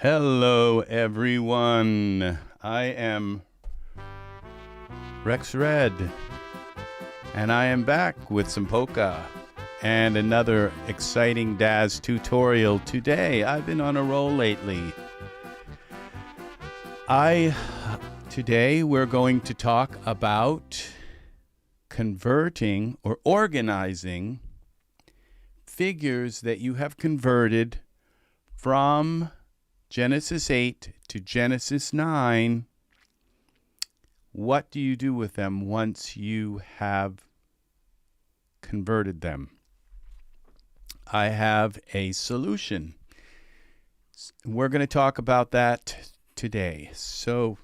Hello, everyone. I am Rex Red, and I am back with some polka and another exciting DAZ tutorial today. I've been on a roll lately. Today we're going to talk about converting or organizing figures that you have converted from Genesis 8 to Genesis 9. What do you do with them once you have converted them? I have a solution. We're going to talk about that today. So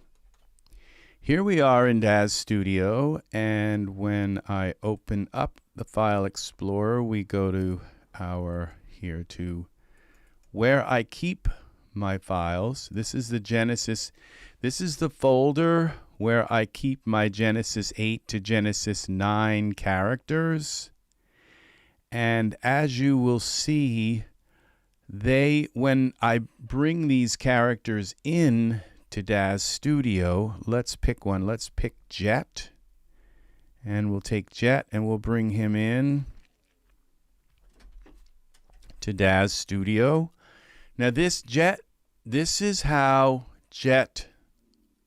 here we are in DAZ Studio, and when I open up the File Explorer, we go to where I keep my files. This is the Genesis. This is the folder where I keep my Genesis 8 to Genesis 9 characters. And as you will see, when I bring these characters in to DAZ Studio, let's pick one. Let's pick Jet. And we'll take Jet and we'll bring him in to DAZ Studio. Now this is how Jet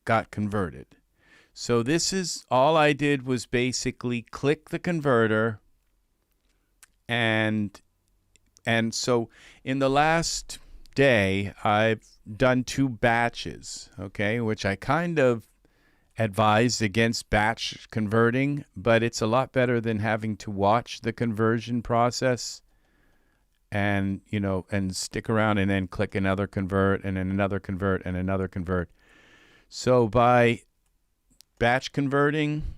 got converted. So this is all I did was basically click the converter, and so in the last day I've done 2 batches, okay, which I kind of advised against batch converting, but it's a lot better than having to watch the conversion process and stick around and then click another convert and then another convert and another convert. So by batch converting,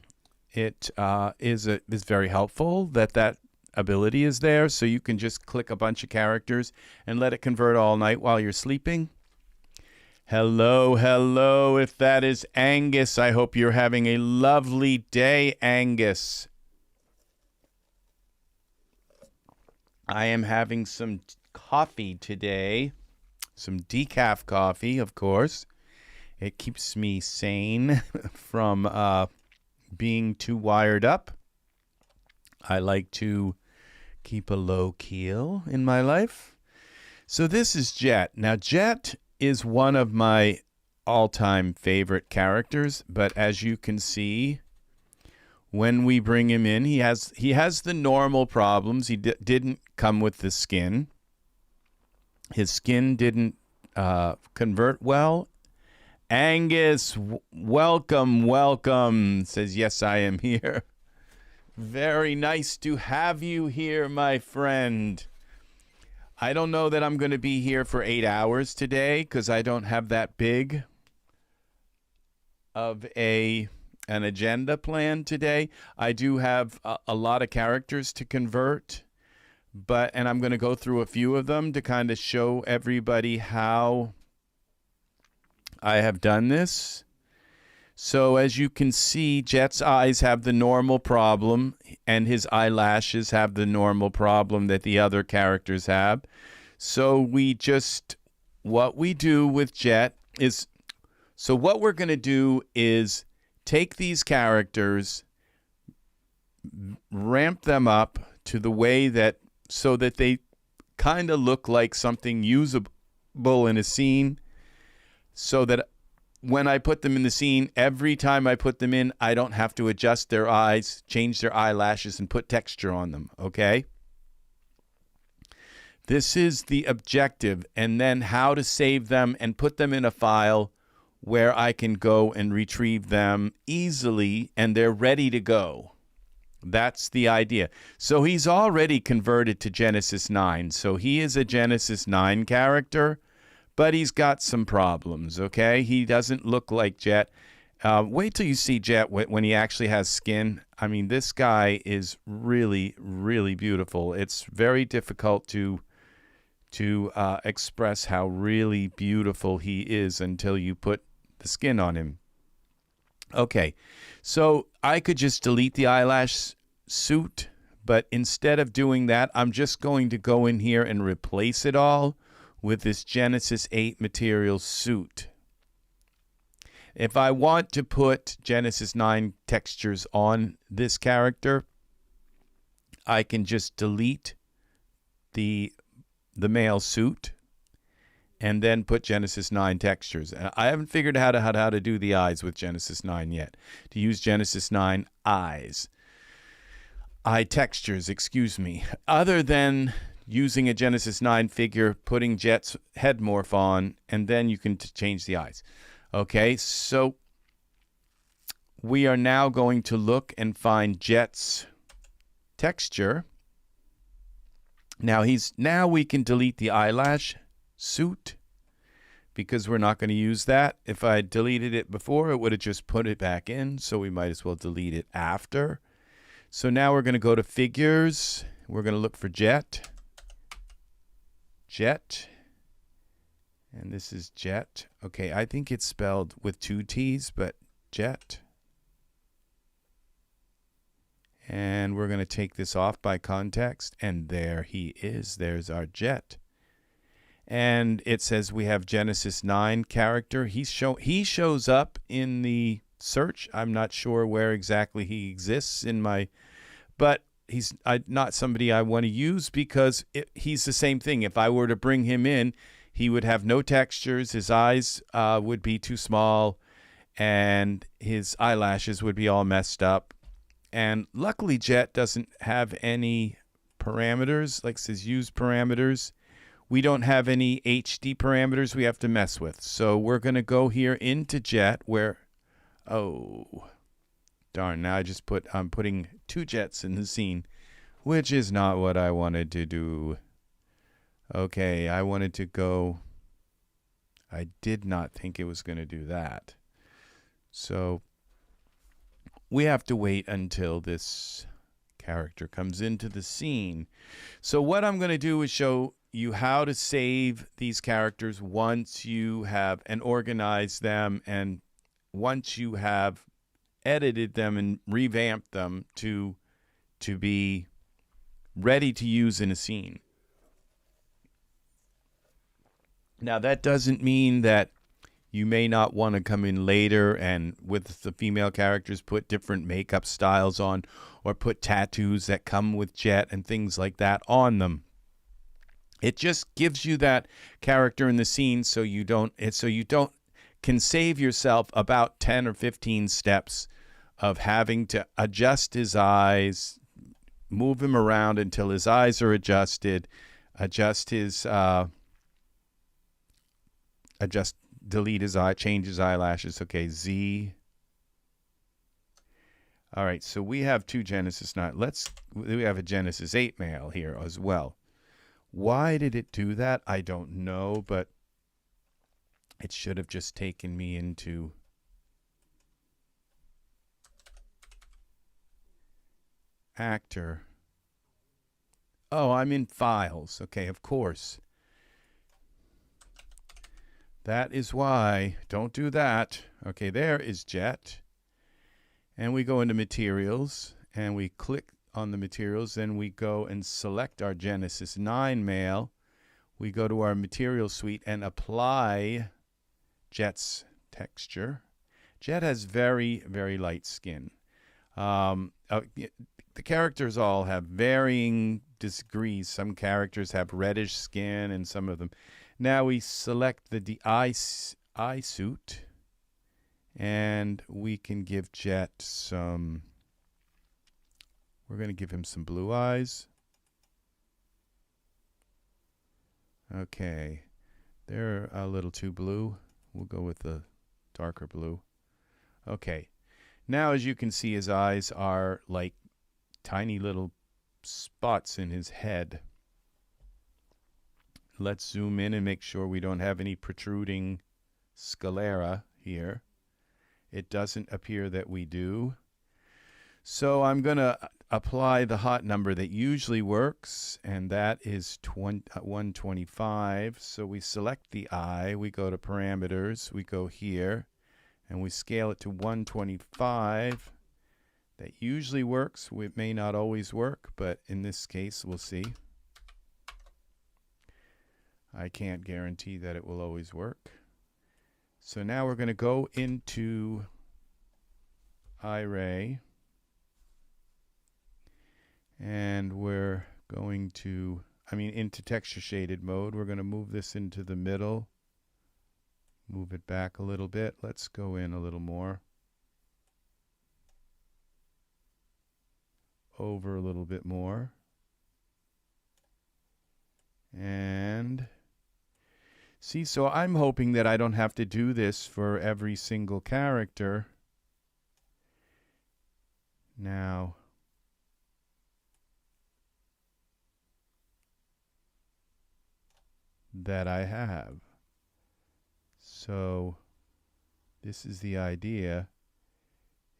it is very helpful that ability is there, so you can just click a bunch of characters and let it convert all night while you're sleeping. Hello, if that is Angus, I hope you're having a lovely day, Angus. I am having some coffee today, some decaf coffee, of course. It keeps me sane from being too wired up. I like to keep a low keel in my life. So this is Jet. Now, Jet is one of my all-time favorite characters, but as you can see, when we bring him in, he has the normal problems. He didn't come with the skin. His skin didn't convert well. Angus, welcome. Says, yes, I am here. Very nice to have you here, my friend. I don't know that I'm going to be here for 8 hours today because I don't have that big of an agenda plan today. I do have a lot of characters to convert, and I'm going to go through a few of them to kind of show everybody how I have done this. So as you can see, Jet's eyes have the normal problem, and his eyelashes have the normal problem that the other characters have. So what we do with Jet is, so what we're going to do is take these characters, ramp them up to the way so that they kind of look like something usable in a scene, so that when I put them in the scene, every time I put them in, I don't have to adjust their eyes, change their eyelashes, and put texture on them, okay? This is the objective, and then how to save them and put them in a file where I can go and retrieve them easily, and they're ready to go. That's the idea. So he's already converted to Genesis 9, so he is a Genesis 9 character, but he's got some problems, okay? He doesn't look like Jet. Wait till you see Jet when he actually has skin. I mean, this guy is really, really beautiful. It's very difficult to express how really beautiful he is until you put the skin on him. Okay, so I could just delete the eyelash suit, but instead of doing that, I'm just going to go in here and replace it all with this Genesis 8 material suit. If I want to put Genesis 9 textures on this character, I can just delete the male suit and then put Genesis 9 textures. I haven't figured out how to do the eyes with Genesis 9 yet. To use Genesis 9 eyes. Eye textures, excuse me. Other than using a Genesis 9 figure, putting Jet's head morph on, and then you can change the eyes. Okay, so we are now going to look and find Jet's texture. Now we can delete the eyelash suit because we're not going to use that. If I deleted it before, it would have just put it back in, so we might as well delete it after. So now we're going to go to figures. We're going to look for Jet. Jet. And this is Jet. Okay, I think it's spelled with 2 T's, but Jet. And we're going to take this off by context. And there he is. There's our Jet. And it says we have Genesis 9 character. He shows up in the search. I'm not sure where exactly he exists in my... But he's not somebody I want to use because he's the same thing. If I were to bring him in, he would have no textures. His eyes would be too small, and his eyelashes would be all messed up. And luckily, Jet doesn't have any parameters, like it says use parameters. We don't have any HD parameters we have to mess with. So we're going to go here into Jet where, oh, darn, now I'm putting 2 Jets in the scene, which is not what I wanted to do. Okay, I wanted to go. I did not think it was going to do that. So we have to wait until this character comes into the scene. So what I'm going to do is show you how to save these characters once you have and organize them, and once you have edited them and revamped them to be ready to use in a scene. Now, that doesn't mean that you may not want to come in later and with the female characters put different makeup styles on or put tattoos that come with Jet and things like that on them. It just gives you that character in the scene so you don't can save yourself about 10 or 15 steps of having to adjust his eyes, move him around until his eyes are adjusted, delete his eye, change his eyelashes. Okay, Z. All right, so we have 2 Genesis 9. We have a Genesis 8 male here as well. Why did it do that? I don't know, but it should have just taken me into actor. Oh, I'm in files. Okay, of course. That is why. Don't do that. Okay, there is Jet. And we go into materials and we click on the materials. Then we go and select our Genesis 9 male. We go to our material suite and apply Jet's texture. Jet has very, very light skin. The characters all have varying degrees. Some characters have reddish skin and some of them. Now we select the eye suit and we can give Jet some, we're going to give him some blue eyes. Okay, they're a little too blue. We'll go with the darker blue. Okay, now as you can see, his eyes are like tiny little spots in his head. Let's zoom in and make sure we don't have any protruding sclera here. It doesn't appear that we do. So I'm going to apply the hot number that usually works, and that is 125. So we select the eye, we go to parameters, we go here, and we scale it to 125. That usually works. It may not always work, but in this case, we'll see. I can't guarantee that it will always work. So now we're going to go into Iray, and we're going to, into texture shaded mode. We're going to move this into the middle, move it back a little bit. Let's go in a little more, over a little bit more, and see, so I'm hoping that I don't have to do this for every single character. Now, that I have. So this is the idea,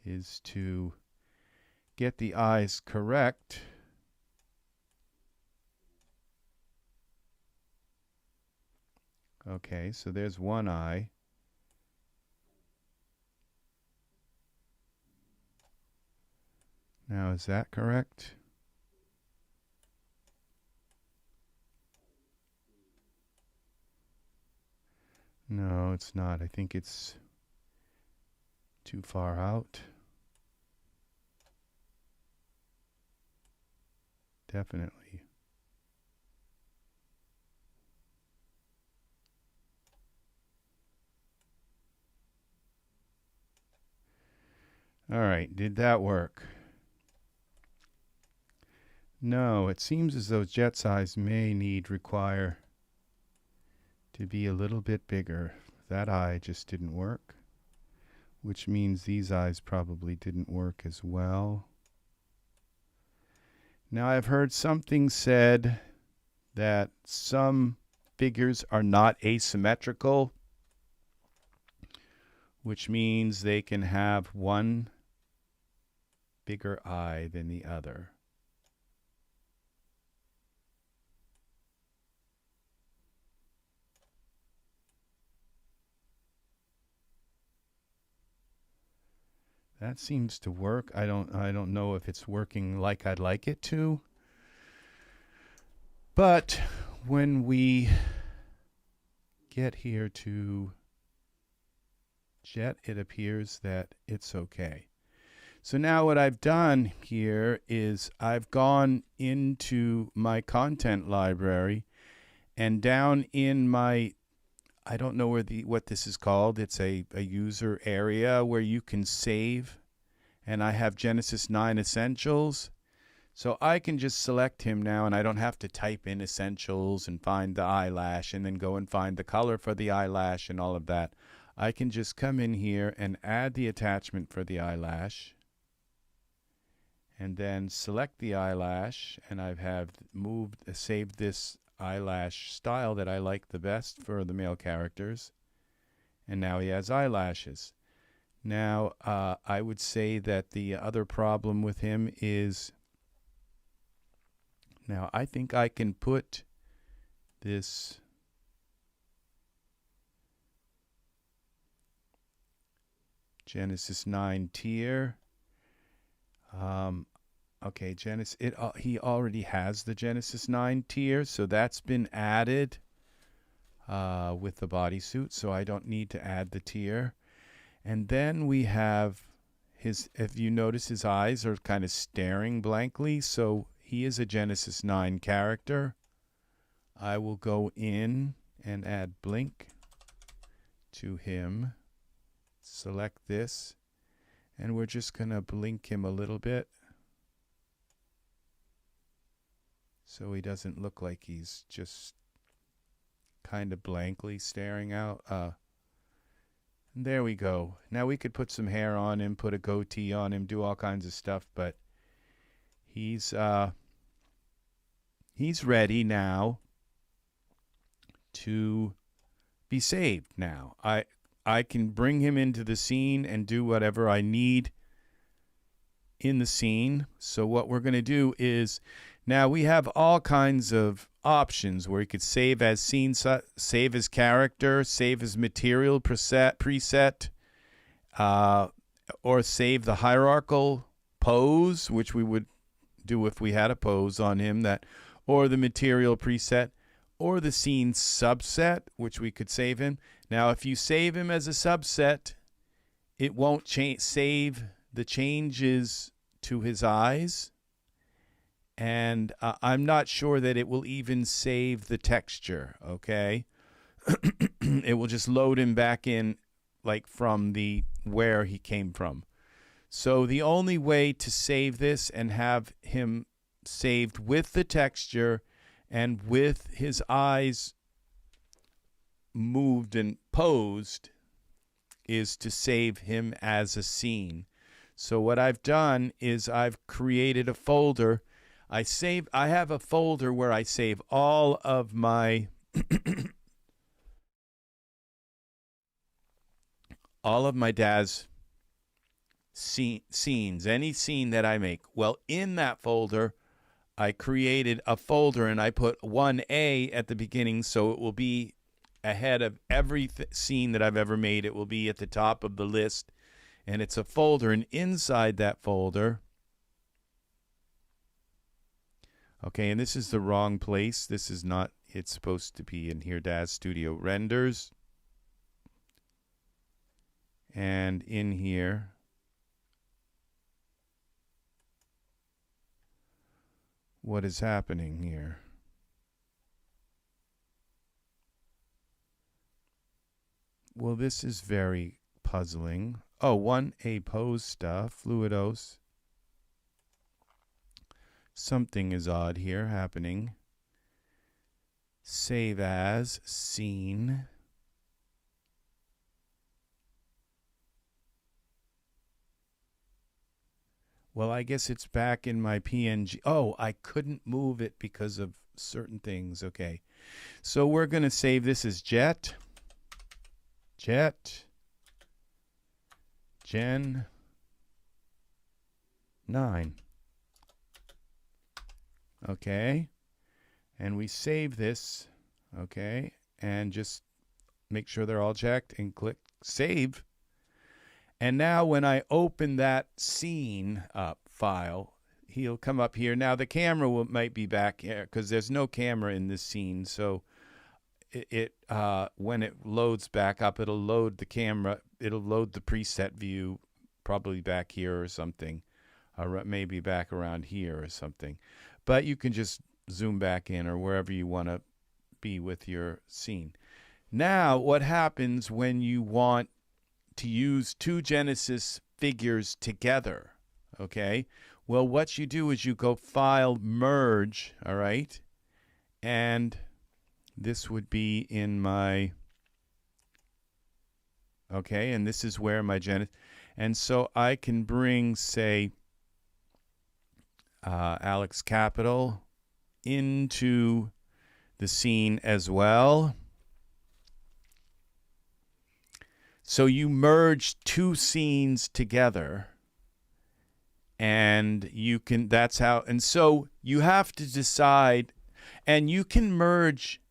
is to get the eyes correct. Okay, so there's one eye. Now, is that correct? No, it's not. I think it's too far out. Definitely. All right, did that work? No, it seems as though jet size may require to be a little bit bigger. That eye just didn't work, which means these eyes probably didn't work as well. Now, I've heard something said that some figures are not asymmetrical, which means they can have one bigger eye than the other. That seems to work. I don't know if it's working like I'd like it to. But when we get here to jet, it appears that it's okay. So now what I've done here is I've gone into my content library, and down in my, I don't know what this is called. It's a user area where you can save, and I have Genesis 9 Essentials. So I can just select him now, and I don't have to type in Essentials and find the eyelash and then go and find the color for the eyelash and all of that. I can just come in here and add the attachment for the eyelash, and then select the eyelash, and I have saved this eyelash style that I like the best for the male characters, and now he has eyelashes. Now, I would say that the other problem with him is, now I think I can put this Genesis 9 tier. Okay, he already has the Genesis 9 tier, so that's been added with the bodysuit, so I don't need to add the tier. And then we have if you notice, his eyes are kind of staring blankly, so he is a Genesis 9 character. I will go in and add blink to him. Select this, and we're just going to blink him a little bit so he doesn't look like he's just kind of blankly staring out. There we go. Now we could put some hair on him, put a goatee on him, do all kinds of stuff, but he's ready now to be saved now. I can bring him into the scene and do whatever I need in the scene. So what we're going to do is, now we have all kinds of options where you could save as scene, save as character, save as material preset, or save the hierarchical pose, which we would do if we had a pose on him, or the material preset, or the scene subset, which we could save him. Now, if you save him as a subset, it won't save the changes to his eyes. And I'm not sure that it will even save the texture, okay? It will just load him back in like from the where he came from. So the only way to save this and have him saved with the texture and with his eyes moved and posed is to save him as a scene. So what I've done is I've created a folder. I have a folder where I save all of my DAZ scenes, any scene that I make. Well, in that folder, I created a folder and I put 1A at the beginning, so it will be ahead of every scene that I've ever made. It will be at the top of the list, and it's a folder, and inside that folder, okay, and this is the wrong place. This is not, it's supposed to be in here, DAZ Studio Renders. And in here, what is happening here? Well, this is very puzzling. Oh, 1A pose stuff, Fluidos. Something is odd here happening. Save as scene. Well, I guess it's back in my PNG. Oh, I couldn't move it because of certain things. Okay. So we're going to save this as Gen 9. Okay. And we save this. Okay. And just make sure they're all checked and click save. And now when I open that scene up file, he'll come up here. Now the camera might be back here because there's no camera in this scene. So when it loads back up, it'll load the camera. It'll load the preset view probably back here or something, or maybe back around here or something. But you can just zoom back in or wherever you want to be with your scene. Now, what happens when you want to use two Genesis figures together? Okay, well, what you do is you go File, Merge, all right, and this would be in my, okay, and this is where my Genesis, and so I can bring, say, Alex Capital into the scene as well. So you merge two scenes together, and you can, that's how, and so you have to decide, and you can merge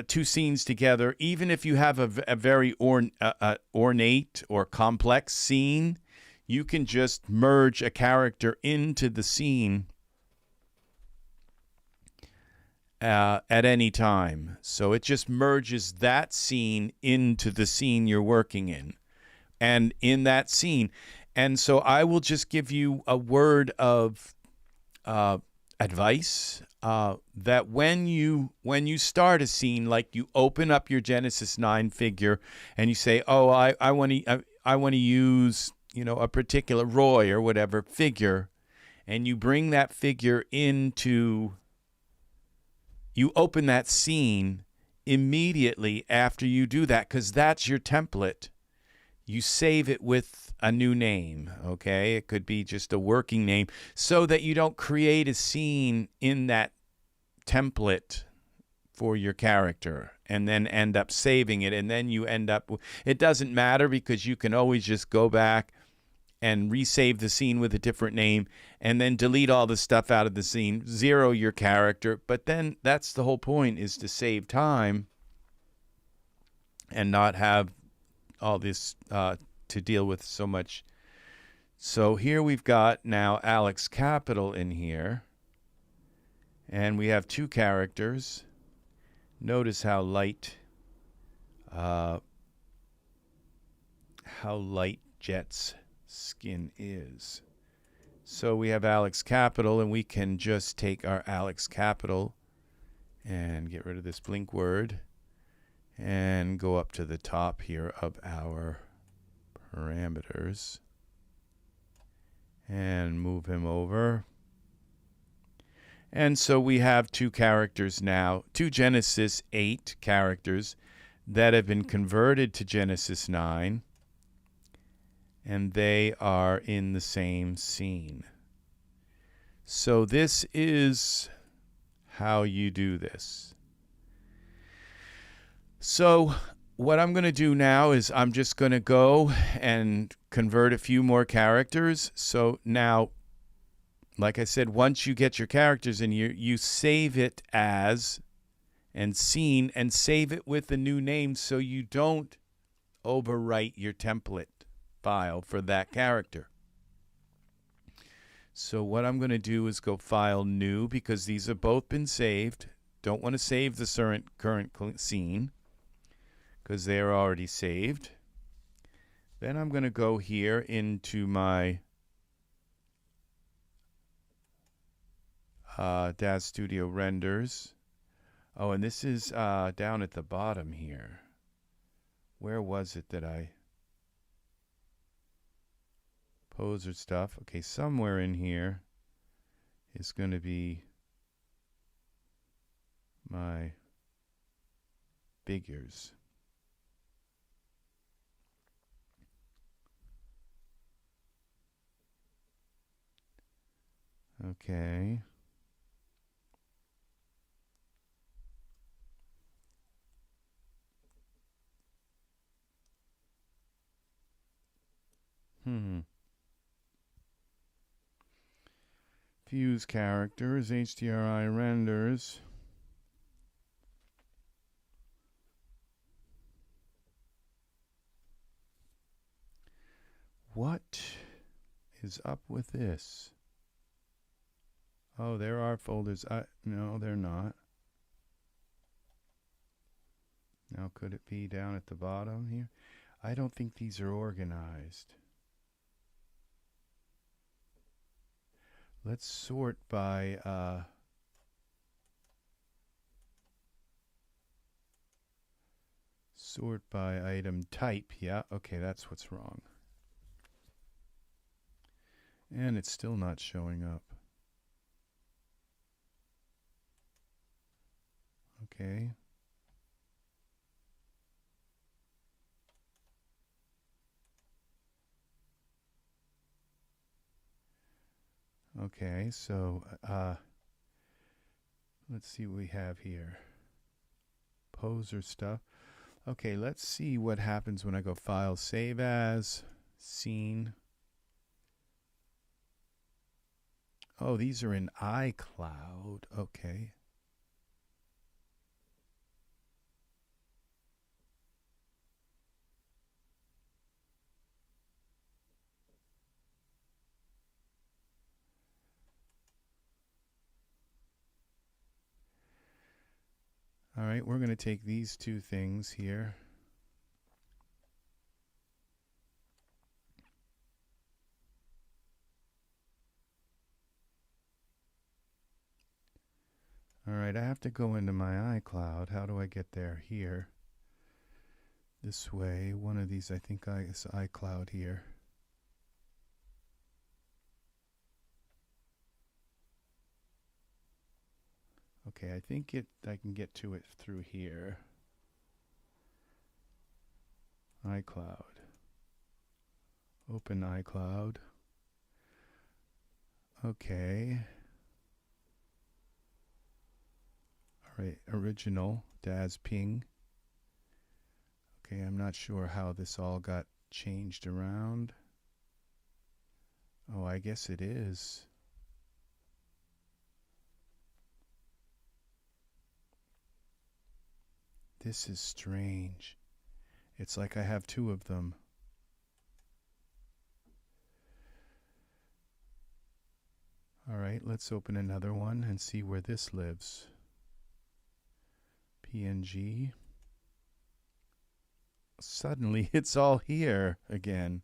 two scenes together, even if you have a very ornate or complex scene. You can just merge a character into the scene at any time. So it just merges that scene into the scene you're working in, and in that scene. And so I will just give you a word of advice that when you start a scene, like you open up your Genesis 9 figure and you say, oh, I want to use, you know, a particular Roy or whatever figure, and you bring that figure into, you open that scene immediately after you do that, because that's your template. You save it with a new name, okay? It could be just a working name, so that you don't create a scene in that template for your character and then end up saving it, and then you end up, it doesn't matter because you can always just go back and resave the scene with a different name and then delete all the stuff out of the scene, zero your character. But then that's the whole point, is to save time and not have all this to deal with so much. So here we've got now Alex Capital in here. And we have 2 characters. Notice how light Jet's skin is. So we have Alex Capital, and we can just take our Alex Capital and get rid of this blink word and go up to the top here of our parameters and move him over. And so we have 2 characters now, 2 Genesis 8 characters that have been converted to Genesis 9, and they are in the same scene. So this is how you do this. So what I'm going to do now is I'm just going to go and convert a few more characters. So now, like I said, once you get your characters in here, you save it as and scene and save it with a new name so you don't overwrite your template file for that character. So what I'm going to do is go File New, because these have both been saved. Don't want to save the current scene because they are already saved. Then I'm going to go here into my DAZ Studio Renders. Oh, and this is down at the bottom here. Where was it that I... Poser stuff. Okay, somewhere in here is going to be my figures. Okay. Fuse characters, HDRI renders. What is up with this? Oh, there are folders. No, they're not. Now, could it be down at the bottom here? I don't think these are organized. Let's sort by item type. Yeah, okay, that's what's wrong. And it's still not showing up. Okay. Okay, so let's see what we have here. Poser stuff. Okay, let's see what happens when I go File, Save As, Scene. Oh, these are in iCloud. Okay. All right, we're going to take these 2 things here. All right, I have to go into my iCloud. How do I get there? Here. This way. One of these, I think, is iCloud here. Okay, I think I can get to it through here. iCloud. Open iCloud. Okay. All right, original DAZ ping. Okay, I'm not sure how this all got changed around. Oh, I guess it is. This is strange. It's like I have 2 of them. All right, let's open another one and see where this lives. PNG. Suddenly it's all here again.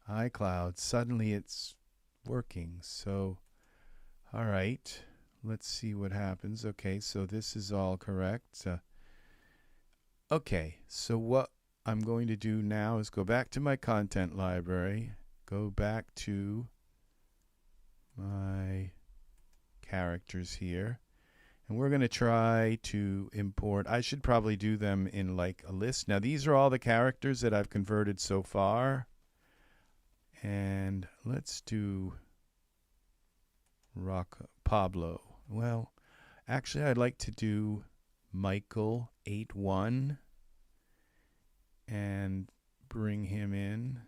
iCloud. Suddenly it's working. So, all right. Let's see what happens. Okay, so this is all correct. Okay, so what I'm going to do now is go back to my content library, go back to my characters here, and we're going to try to import. I should probably do them in like a list. Now, these are all the characters that I've converted so far. And let's do Pablo. Well, actually, I'd like to do Michael 8-1 and bring him in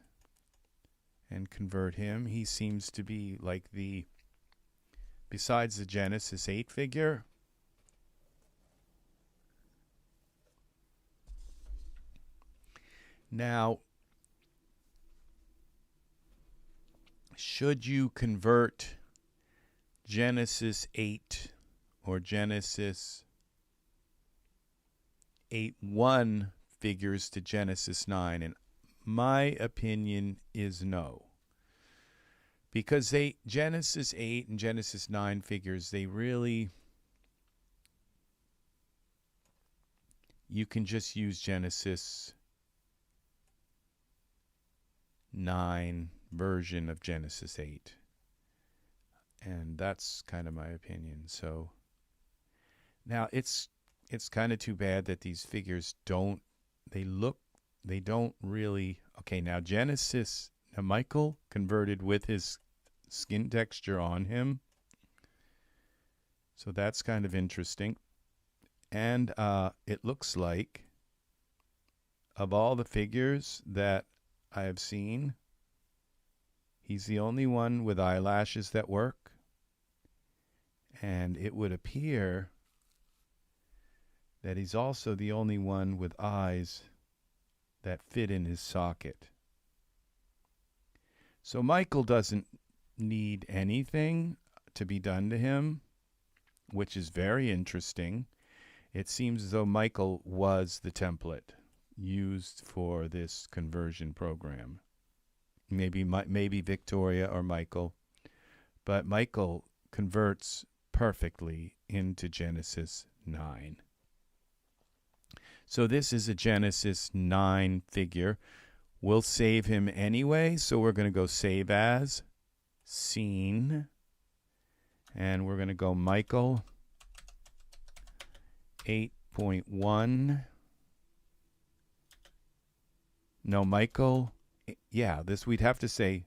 and convert him. He seems to be like besides the Genesis 8 figure. Now, should you convert Genesis 8 or Genesis 8-1 figures to Genesis 9? And my opinion is no. Because Genesis 8 and Genesis 9 figures, they really, you can just use Genesis 9 version of Genesis 8. And that's kind of my opinion. So now it's kind of too bad that these figures don't really. Okay, now Michael converted with his skin texture on him. So that's kind of interesting. And it looks like of all the figures that I have seen, he's the only one with eyelashes that work. And it would appear that he's also the only one with eyes that fit in his socket. So Michael doesn't need anything to be done to him, which is very interesting. It seems as though Michael was the template used for this conversion program. Maybe Victoria or Michael, but Michael converts perfectly into Genesis 9. So this is a Genesis 9 figure. We'll save him anyway, so we're going to go save as, scene, and we're going to go Michael 8.1. No, Michael, yeah, this we'd have to say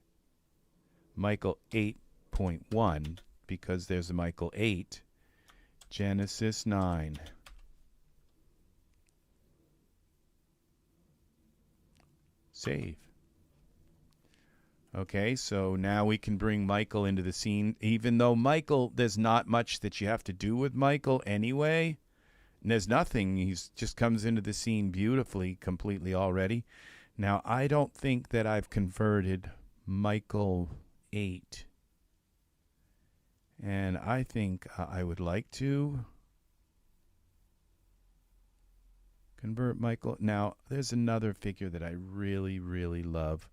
Michael 8.1 because there's a Michael 8, Genesis 9. Save. Okay, so now we can bring Michael into the scene, even though Michael, there's not much that you have to do with Michael anyway. And there's nothing. He just comes into the scene beautifully, completely already. Now, I don't think that I've converted Michael 8. And I think I would like to convert Michael. Now, there's another figure that I really, really love.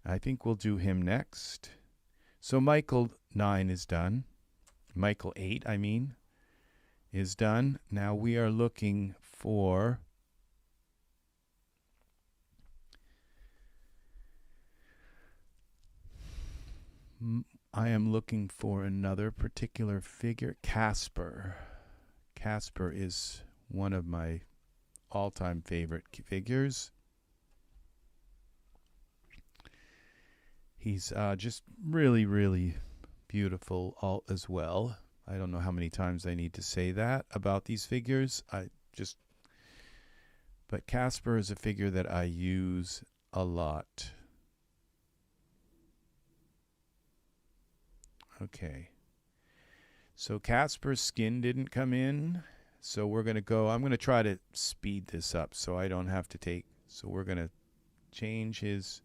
I think we'll do him next. So Michael 9 is done. Michael 8, I mean, is done. Now we are looking for I am looking for another particular figure, Casper. Casper is one of my all-time favorite figures. He's just really, really beautiful as well. I don't know how many times I need to say that about these figures. But Casper is a figure that I use a lot. Okay. So Casper's skin didn't come in. So I'm going to try to speed this up so I don't have to take. So we're going to change his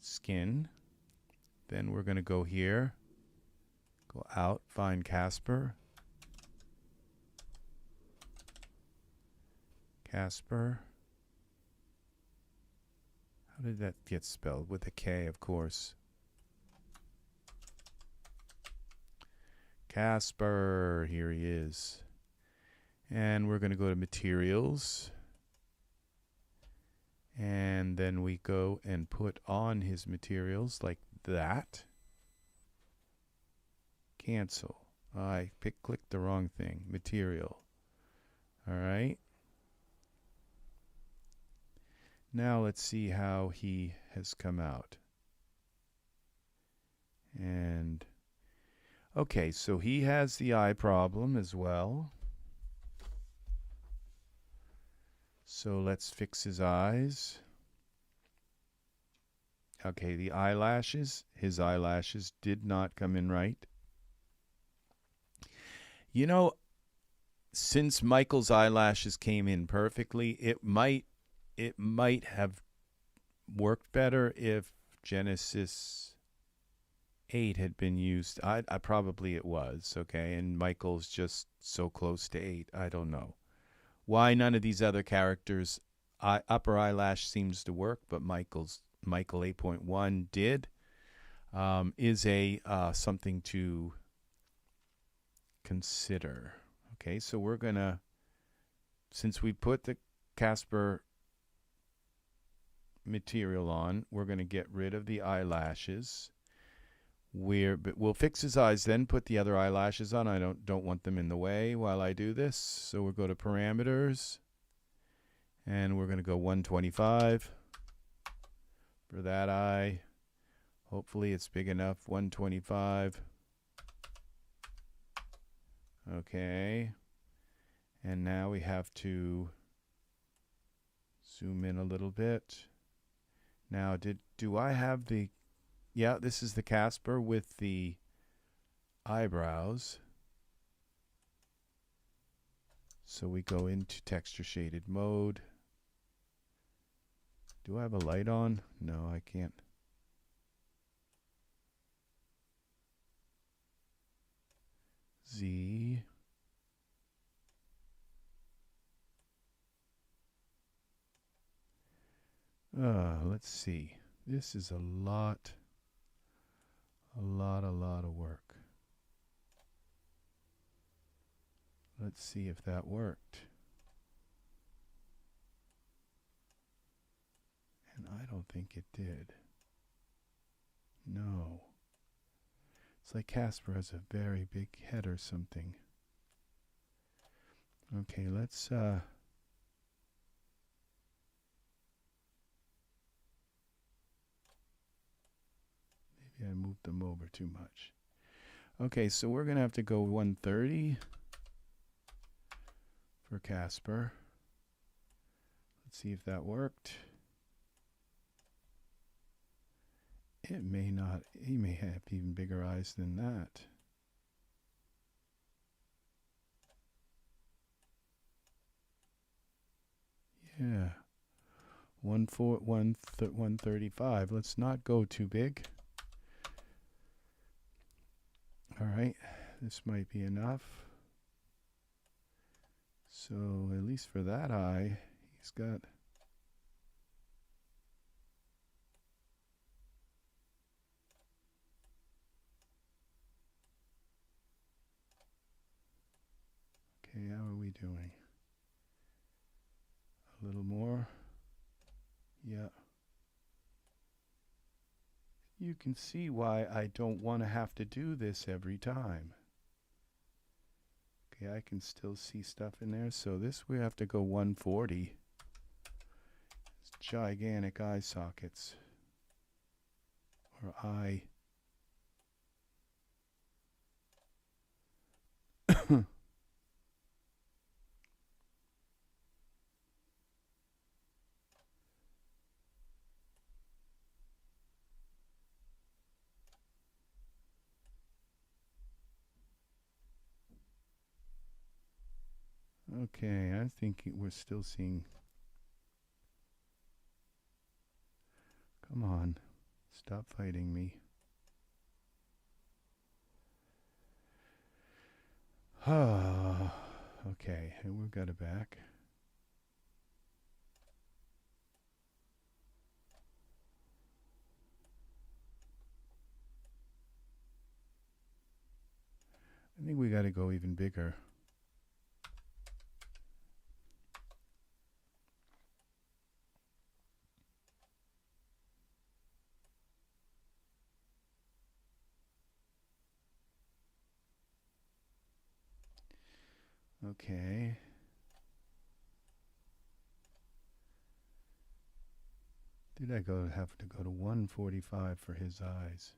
skin. Then we're going to go here, go out, find Casper. Casper. How did that get spelled? With a K, of course. Casper, here he is. And we're going to go to materials. And then we go and put on his materials like that. Cancel. I clicked the wrong thing. Material. All right. Now let's see how he has come out. And okay, so he has the eye problem as well. So let's fix his eyes. Okay, the eyelashes. His eyelashes did not come in right. You know, since Michael's eyelashes came in perfectly, it might have worked better if Genesis 8 had been used. I probably it was, okay, and Michael's just so close to 8. I don't know why none of these other characters upper eyelash seems to work, but Michael 8.1 did. Is a something to consider. Okay, so we're gonna, since we put the Casper material on, we're gonna get rid of the eyelashes. We'll fix his eyes, then put the other eyelashes on. I don't want them in the way while I do this. So we'll go to parameters, and we're gonna go 125 for that eye. Hopefully it's big enough. 125. Okay. And now we have to zoom in a little bit. Now, do I have the... Yeah, this is the Casper with the eyebrows. So we go into texture shaded mode. Do I have a light on? No, I can't. Z. Let's see. This is a lot of work. Let's see if that worked. And I don't think it did. No. It's like Casper has a very big head or something. Okay, let's maybe I moved them over too much. Okay, so we're gonna have to go 130 for Casper. Let's see if that worked. It may not. He may have even bigger eyes than that. Yeah. 135. Let's not go too big. All right. This might be enough. So at least for that eye, he's got... Okay, how are we doing? A little more. Yeah. You can see why I don't want to have to do this every time. Okay, I can still see stuff in there. So this we have to go 140. It's gigantic eye sockets. Or eye. Okay, I think we're still seeing... Come on, stop fighting me. Okay, we've got it back. I think we got to go even bigger. Okay. Did I have to go to 145 for his eyes?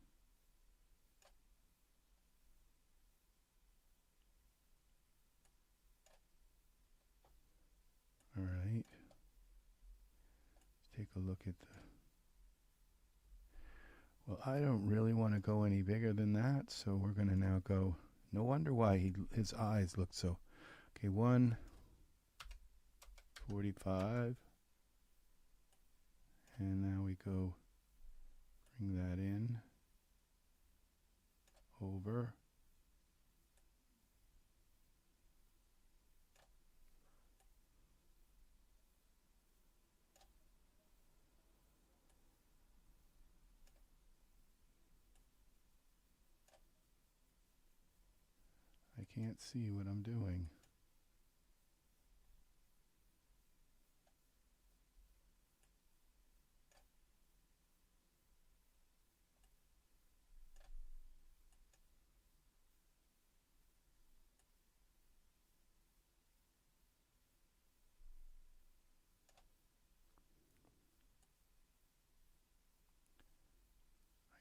All right. Let's take a look at the... Well, I don't really want to go any bigger than that, so we're going to now go... No wonder why his eyes look so... Okay, 145. And now we go bring that in, over. I can't see what I'm doing.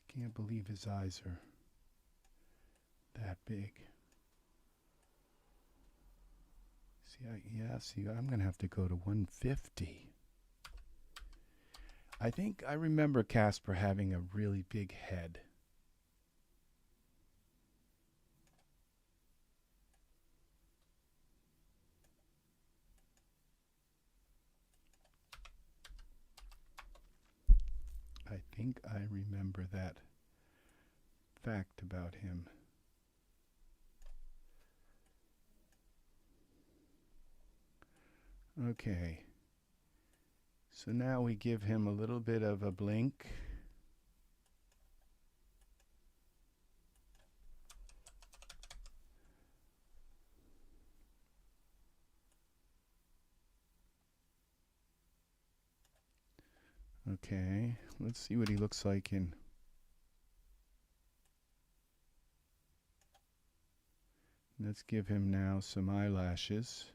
I can't believe his eyes are that big. See, I'm going to have to go to 150. I think I remember Casper having a really big head. I think I remember that fact about him. Okay. So now we give him a little bit of a blink. Okay, let's see what he looks like in... Let's give him now some eyelashes.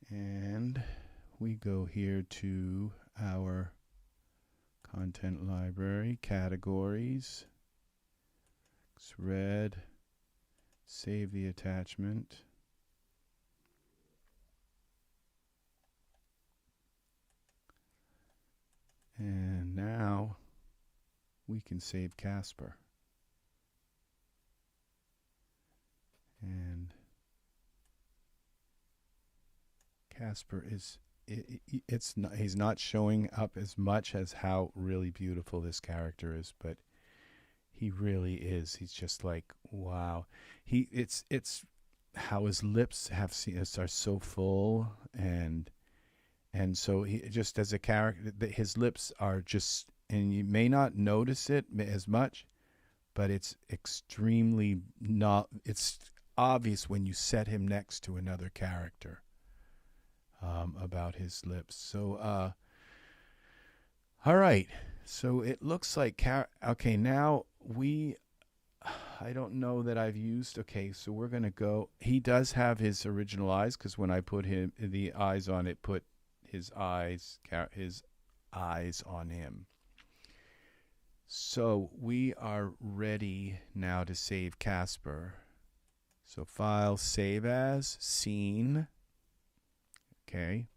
And we go here to our content library, categories. It's red. Save the attachment. And now we can save Casper. And Casper is, he's not showing up as much as how really beautiful this character is, but he really is. He's just like, wow. It's how his lips are so full, and so he just as a character, his lips are just, and you may not notice it as much, but it's extremely not, it's obvious when you set him next to another character about his lips. So, all right. So it looks like, okay, now I don't know that I've used, okay, so we're going to go, he does have his original eyes, because when I put the eyes on it, put his eyes on him. So we are ready now to save Casper. So file, save as, scene. Okay.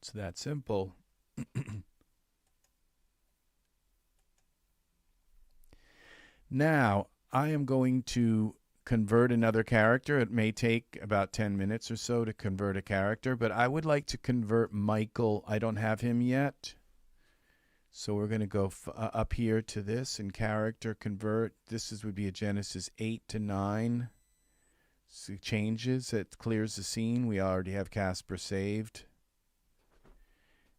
It's that simple. Now, I am going to convert another character. It may take about 10 minutes or so to convert a character, but I would like to convert Michael. I don't have him yet. So we're going to go up here to this and character convert. Would be a Genesis 8 to 9. So changes, it clears the scene. We already have Casper saved.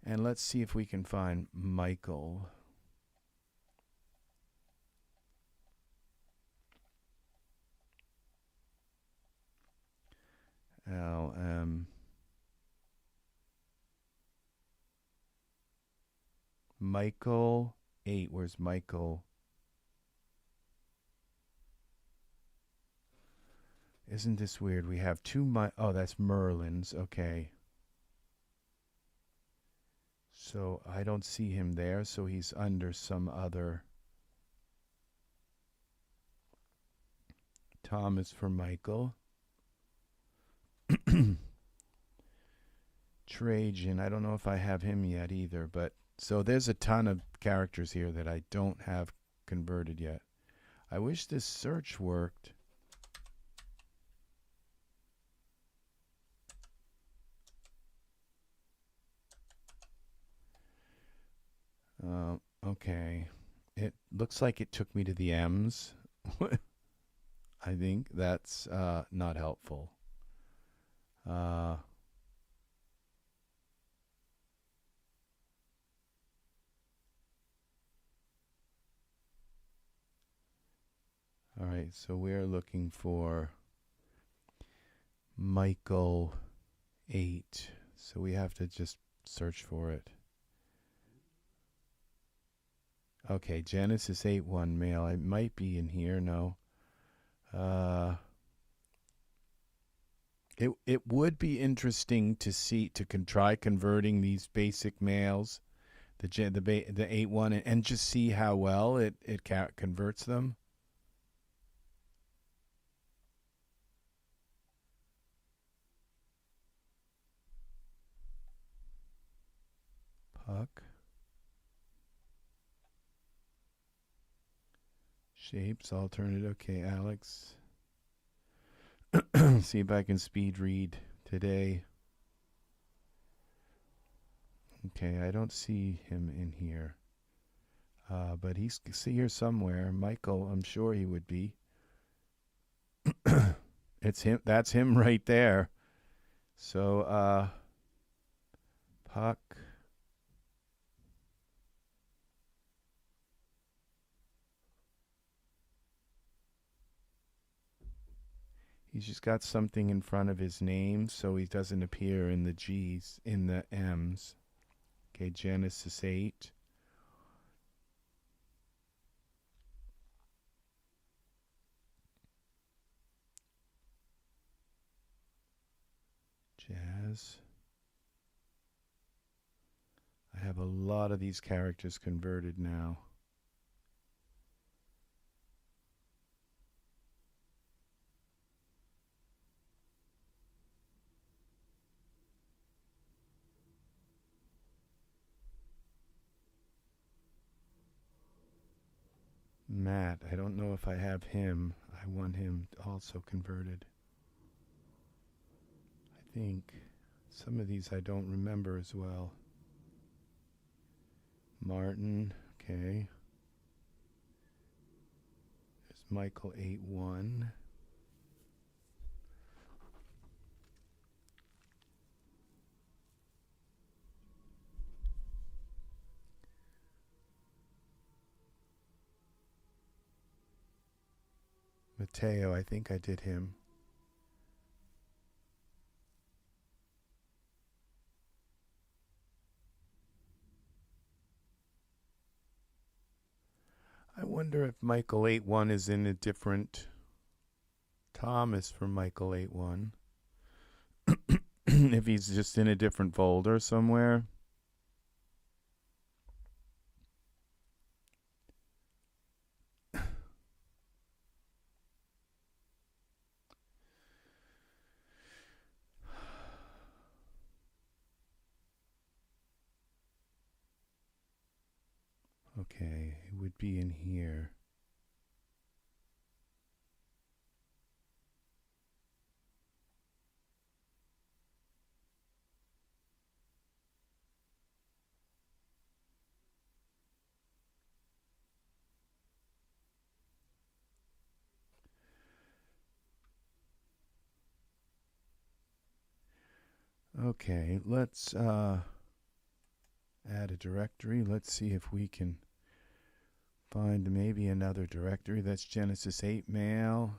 And let's see if we can find Michael. Michael 8. Where's Michael? Isn't this weird? We have two oh, that's Merlin's. Okay. So I don't see him there, so he's under some other. Tom is for Michael. Trajan, I don't know if I have him yet either, but so there's a ton of characters here that I don't have converted yet. I wish this search worked. Okay. It looks like it took me to the M's. I think that's not helpful. All right, so we're looking for Michael 8. So we have to just search for it. Okay, Genesis 8:1 male. It might be in here. No. It would be interesting to see try converting these basic males, the 8:1, and just see how well it converts them. Puck. Shapes, alternate. Okay, Alex. See if I can speed read today. Okay, I don't see him in here. But he's here somewhere. Michael, I'm sure he would be. It's him. That's him right there. So, Puck. He's just got something in front of his name, so he doesn't appear in the G's, in the M's. Okay, Genesis 8. Jazz. I have a lot of these characters converted now. Matt, I don't know if I have him. I want him also converted. I think some of these I don't remember as well. Martin, okay. There's Michael 8:1. Mateo, I think I did him. I wonder if Michael 8:1 is in a different. Tom is for Michael 8:1. If he's just in a different folder somewhere. Okay, it would be in here. Okay, let's add a directory. Let's see if we can find maybe another directory. That's Genesis 8 mail.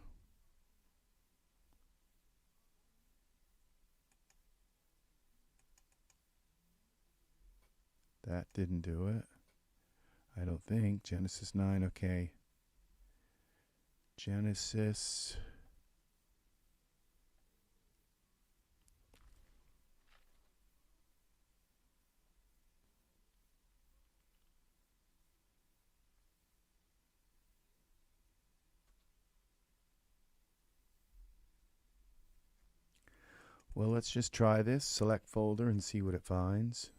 That didn't do it. I don't think. Genesis 9, okay. Genesis. Well, let's just try this. Select folder and see what it finds.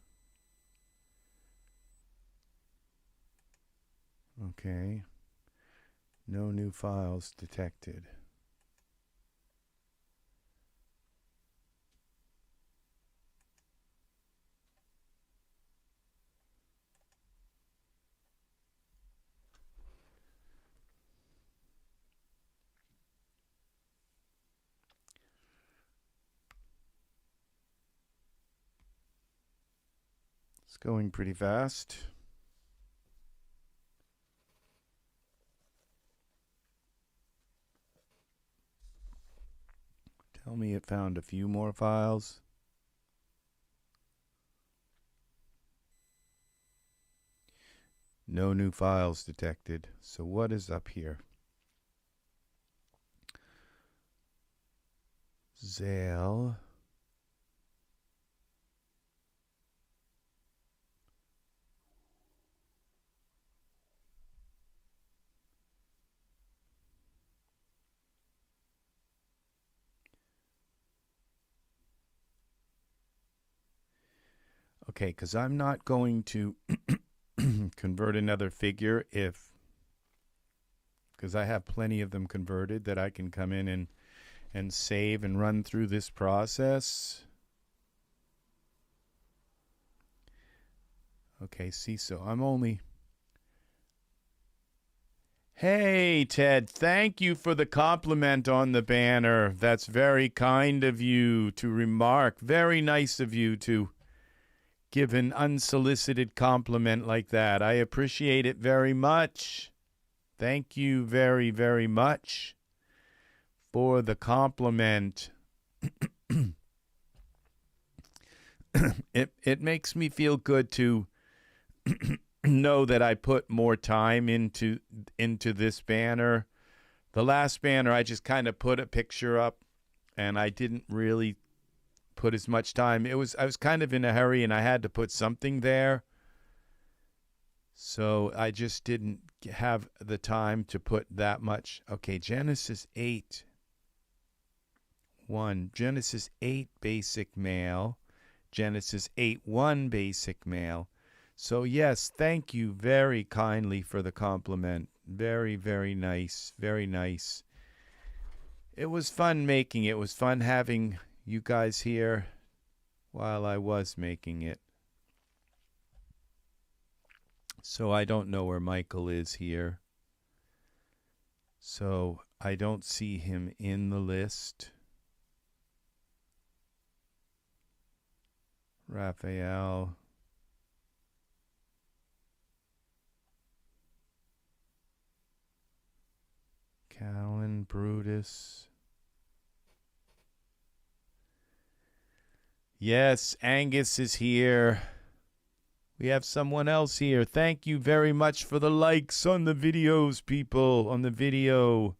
Okay. No new files detected. It's going pretty fast. Tell me it found a few more files. No new files detected. So what is up here? Zale. Okay, because I'm not going to convert another figure because I have plenty of them converted that I can come in and save and run through this process. Okay, see, so I'm only... Hey, Ted, thank you for the compliment on the banner. That's very kind of you to remark. Very nice of you to give an unsolicited compliment like that. I appreciate it very much. Thank you very, very much for the compliment. It makes me feel good to know that I put more time into this banner. The last banner, I just kind of put a picture up, and I didn't really put as much time. I was kind of in a hurry, and I had to put something there. So I just didn't have the time to put that much. Okay, Genesis 8. 1. Genesis 8 basic mail. Genesis 8.1 basic mail. So yes, thank you very kindly for the compliment. Very, very nice. Very nice. It was fun making it. It was fun having you guys here while I was making it. So I don't know where Michael is here. So I don't see him in the list. Raphael. Callan, Brutus. Yes, Angus is here. We have someone else here. Thank you very much for the likes on the videos, people, on the video.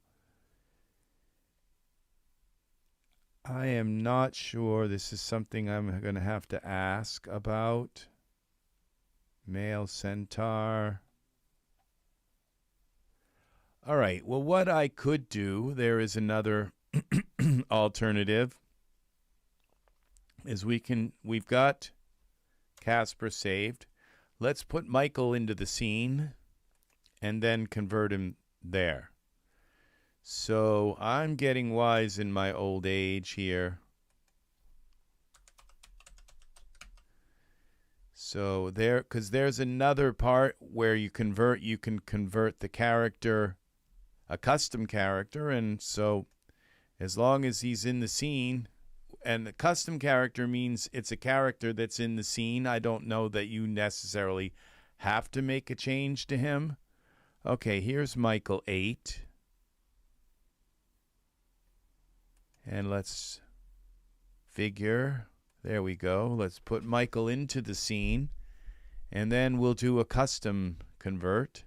I am not sure. This is something I'm going to have to ask about. Male centaur. All right. Well, what I could do, there is another alternative, is we've got Casper saved. Let's put Michael into the scene and then convert him there. So I'm getting wise in my old age here. So because there's another part where you can convert the character, a custom character, and so as long as he's in the scene, and the custom character means it's a character that's in the scene. I don't know that you necessarily have to make a change to him. Okay, here's Michael 8. And let's figure. There we go. Let's put Michael into the scene. And then we'll do a custom convert.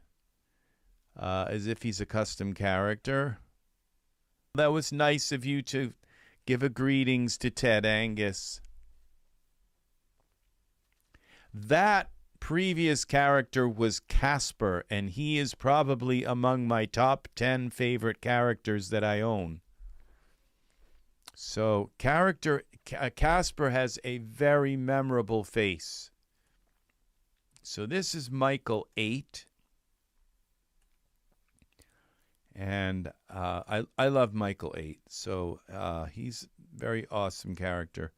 As if he's a custom character. That was nice of you to give a greetings to Ted Angus. That previous character was Casper, and he is probably among my top 10 favorite characters that I own. So Casper has a very memorable face. So this is Michael 8. And I love Michael 8. So he's a very awesome character.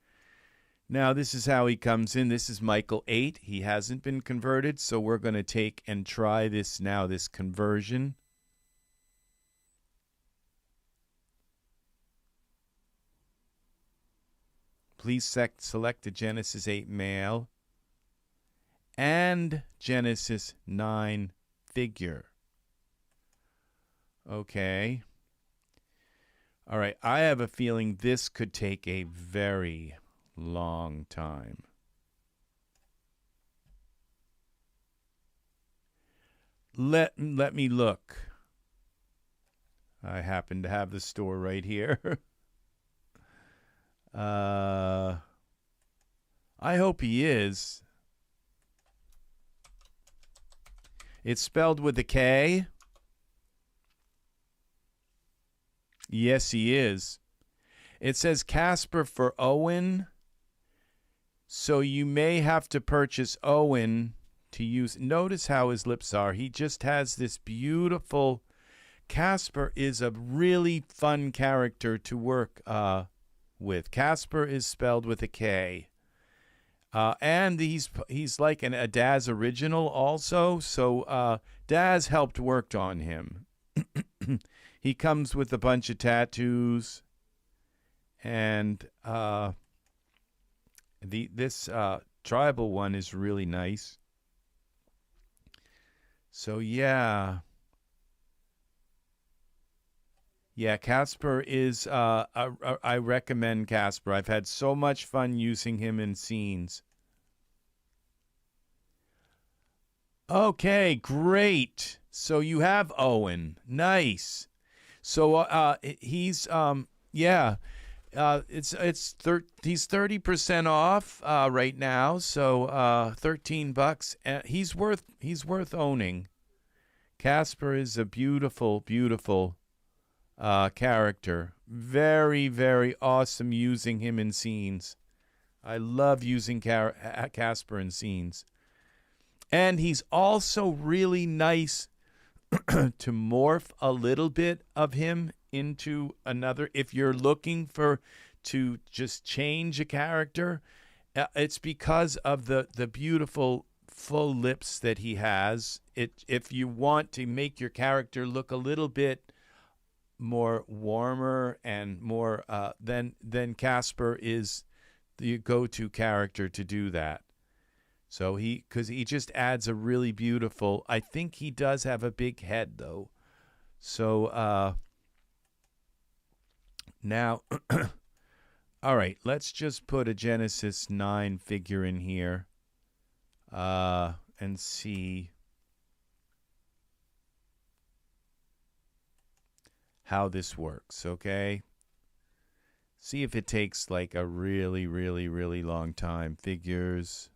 Now this is how he comes in. This is Michael 8. He hasn't been converted. So we're going to take and try this now, this conversion. Please select the Genesis 8 male and Genesis 9 figure. Okay. All right. I have a feeling this could take a very long time. Let me look. I happen to have the store right here. I hope he is. It's spelled with a K. Yes, he is. It says Casper for Owen. So you may have to purchase Owen to use. Notice how his lips are. He just has this beautiful. Casper is a really fun character to work with. Casper is spelled with a K. And he's like a Daz original also. So Daz helped work on him. He comes with a bunch of tattoos. And this tribal one is really nice. So yeah. Yeah, Casper is, I recommend Casper. I've had so much fun using him in scenes. Okay, great. So you have Owen. Nice. So he's, yeah, he's 30% off right now. So $13. He's worth owning. Casper is a beautiful, beautiful character. Very, very awesome using him in scenes. I love using Casper in scenes. And he's also really nice to morph a little bit of him into another. If you're looking to just change a character, it's because of the beautiful full lips that he has. If you want to make your character look a little bit more warmer and more then Casper is the go-to character to do that. So because he just adds a really beautiful. I think he does have a big head though. So now, all right, let's just put a Genesis 9 figure in here and see how this works, okay? See if it takes like a really, really, really long time. Figures.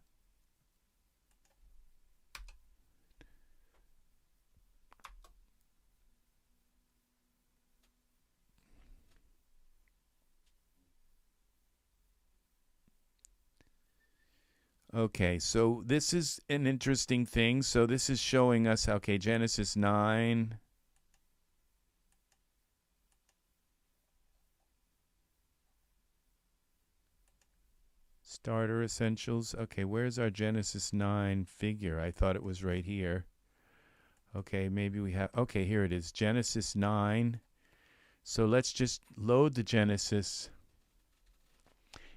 Okay, so this is an interesting thing. So this is showing us, okay, Genesis 9. Starter Essentials. Okay, where's our Genesis 9 figure? I thought it was right here. Okay, maybe we have... Okay, here it is. Genesis 9. So let's just load the Genesis.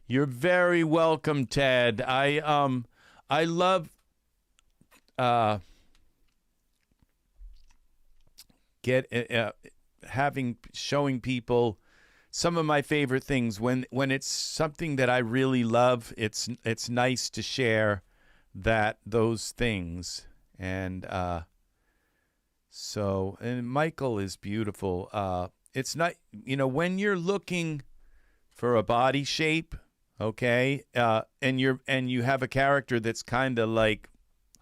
You're very welcome, Ted. I love showing people some of my favorite things when it's something that I really love. It's nice to share those things. And and Michael is beautiful. It's not, when you're looking for a body shape, okay, and you have a character that's kind of like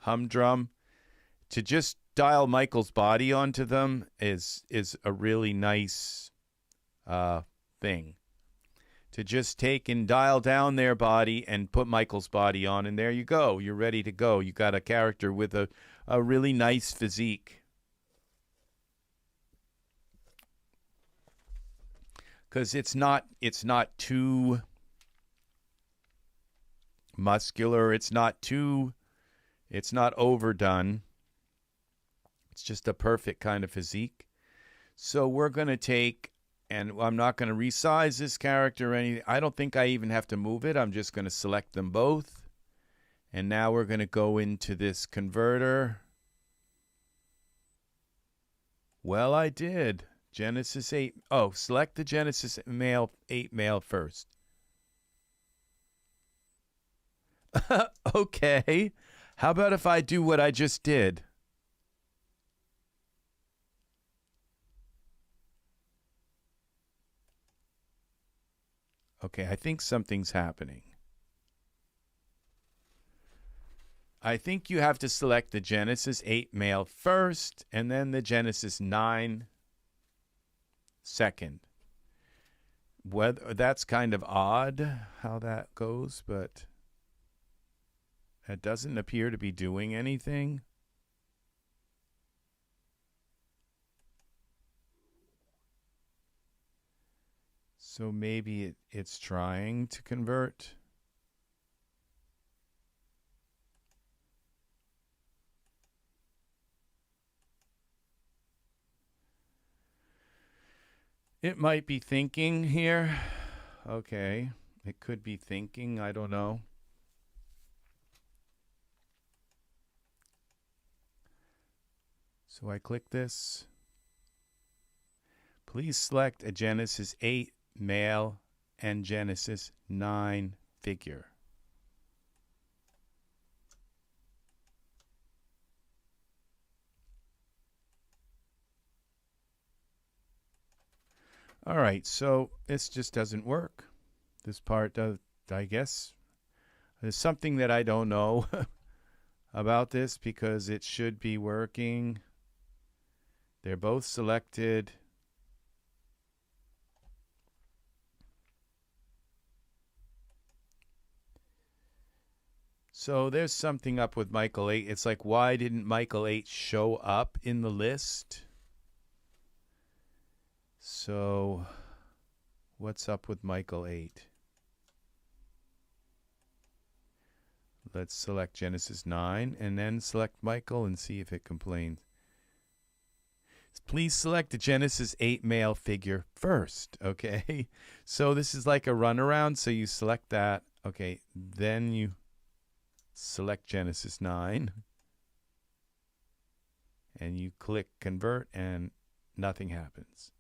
humdrum, to just dial Michael's body onto them is a really nice thing. To just take and dial down their body and put Michael's body on, and there you go. You're ready to go. You got a character with a really nice physique. Because it's not too muscular. It's not overdone. It's just a perfect kind of physique. So we're going to take, and I'm not going to resize this character or anything. I don't think I even have to move it. I'm just going to select them both. And now we're going to go into this converter. Well, I did. Genesis 8. Oh, select the Genesis 8 male first. Okay. How about if I do what I just did? Okay, I think something's happening. I think you have to select the Genesis 8 male first, and then the Genesis 9 second. That's kind of odd how that goes, but it doesn't appear to be doing anything. So maybe it's trying to convert. It might be thinking here. Okay. It could be thinking. I don't know. So I click this. Please select a Genesis 8 male and Genesis 9 figure. All right, so this just doesn't work. This part does, I guess. There's something that I don't know about this because it should be working. They're both selected. So there's something up with Michael 8. It's like, why didn't Michael 8 show up in the list? So what's up with Michael 8? Let's select Genesis 9 and then select Michael and see if it complains. Please select the Genesis 8 male figure first, okay? So this is like a runaround, so you select that. Okay, then you select Genesis 9 and you click convert and nothing happens.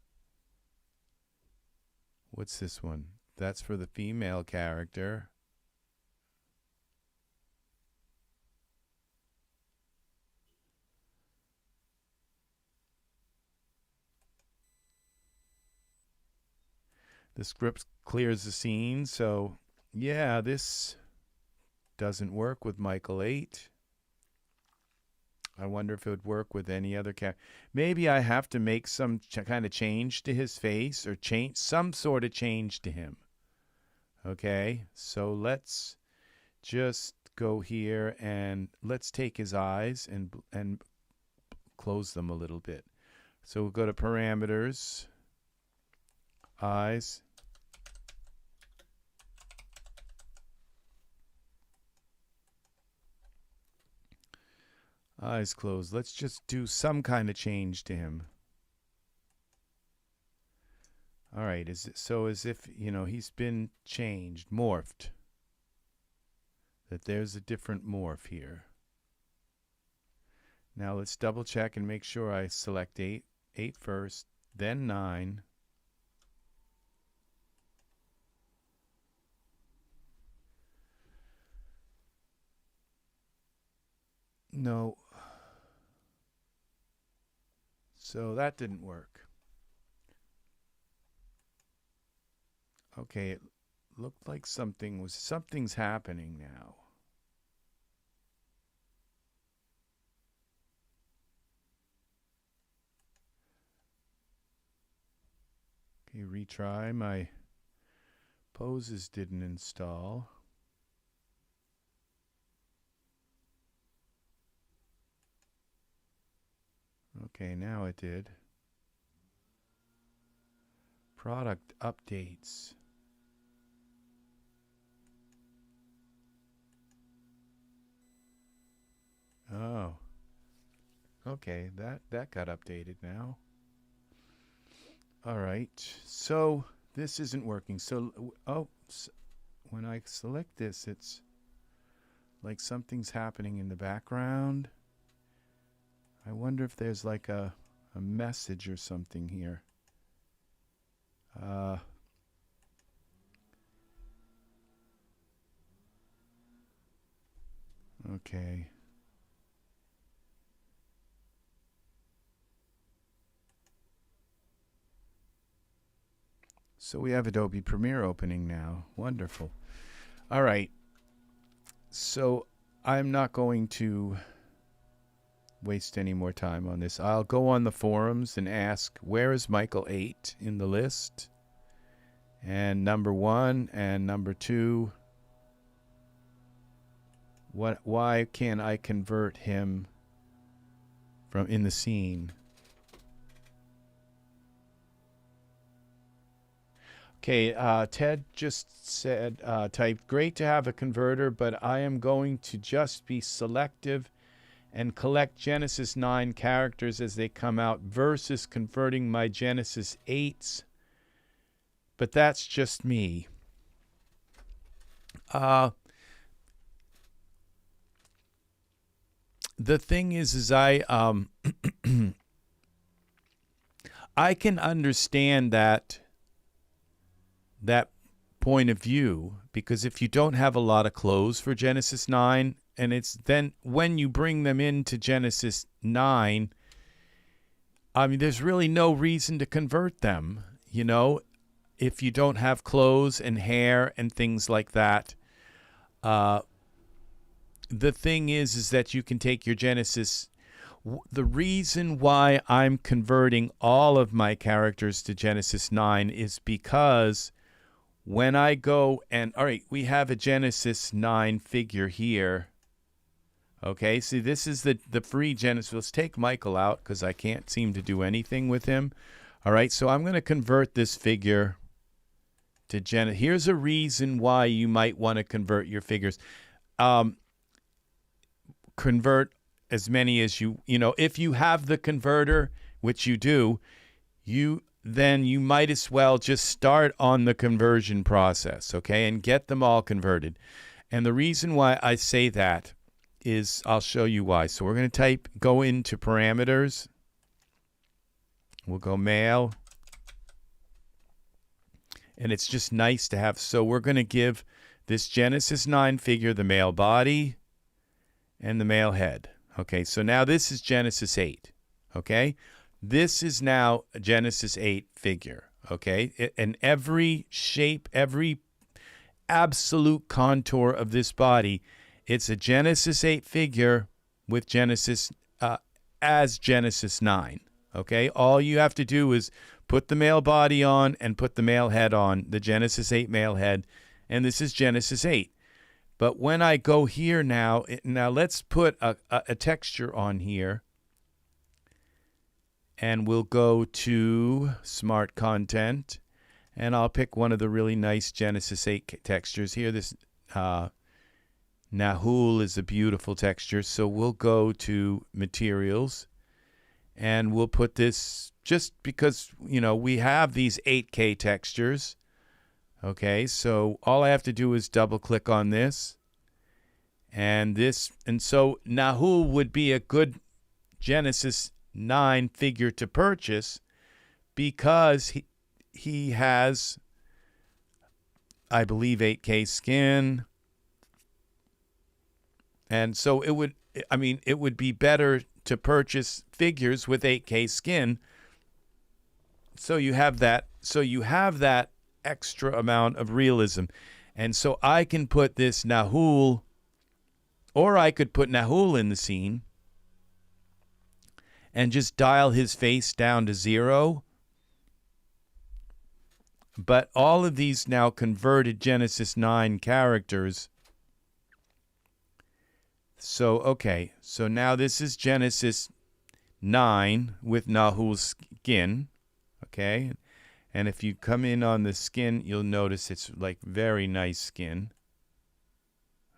What's this one? That's for the female character. The script clears the scene, so yeah, this doesn't work with Michael 8. I wonder if it would work with any other character. Maybe I have to make some kind of change to his face or change some sort of change to him. Okay, so let's just go here and let's take his eyes and close them a little bit. So we'll go to parameters, eyes. Eyes closed. Let's just do some kind of change to him. All right, is it so as if, you know, he's been changed, morphed? That there's a different morph here. Now let's double check and make sure I select 8 first, then 9. No. So that didn't work. Okay, it looked like something's happening now. Okay, retry. My poses didn't install. Okay, now it did. Product updates. Oh. Okay, that got updated now. All right. So this isn't working. So when I select this, it's like something's happening in the background. I wonder if there's like a message or something here. Okay. So we have Adobe Premiere opening now. Wonderful. All right. So I'm not going to waste any more time on this. I'll go on the forums and ask, where is Michael 8 in the list? And number 1 and number 2. Why can't I convert him from in the scene? Okay, Ted just said, typed, great to have a converter, but I am going to just be selective and collect Genesis 9 characters as they come out versus converting my Genesis 8s. But that's just me. The thing is I I can understand that point of view, because if you don't have a lot of clothes for Genesis 9, and it's then when you bring them into Genesis 9, I mean, there's really no reason to convert them, you know, if you don't have clothes and hair and things like that. The thing is that you can take your Genesis. The reason why I'm converting all of my characters to Genesis 9 is because when I go and, all right, we have a Genesis 9 figure here. Okay, see, this is the free Genesis. Let's take Michael out because I can't seem to do anything with him. All right, so I'm going to convert this figure to Genesis. Here's a reason why you might want to convert your figures. Convert as many as you know, if you have the converter, which you do, then you might as well just start on the conversion process, okay, and get them all converted. And the reason why I say that is, I'll show you why. So we're going to go into parameters. We'll go male. And it's just nice to have. So we're going to give this Genesis 9 figure the male body and the male head. Okay, so now this is Genesis 8. Okay, this is now a Genesis 8 figure. Okay, and every shape, every absolute contour of this body, it's a Genesis 8 figure with Genesis as Genesis 9. Okay, all you have to do is put the male body on and put the male head on, the Genesis 8 male head, and this is Genesis 8. But when I go here now let's put a texture on here. And we'll go to Smart Content. And I'll pick one of the really nice Genesis 8 textures here. This Nahul is a beautiful texture. So we'll go to Materials. And we'll put this just because, we have these 8K textures. Okay, so all I have to do is double click on this. And so Nahul would be a good Genesis 9 figure to purchase because he has, I believe, 8K skin. And so it would be better to purchase figures with 8K skin. So you have that extra amount of realism. And so I can put this Nahul, or I could put Nahul in the scene and just dial his face down to 0. But all of these now converted Genesis 9 characters. So, okay. So now this is Genesis 9 with Nahul's skin. Okay. And if you come in on the skin, you'll notice it's like very nice skin.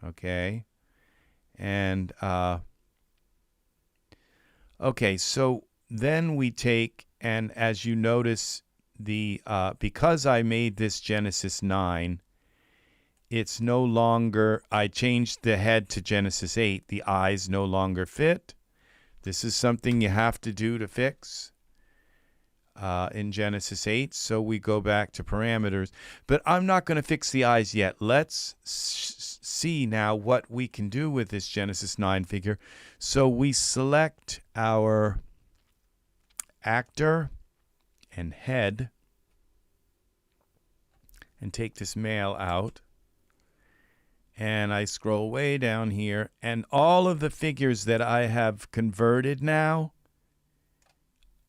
Okay. And, okay, so then we take, and as you notice, because I made this Genesis 9, it's no longer, I changed the head to Genesis 8. The eyes no longer fit. This is something you have to do to fix in Genesis 8. So we go back to parameters. But I'm not going to fix the eyes yet. Let's see now what we can do with this Genesis 9 figure. So we select our actor and head and take this male out. And I scroll way down here, and all of the figures that I have converted now,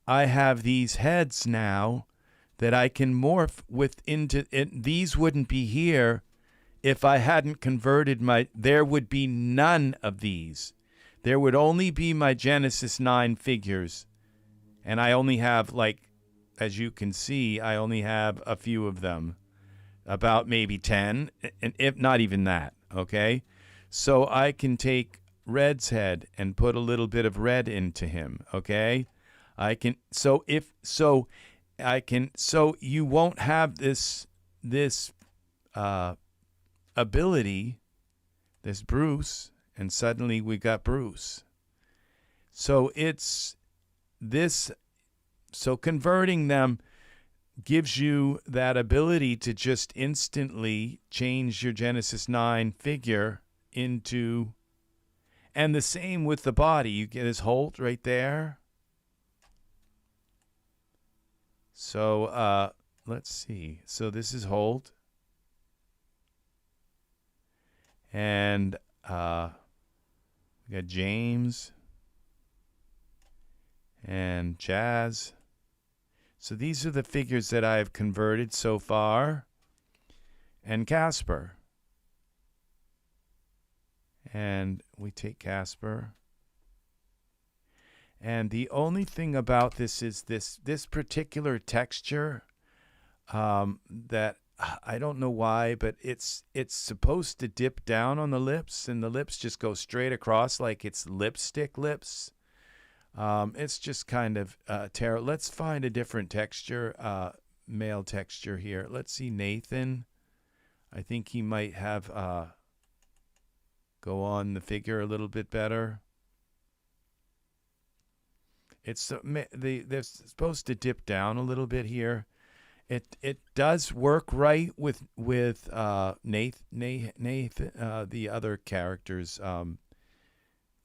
I have these heads now that I can morph into. These wouldn't be here if I hadn't converted there would be none of these. There would only be my Genesis 9 figures. And I only have, as you can see, I only have a few of them. About maybe 10, and if not even that, okay? So I can take Red's head and put a little bit of red into him, okay? So you won't have this ability, this Bruce, and suddenly we got Bruce. So so converting them gives you that ability to just instantly change your Genesis 9 figure into, and the same with the body. You get his Holt right there. So let's see. So this is Holt. And we got James and Jazz. So these are the figures that I have converted so far. And Casper. And we take Casper. And the only thing about this is this particular texture that I don't know why, but it's supposed to dip down on the lips, and the lips just go straight across like it's lipstick lips. It's just kind of terrible. Let's find a different texture, male texture here. Let's see Nathan. I think he might have go on the figure a little bit better. They're supposed to dip down a little bit here. It does work right with Nathan, the other character's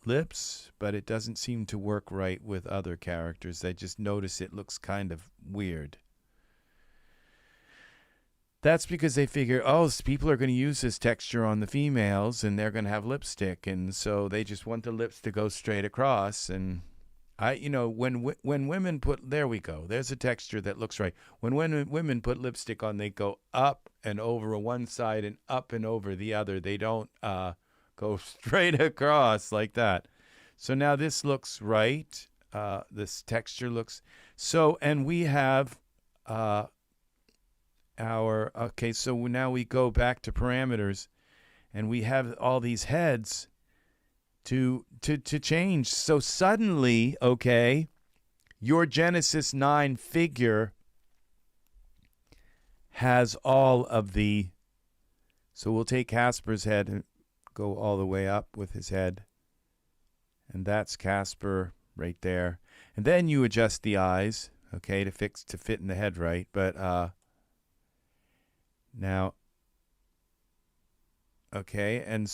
lips, but it doesn't seem to work right with other characters. I just notice it looks kind of weird. That's because they figure, people are going to use this texture on the females, and they're going to have lipstick, and so they just want the lips to go straight across. And when women put, there we go. There's a texture that looks right. When women put lipstick on, they go up and over one side and up and over the other. They don't go straight across like that. So now this looks right. This texture looks so, and we have so now we go back to parameters, and we have all these heads to change. So suddenly, your Genesis 9 figure has all of the, so we'll take Casper's head and go all the way up with his head. And that's Casper right there. And then you adjust the eyes, okay, to fit in the head right. But now, okay, and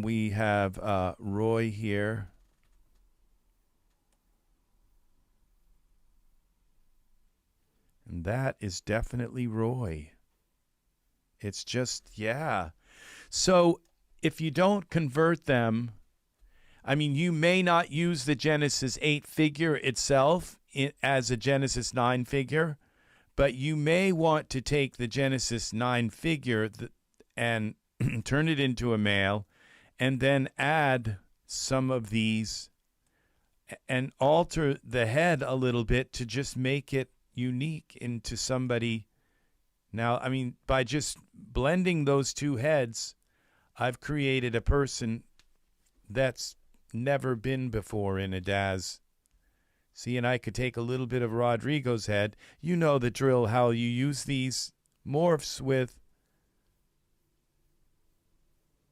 we have Roy here. And that is definitely Roy. It's just, yeah. So if you don't convert them, I mean, you may not use the Genesis 8 figure itself as a Genesis 9 figure, but you may want to take the Genesis 9 figure and turn it into a male, and then add some of these and alter the head a little bit to just make it unique into somebody. Now, I mean, by just blending those two heads, I've created a person that's never been before in a DAZ. See, and I could take a little bit of Rodrigo's head. You know the drill, how you use these morphs with.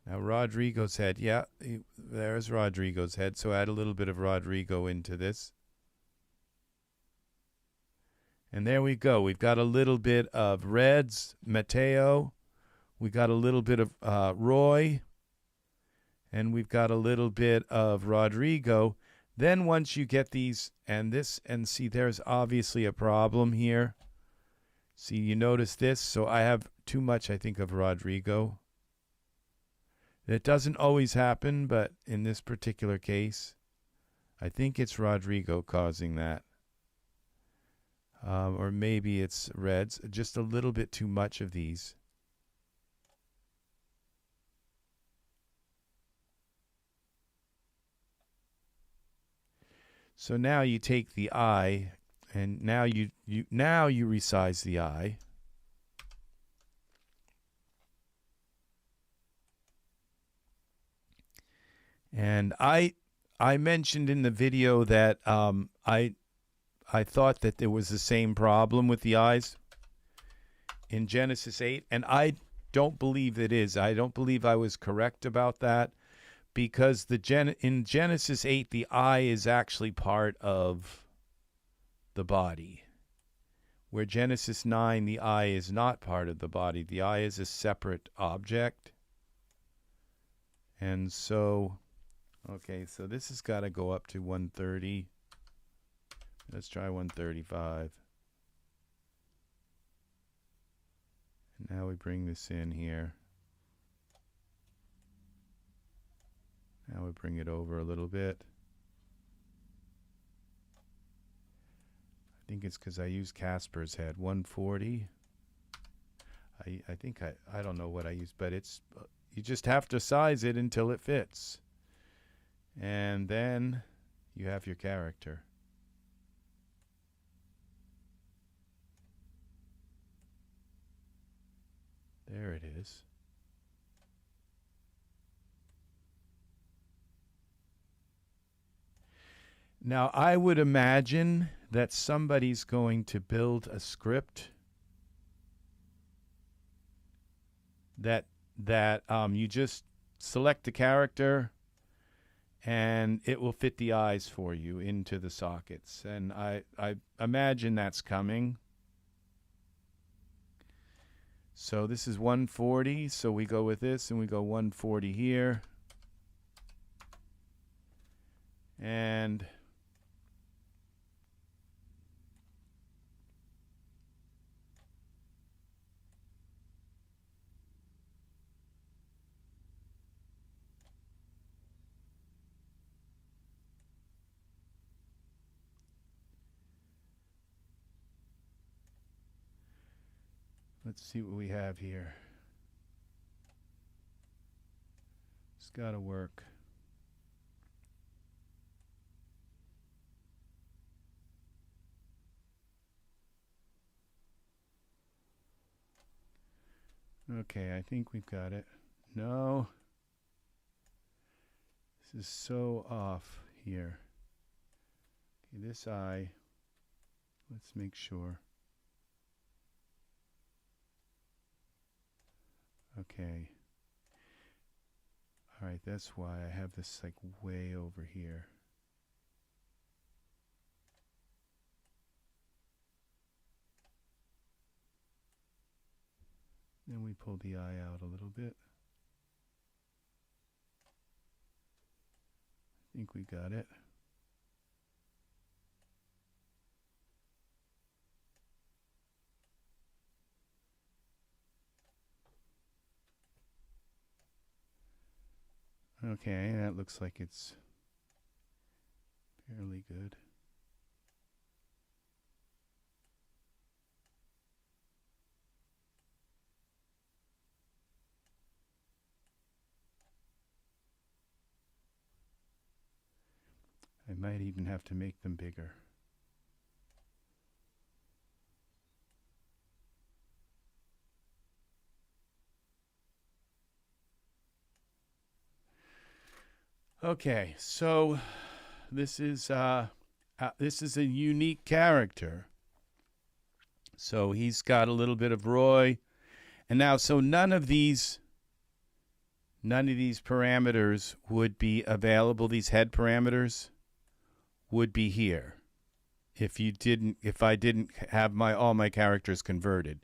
Now, Rodrigo's head. Yeah, there's Rodrigo's head. So add a little bit of Rodrigo into this. And there we go. We've got a little bit of Reds, Mateo. We got a little bit of Roy. And we've got a little bit of Rodrigo. Then once you get these and this, and see, there's obviously a problem here. See, you notice this? So I have too much, I think, of Rodrigo. It doesn't always happen, but in this particular case, I think it's Rodrigo causing that. Or maybe it's Reds. Just a little bit too much of these. So now you take the eye, and now you resize the eye. And I mentioned in the video that I thought that there was the same problem with the eyes in Genesis 8, and I don't believe it is. I don't believe I was correct about that. Because in Genesis 8, the eye is actually part of the body. Where Genesis 9, the eye is not part of the body. The eye is a separate object. And so, okay, so this has got to go up to 130. Let's try 135. And now we bring this in here. Now we bring it over a little bit. I think it's because I use Casper's head. 140. I think I don't know what I use, but it's you just have to size it until it fits. And then you have your character. There it is. Now, I would imagine that somebody's going to build a script that you just select the character and it will fit the eyes for you into the sockets. And I imagine that's coming. So this is 140. So we go with this and we go 140 here. And let's see what we have here. It's got to work. Okay, I think we've got it. No. This is so off here. Okay, this eye. Let's make sure. Okay. All right, that's why I have this like way over here. Then we pull the eye out a little bit. I think we got it. Okay, that looks like it's fairly good. I might even have to make them bigger. Okay, so this is a unique character. So he's got a little bit of Roy, and now so none of these parameters would be available. These head parameters would be here if I didn't have all my characters converted.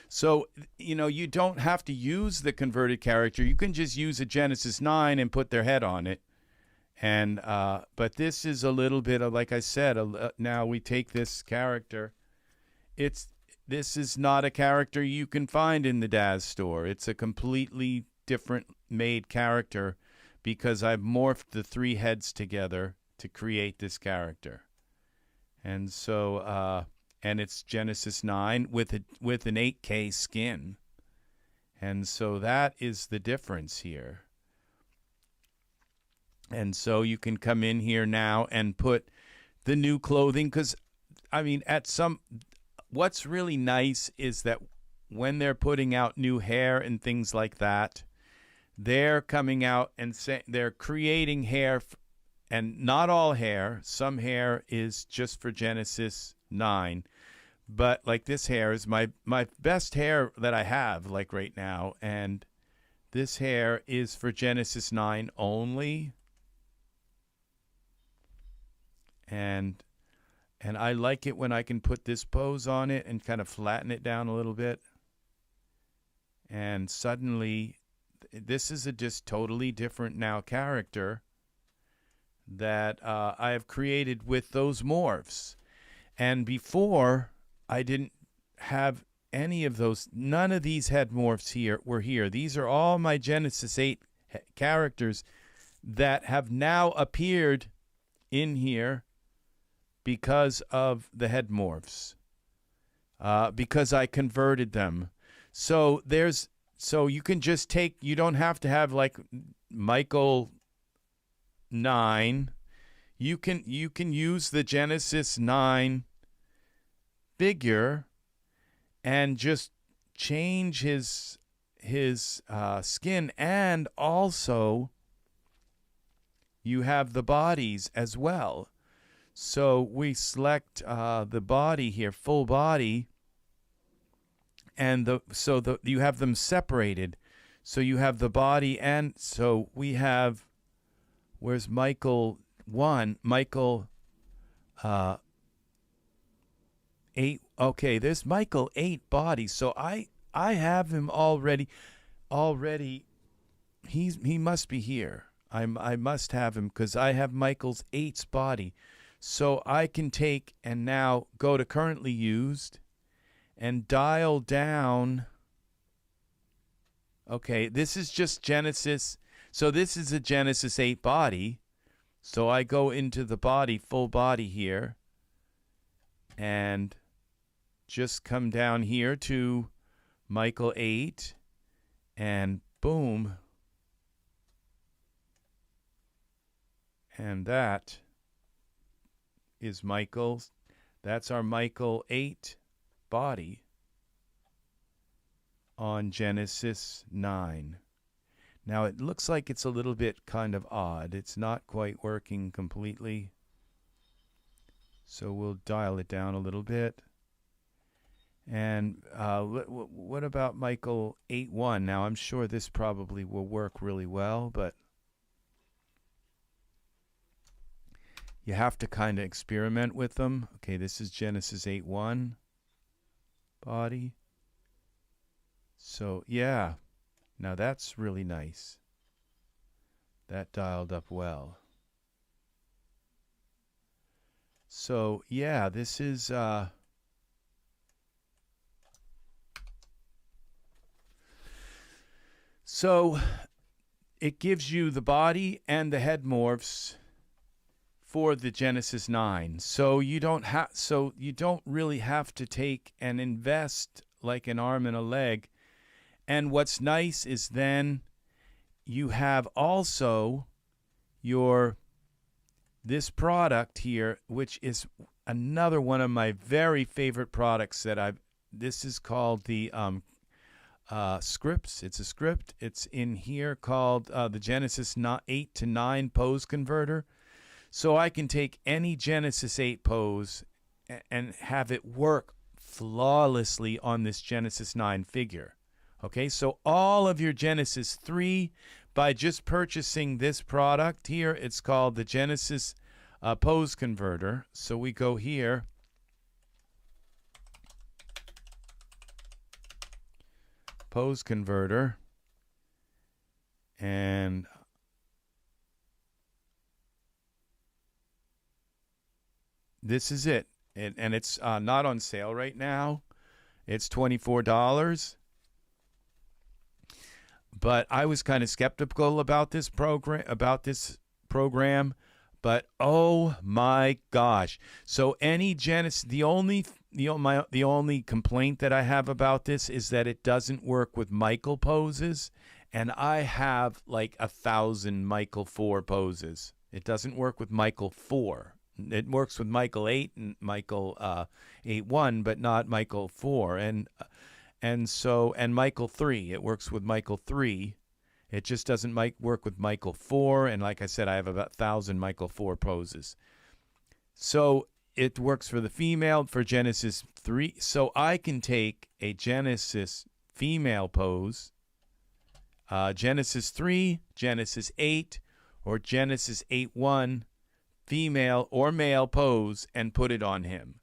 So, you don't have to use the converted character. You can just use a Genesis 9 and put their head on it. And but this is a little bit of, like I said, now we take this character. This is not a character you can find in the Daz store. It's a completely different made character because I've morphed the 3 heads together to create this character. And so and it's Genesis 9 with an 8K skin. And so that is the difference here. And so you can come in here now and put the new clothing, because, I mean, what's really nice is that when they're putting out new hair and things like that, they're coming out and they're creating hair, and not all hair. Some hair is just for Genesis 9. But like this hair is my best hair that I have, like right now. And this hair is for Genesis 9 only. And I like it when I can put this pose on it and kind of flatten it down a little bit. And suddenly, this is a just totally different now character that I have created with those morphs. And before, I didn't have any of those. None of these head morphs were here. These are all my Genesis 8 characters that have now appeared in here because of the head morphs, because I converted them. So you can just you don't have to have like Michael 9. You can use the Genesis 9 figure and just change his skin, and also you have the bodies as well. So we select the body here, full body, and you have them separated. So you have the body, and so we have, where's Michael 1? Michael 8. Okay, there's Michael 8 body. So I have him already. He must be here. I must have him because I have Michael's 8's body. So I can take and now go to currently used and dial down. Okay, this is just Genesis. So this is a Genesis 8 body. So I go into the body, full body here, and just come down here to Michael 8, and boom. And that is Michael's. That's our Michael 8 body on Genesis 9. Now it looks like it's a little bit kind of odd. It's not quite working completely. So we'll dial it down a little bit. And what about Michael 8-1? Now, I'm sure this probably will work really well, but you have to kind of experiment with them. Okay, this is Genesis 8-1 body. So, yeah. Now, that's really nice. That dialed up well. So, yeah, this is... So it gives you the body and the head morphs for the Genesis 9. So you don't really have to take and invest like an arm and a leg. And what's nice is then you have also this product here, which is another one of my very favorite products this is called the scripts. It's a script. It's in here called the Genesis 8 to 9 pose converter. So I can take any Genesis 8 pose and have it work flawlessly on this Genesis 9 figure. Okay, so all of your Genesis 3, by just purchasing this product here, it's called the Genesis pose converter. So we go here. Pose converter, and this is it. And it's not on sale right now. It's $24. But I was kind of skeptical about this program, but oh my gosh! So any Genesis, the only complaint that I have about this is that it doesn't work with Michael poses, and I have like 1,000 Michael 4 poses. It doesn't work with Michael 4. It works with Michael 8 and Michael 8-1, but not Michael 4, and Michael 3. It works with Michael 3. It just doesn't work with Michael 4, and like I said, I have about 1,000 Michael 4 poses. So it works for the female, for Genesis 3. So I can take a Genesis female pose, Genesis 3, Genesis 8, or Genesis 8-1 female or male pose and put it on him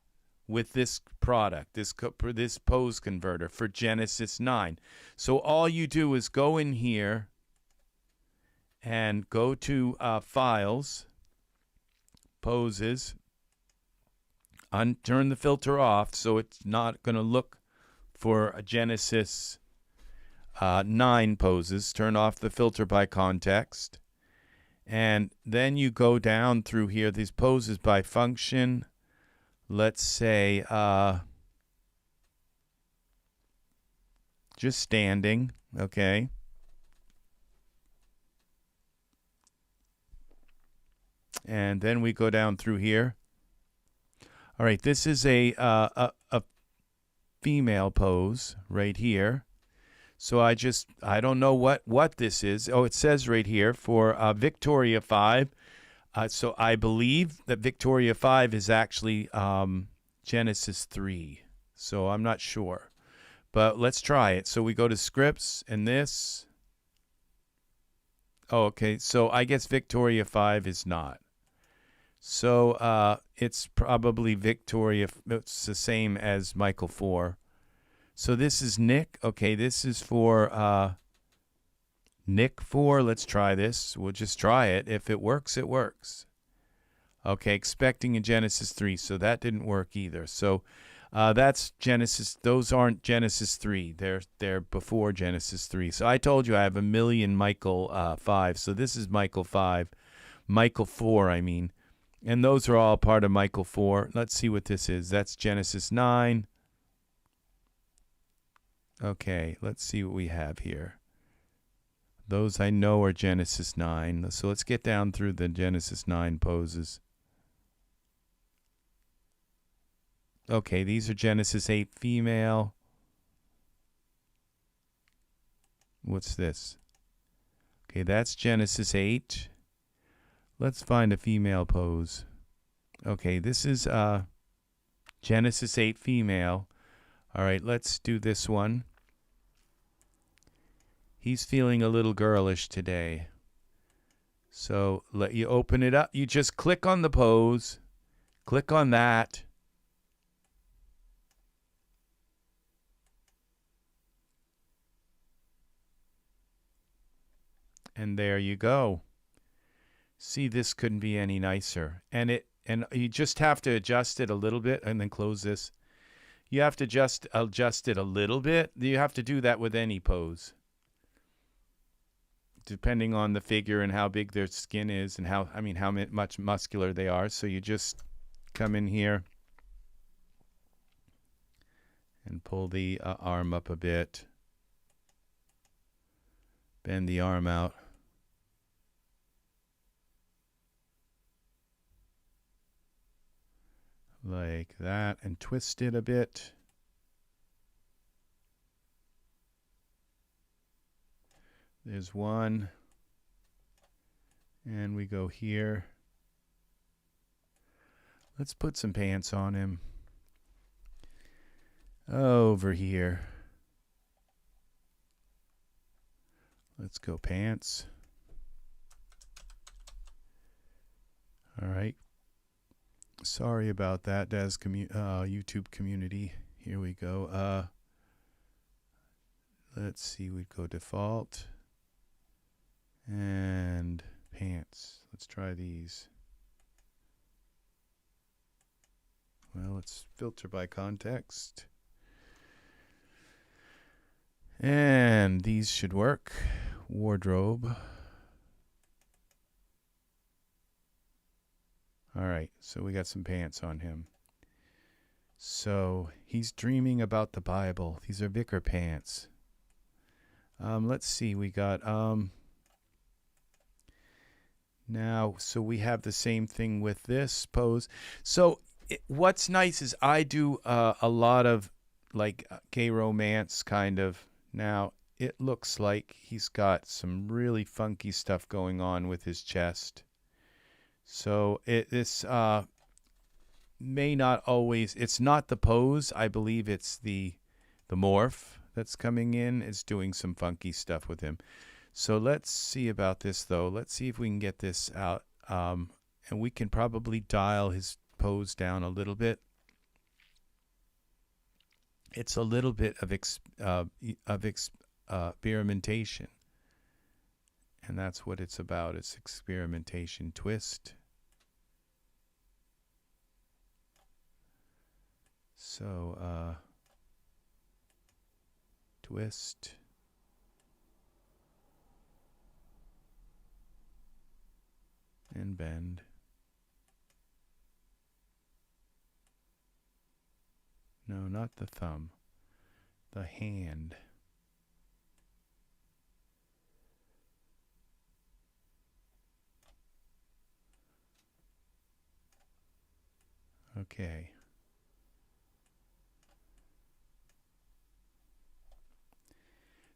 with this product, this pose converter for Genesis 9. So all you do is go in here and go to Files, Poses, turn the filter off so it's not going to look for a Genesis 9 poses. Turn off the filter by context. And then you go down through here, these poses by function. Let's say just standing, okay? And then we go down through here. All right, this is a female pose right here. So I don't know what this is. Oh, it says right here for Victoria 5. So I believe that Victoria 5 is actually Genesis 3. So I'm not sure. But let's try it. So we go to scripts and this. Oh, okay. So I guess Victoria 5 is not. So it's probably Victoria. It's the same as Michael 4. So this is Nick. Okay, this is for Nick 4. Let's try this. We'll just try it. If it works, it works. Okay, expecting a Genesis 3. So that didn't work either. So that's Genesis. Those aren't Genesis 3. They're before Genesis 3. So I told you I have a million Michael 5. So this is Michael 5. Michael 4, I mean. And those are all part of Michael 4. Let's see what this is. That's Genesis 9. Okay, let's see what we have here. Those I know are Genesis 9. So let's get down through the Genesis 9 poses. Okay, these are Genesis 8 female. What's this? Okay, that's Genesis 8. Let's find a female pose. Okay, this is Genesis 8 female. All right, let's do this one. He's feeling a little girlish today. So let you open it up. You just click on the pose. Click on that. And there you go. See, this couldn't be any nicer. And you just have to adjust it a little bit and then close this. You have to just adjust it a little bit. You have to do that with any pose, depending on the figure and how big their skin is and how much muscular they are. So you just come in here and pull the arm up a bit. Bend the arm out. Like that, and twist it a bit. There's one. And we go here. Let's put some pants on him. Over here. Let's go pants. All right. Sorry about that, YouTube community. Here we go. Let's see, we'd go default. And pants. Let's try these. Well, let's filter by context. And these should work. Wardrobe. All right, so we got some pants on him. So he's dreaming about the Bible. These are Vicar pants. Let's see, we got now, so we have the same thing with this pose. So what's nice is I do a lot of like gay romance kind of. Now it looks like he's got some really funky stuff going on with his chest. So this may not always, it's not the pose. I believe it's the morph that's coming in. It's doing some funky stuff with him. So let's see about this, though. Let's see if we can get this out. And we can probably dial his pose down a little bit. It's a little bit of experimentation. And that's what it's about. It's experimentation. Twist. So, twist. And bend. No, not the thumb. The hand. Okay.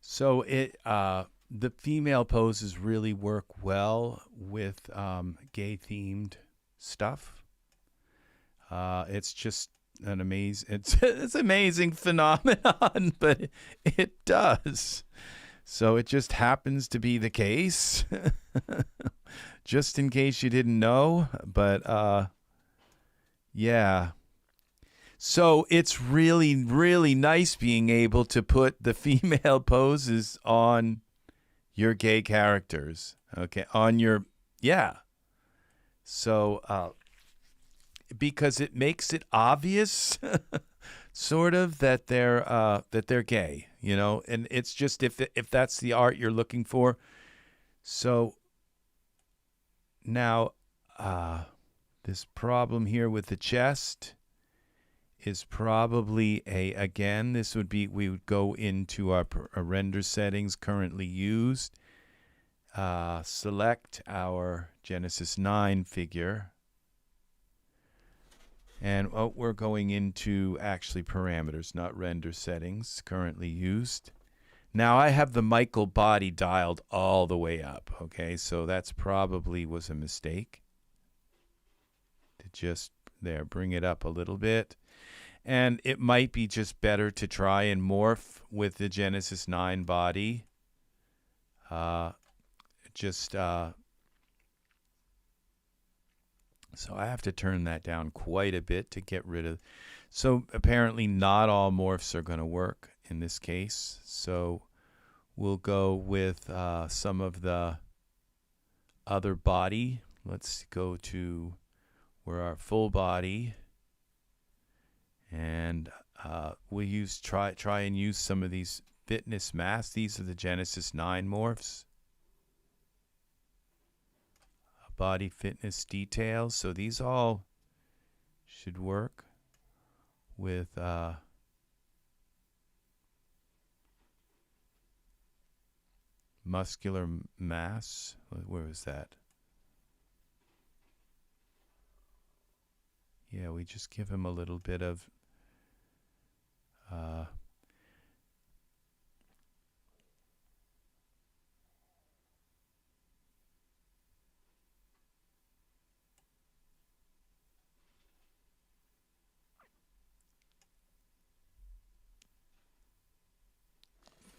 So the female poses really work well with gay themed stuff. It's just an it's amazing phenomenon, but it does. So it just happens to be the case. Just in case you didn't know, but yeah. So it's really, really nice being able to put the female poses on your gay characters. Okay, on your, yeah. So, because it makes it obvious, sort of, that they're gay, you know, and it's just if that's the art you're looking for. So now, this problem here with the chest is probably again, this would be, we would go into our render settings currently used, select our Genesis 9 figure, and we're going into actually parameters, not render settings, currently used. Now I have the Michael body dialed all the way up, okay, so that's probably was a mistake to just There, bring it up a little bit. And it might be just better to try and morph with the Genesis 9 body. So I have to turn that down quite a bit to get rid of. So apparently not all morphs are going to work in this case. So we'll go with some of the other body. Let's go to where our full body, and we try and use some of these fitness masks. These are the Genesis 9 morphs. Body fitness details. So these all should work with muscular mass. Where is that? Yeah, we just give him a little bit of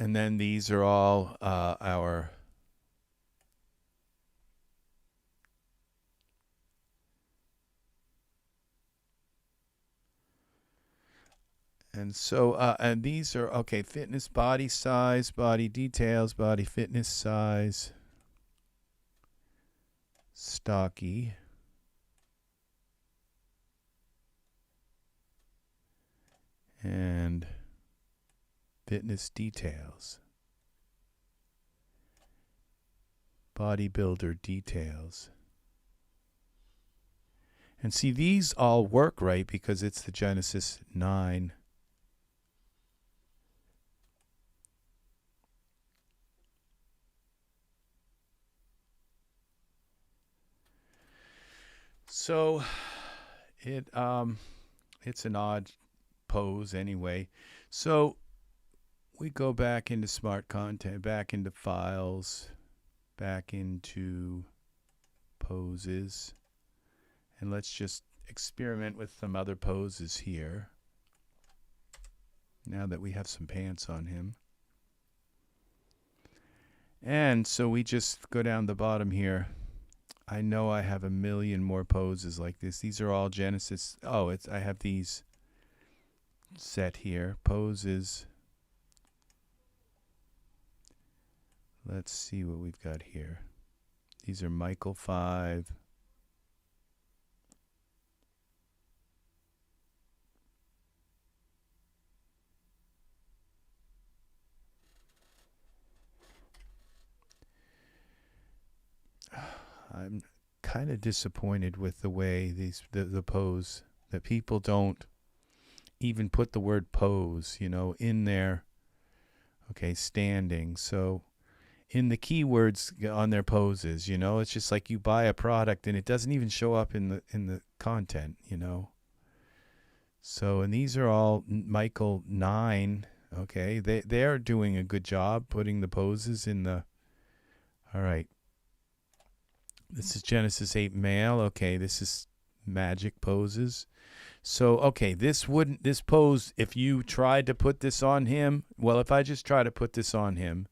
and then these are all our and so and these are okay, fitness body size, body details, body fitness size, stocky, and fitness details, bodybuilder details. And see, these all work right because it's the Genesis 9. So it's an odd pose anyway. So we go back into smart content, back into files, back into poses, and let's just experiment with some other poses here now that we have some pants on him. And so we just go down the bottom here. I know I have a million more poses like this. These are all Genesis. Oh, I have these set here. Poses. Let's see what we've got here. These are Michael 5. I'm kind of disappointed with the way the pose, that people don't even put the word pose, in there. Okay, standing. So in the keywords on their poses, it's just like you buy a product and it doesn't even show up in the content, So, and these are all Michael 9. Okay, they're doing a good job putting the poses in the. All right. This is Genesis 8 male. Okay, this is magic poses. So, okay, this pose, if you tried to put this on him, well, if I just try to put this on him,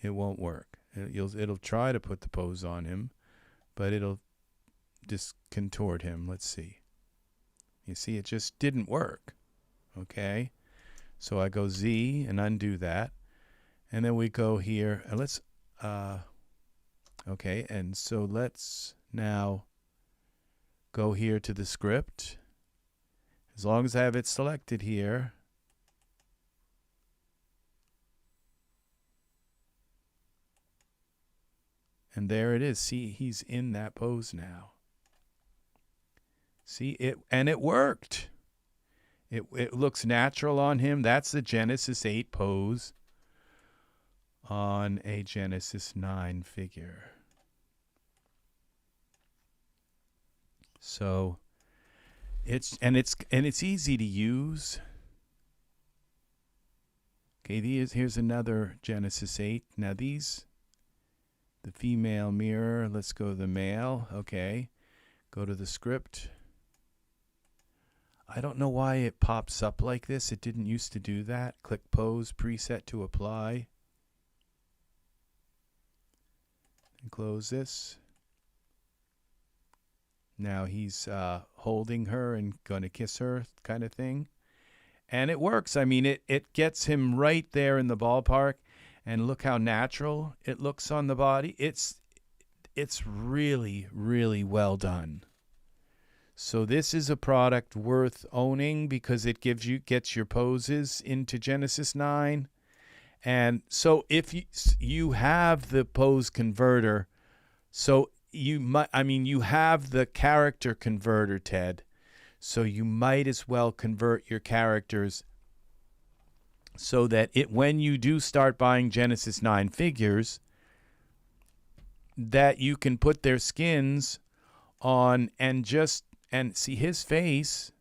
it won't work. It'll try to put the pose on him, but it'll just contort him. Let's see. You see, it just didn't work. Okay, so I go Z and undo that, and then we go here, and let's. Okay, and so let's now go here to the script. As long as I have it selected here. And there it is. See, he's in that pose now. See it, and it worked. It looks natural on him. That's the Genesis 8 pose on a Genesis 9 figure. So it's easy to use. Okay, here's another Genesis 8. Now these, the female mirror. Let's go to the male. Okay, go to the script. I don't know why it pops up like this. It didn't used to do that. Click pose preset to apply. And close this. Now he's holding her and going to kiss her kind of thing. And it works. I mean, it gets him right there in the ballpark. And look how natural it looks on the body. It's really, really well done. So this is a product worth owning because it gets your poses into Genesis 9. And so if you have the pose converter, so you have the character converter, Ted. So you might as well convert your characters so that when you do start buying Genesis 9 figures, that you can put their skins on and see his face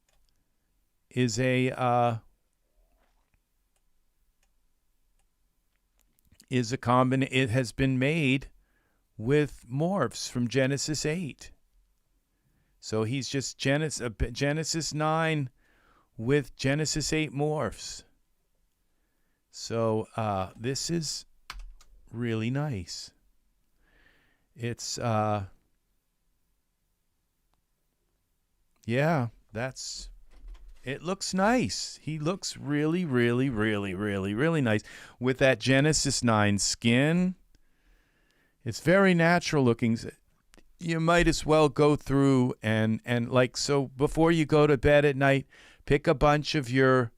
is a it has been made with morphs from Genesis 8. So he's just Genesis 9 with Genesis 8 morphs. So this is really nice. It's yeah, it looks nice. He looks really, really, really, really, really nice with that Genesis 9 skin. It's very natural looking. You might as well go through and so before you go to bed at night, pick a bunch of your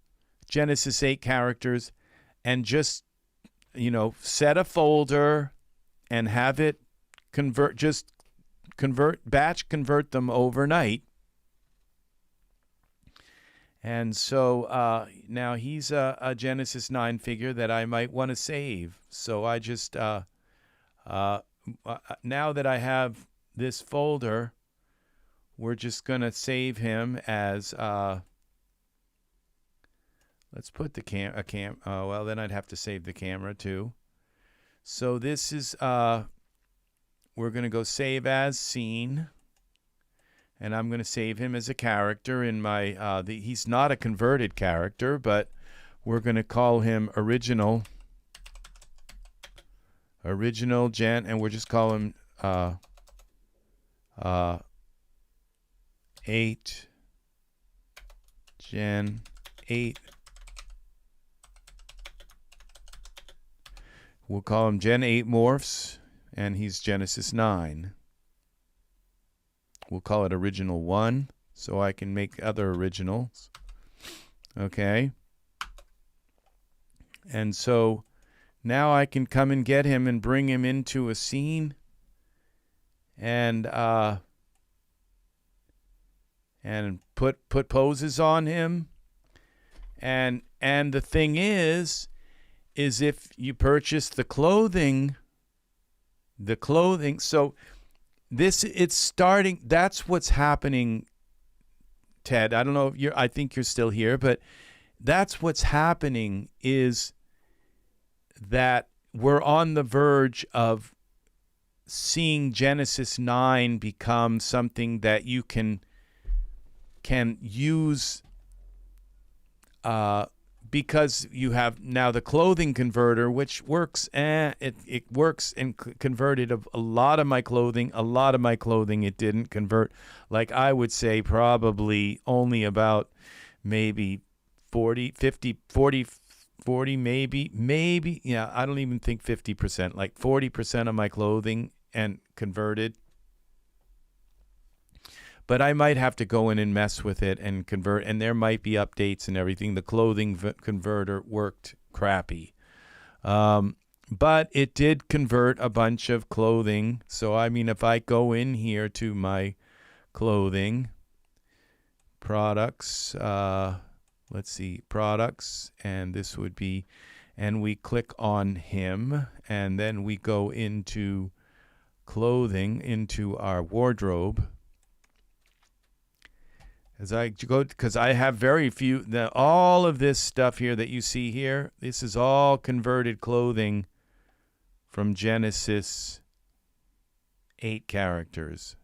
Genesis 8 characters and just, set a folder and have it batch convert them overnight. And so now he's a Genesis 9 figure that I might want to save. So I just, now that I have this folder, we're just going to save him as, let's put the well, then I'd have to save the camera too. So this is, we're going to go save as scene. And I'm going to save him as a character in my, he's not a converted character, but we're going to call him original Gen, and we'll just call him 8 Gen 8. We'll call him Gen 8 morphs, and he's Genesis 9. We'll call it original 1 so I can make other originals. Okay. And so now I can come and get him and bring him into a scene and put poses on him. And the thing is if you purchase the clothing, so it's starting. That's what's happening, Ted. I don't know if I think you're still here, but that's what's happening is that we're on the verge of seeing Genesis 9 become something that you can use because you have now the clothing converter, which works. It works and converted a lot of my clothing. A lot of my clothing it didn't convert. Like I would say probably only about maybe 40, 50, 40, 40 maybe. Yeah, I don't even think 50%. Like 40% of my clothing and converted. But I might have to go in and mess with it and convert, and there might be updates and everything. The clothing converter worked crappy. But it did convert a bunch of clothing. So, I mean, if I go in here to my clothing, products, let's see, products, and this would be, and we click on him, and then we go into clothing, into our wardrobe. As I go, because I have very few, all of this stuff here that you see here, this is all converted clothing from Genesis 8 characters.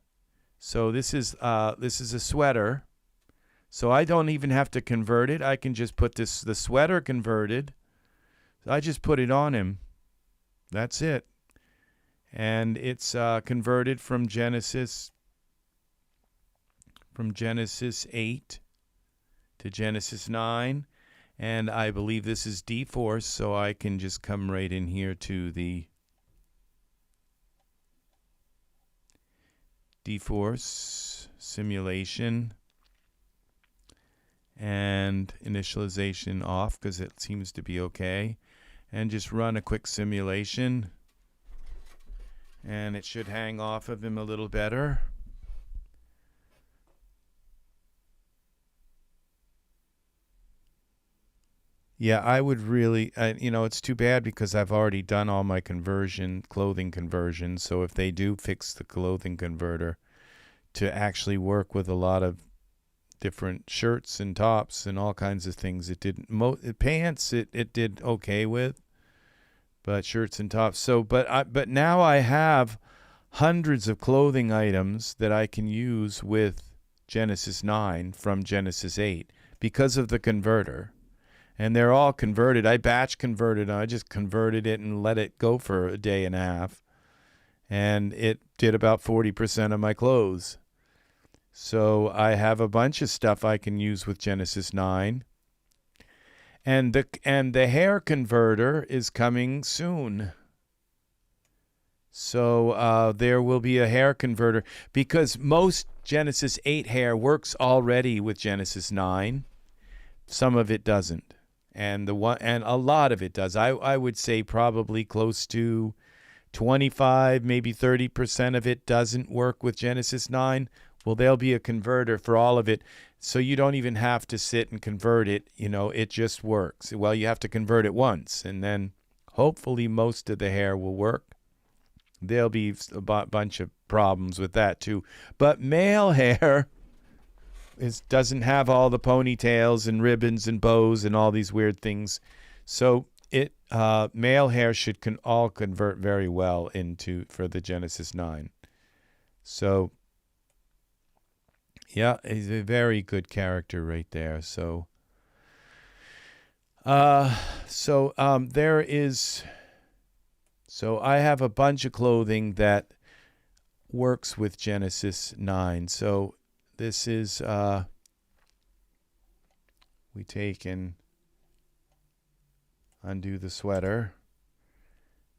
So this is a sweater. So I don't even have to convert it. I can just put the sweater converted. I just put it on him. That's it. And it's converted from Genesis 8 to Genesis 9. And I believe this is dForce, so I can just come right in here to the dForce simulation and initialization off because it seems to be okay. And just run a quick simulation. And it should hang off of him a little better. Yeah, I would really, it's too bad because I've already done all my clothing conversions. So if they do fix the clothing converter to actually work with a lot of different shirts and tops and all kinds of things, it didn't. Pants, it did okay with, but shirts and tops. So, but now I have hundreds of clothing items that I can use with Genesis 9 from Genesis 8 because of the converter. And they're all converted. I batch converted. I just converted it and let it go for a day and a half. And it did about 40% of my clothes. So I have a bunch of stuff I can use with Genesis 9. And the hair converter is coming soon. So there will be a hair converter because most Genesis 8 hair works already with Genesis 9. Some of it doesn't. And a lot of it does. I would say probably close to 25, maybe 30% of it doesn't work with Genesis 9. Well, there'll be a converter for all of it. So you don't even have to sit and convert it. It just works. Well, you have to convert it once, and then hopefully most of the hair will work. There'll be a bunch of problems with that too. But male hair doesn't have all the ponytails and ribbons and bows and all these weird things. So male hair should all convert very well for the Genesis 9. So yeah, he's a very good character right there. So there is. So I have a bunch of clothing that works with Genesis 9. So this is we take and undo the sweater.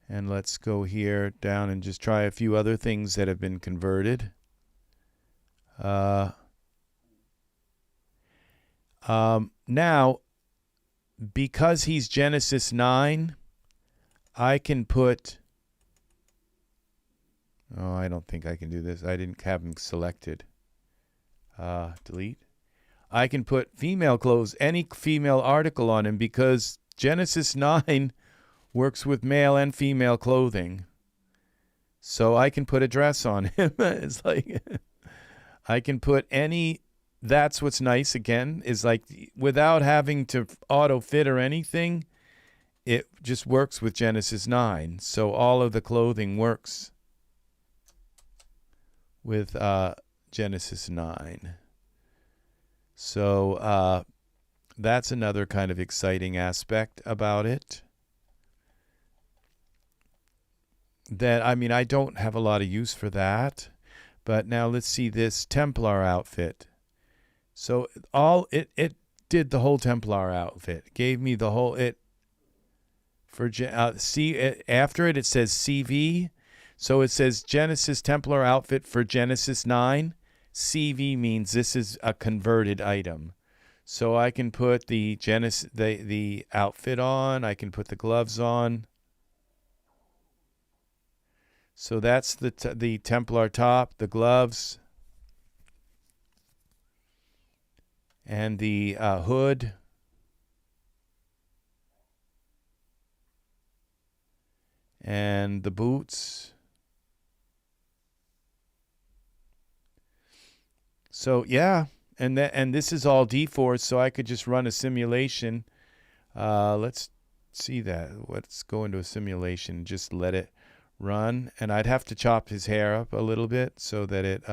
And let's go here down and just try a few other things that have been converted. Now, because he's Genesis 9, I can put... Oh, I don't think I can do this. I didn't have him selected. Delete. I can put female clothes, any female article on him because Genesis 9 works with male and female clothing. So I can put a dress on him. It's like I can put any... That's what's nice, again, is like without having to auto fit or anything, it just works with Genesis 9. So all of the clothing works with Genesis 9. So that's another kind of exciting aspect about it. I don't have a lot of use for that. But now let's see this Templar outfit. So it did the whole Templar outfit. It gave me the whole after it says CV. So it says Genesis Templar outfit for Genesis 9. CV means this is a converted item. So I can put the outfit on, I can put the gloves on. So that's the Templar top, the gloves, and the hood. And the boots. So yeah, and this is all dForce, so I could just run a simulation. Let's see that. Let's go into a simulation. Just let it run, and I'd have to chop his hair up a little bit so that it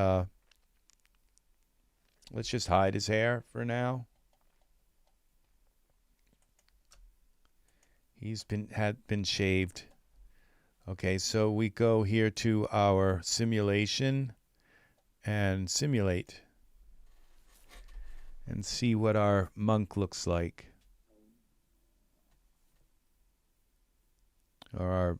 Let's just hide his hair for now. He's been shaved. Okay, so we go here to our simulation and simulate and see what our monk looks like. Or our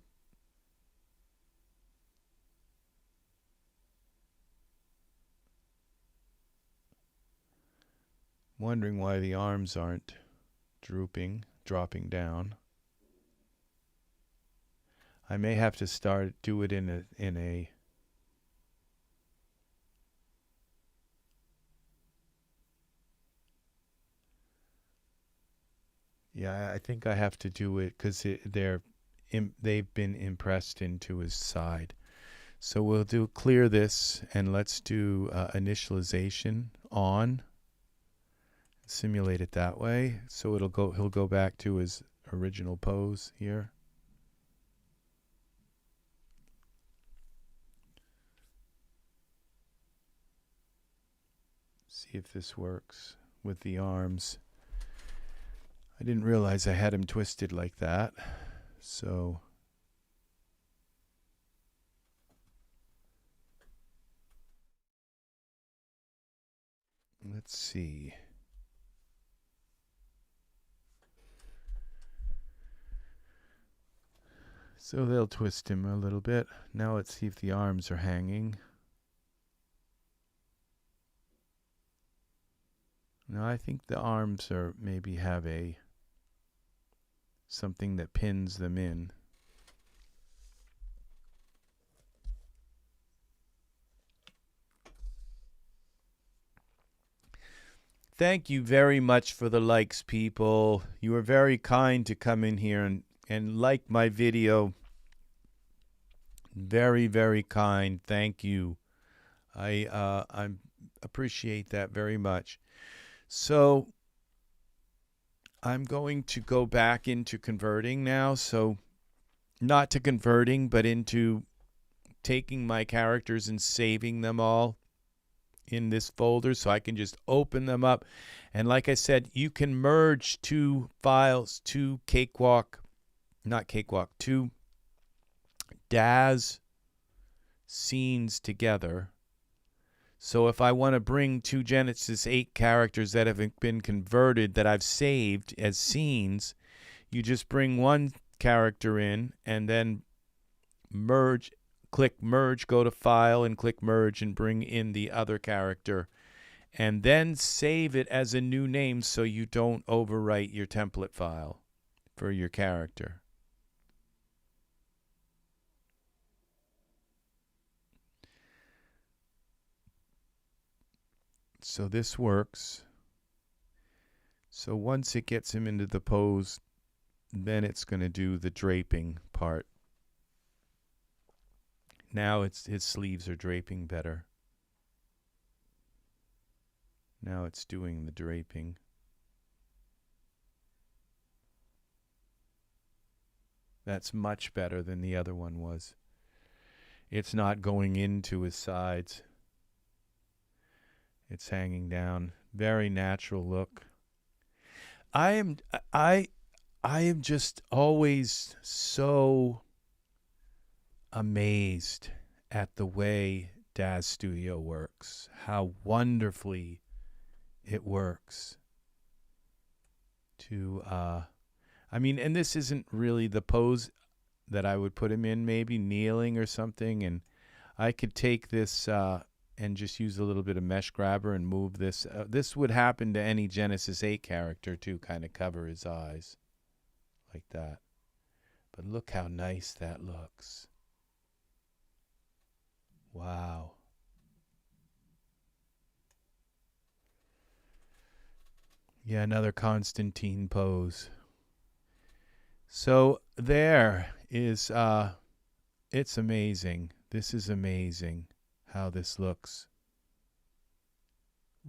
wondering why the arms aren't dropping down. I may have to do it in a yeah, I think I have to do it because they've been impressed into his side. So we'll clear this and let's do initialization on. Simulate it that way. So he'll go back to his original pose here. See if this works with the arms. I didn't realize I had him twisted like that. So let's see. So they'll twist him a little bit. Now let's see if the arms are hanging. No, I think the arms are maybe have something that pins them in. Thank you very much for the likes, people. You were very kind to come in here and like my video. Very, very kind. Thank you. I appreciate that very much. So I'm going to go back into converting now. So not to converting, but into taking my characters and saving them all in this folder so I can just open them up. And like I said, you can merge two files, two DAZ scenes together. So if I want to bring two Genesis 8 characters that have been converted that I've saved as scenes, you just bring one character in and then merge, click merge, go to file and click merge and bring in the other character. And then save it as a new name so you don't overwrite your template file for your character. So this works. So once it gets him into the pose, then it's going to do the draping part. Now his sleeves are draping better. Now it's doing the draping. That's much better than the other one was. It's not going into his sides. It's hanging down. Very natural look. I am just always so amazed at the way DAZ Studio works. How wonderfully it works. I mean, and this isn't really the pose that I would put him in, maybe kneeling or something. And I could take this and just use a little bit of mesh grabber and move this. This would happen to any Genesis 8 character too, kind of cover his eyes like that. But look how nice that looks. Wow. Yeah, another Constantine pose. So there is, it's amazing. This is amazing how this looks.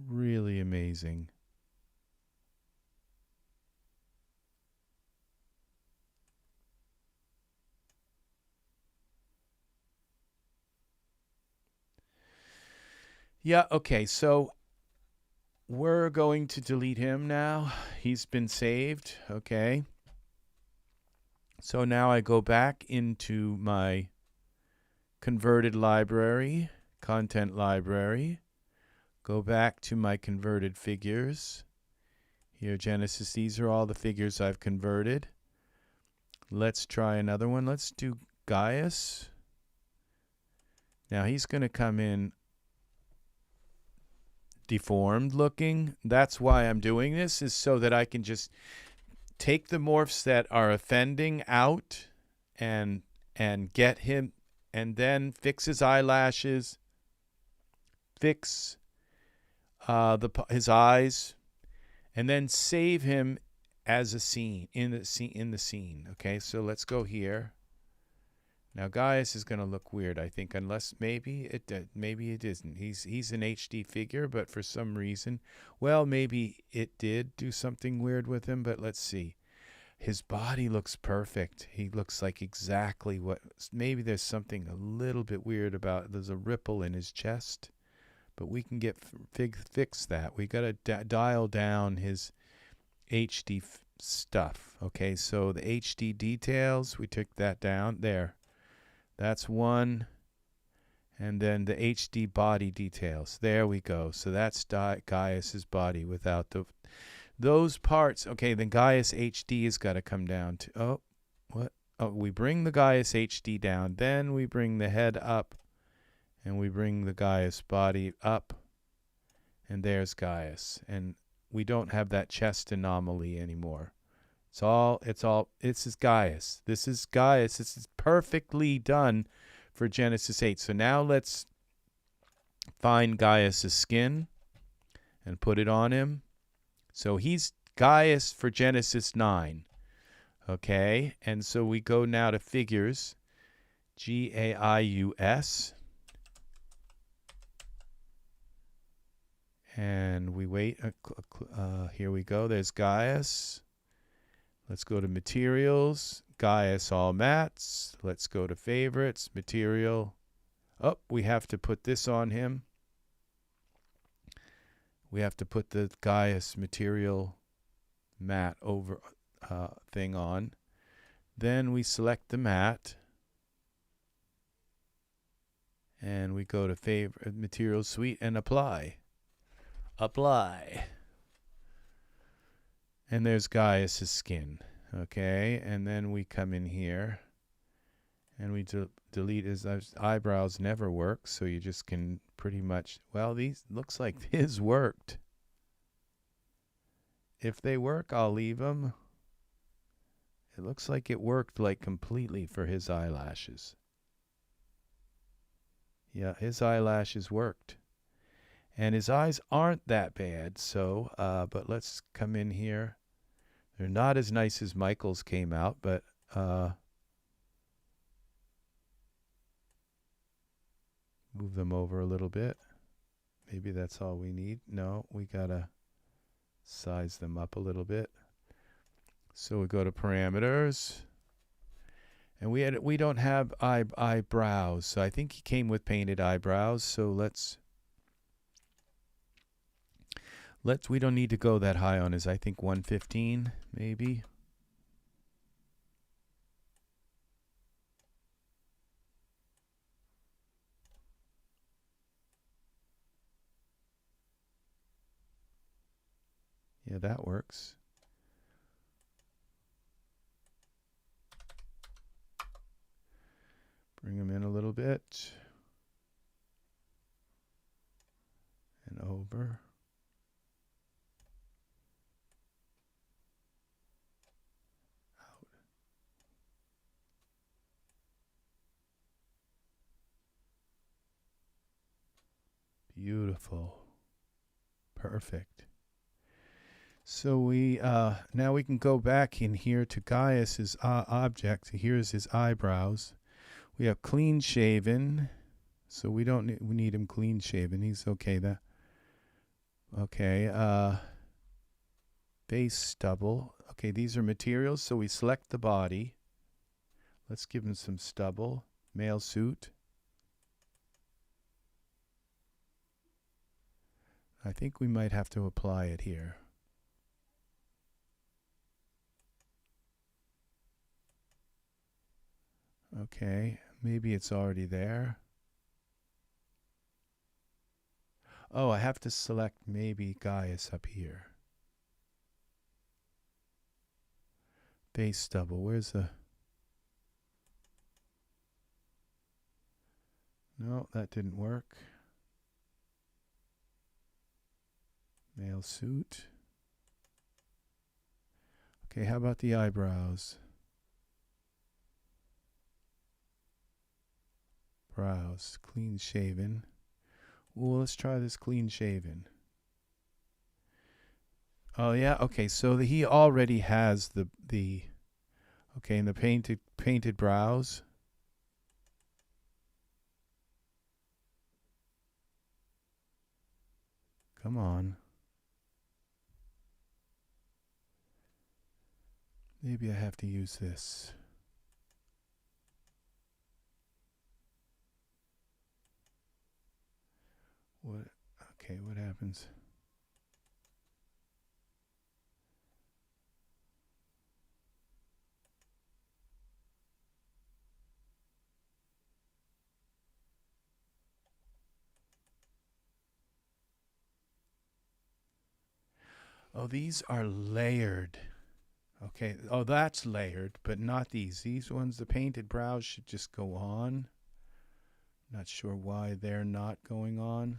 Really amazing. Yeah, okay, so we're going to delete him now. He's been saved. Okay. So now I go back into my converted library, content library. Go back to my converted figures. Here, Genesis, these are all the figures I've converted. Let's try another one. Let's do Gaius. Now he's going to come in deformed looking. That's why I'm doing this, is so that I can just take the morphs that are offending out and get him, and then fix his eyelashes, fix his eyes, and then save him as a scene in the scene. Okay, so let's go here. Now Gaius is going to look weird, I think, unless maybe it isn't. He's an HD figure, but for some reason, well, maybe it did do something weird with him. But let's see. His body looks perfect. He looks like exactly what. Maybe there's something a little bit weird about. There's a ripple in his chest, but we can fix that. We got to dial down his HD stuff. Okay, so the HD details, we took that down there. That's one. And then the HD body details. There we go. So that's Gaius's body without those parts. Okay, then Gaius HD has got to come down to, oh, what? Oh, we bring the Gaius HD down. Then we bring the head up. And we bring the Gaius body up. And there's Gaius. And we don't have that chest anomaly anymore. This is Gaius. This is Gaius. This is perfectly done for Genesis 8. So now let's find Gaius' skin and put it on him. So he's Gaius for Genesis 9. Okay, and so we go now to figures, Gaius. And we wait. Here we go. There's Gaius. Let's go to materials, Gaius all mats. Let's go to favorites, material. Oh, we have to put this on him. We have to put the Gaius material mat over thing on. Then we select the mat. And we go to favorite material suite and apply. Apply. And there's Gaius' skin. Okay, and then we come in here and we delete his eyebrows. Never work, so you just can pretty much, well, these looks like his worked. If they work, I'll leave them. It looks like it worked like completely for his eyelashes. Yeah, his eyelashes worked. And his eyes aren't that bad, so, but let's come in here. They're not as nice as Michael's came out, but move them over a little bit. Maybe that's all we need. No, we gotta size them up a little bit. So we go to parameters. And we don't have eyebrows, so I think he came with painted eyebrows, so we don't need to go that high on his, I think 115 maybe. Yeah, that works. Bring him in a little bit. And over. Beautiful. Perfect. So we now we can go back in here to Gaius's object. Here's his eyebrows. We have clean shaven. So we need him clean shaven. He's okay. Face stubble. Okay, these are materials, so we select the body. Let's give him some stubble. Male suit. I think we might have to apply it here. Okay, maybe it's already there. Oh, I have to select maybe Gaius up here. Base stubble, where's the... No, that didn't work. Male suit. Okay, how about the eyebrows? Brows, clean shaven. Well, let's try this clean shaven. Oh yeah, okay. So he already has the okay, and the painted brows. Come on. Maybe I have to use this. What? Okay, what happens? Oh, these are layered. Okay. Oh, that's layered, but not these. These ones, the painted brows should just go on. Not sure why they're not going on.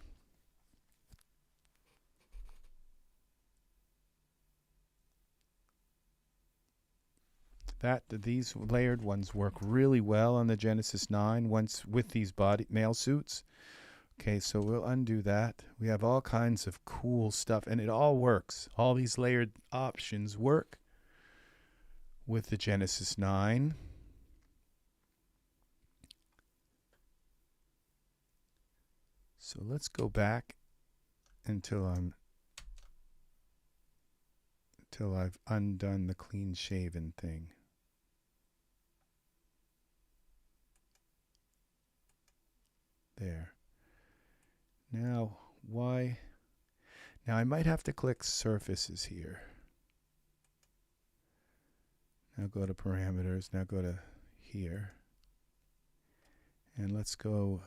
These layered ones work really well on the Genesis 9 once with these male suits. Okay, so we'll undo that. We have all kinds of cool stuff, and it all works. All these layered options work with the Genesis 9. So let's go back until I've undone the clean shaven thing. There. Now, why? Now I might have to click surfaces here. Now go to parameters. Now go to here. And let's go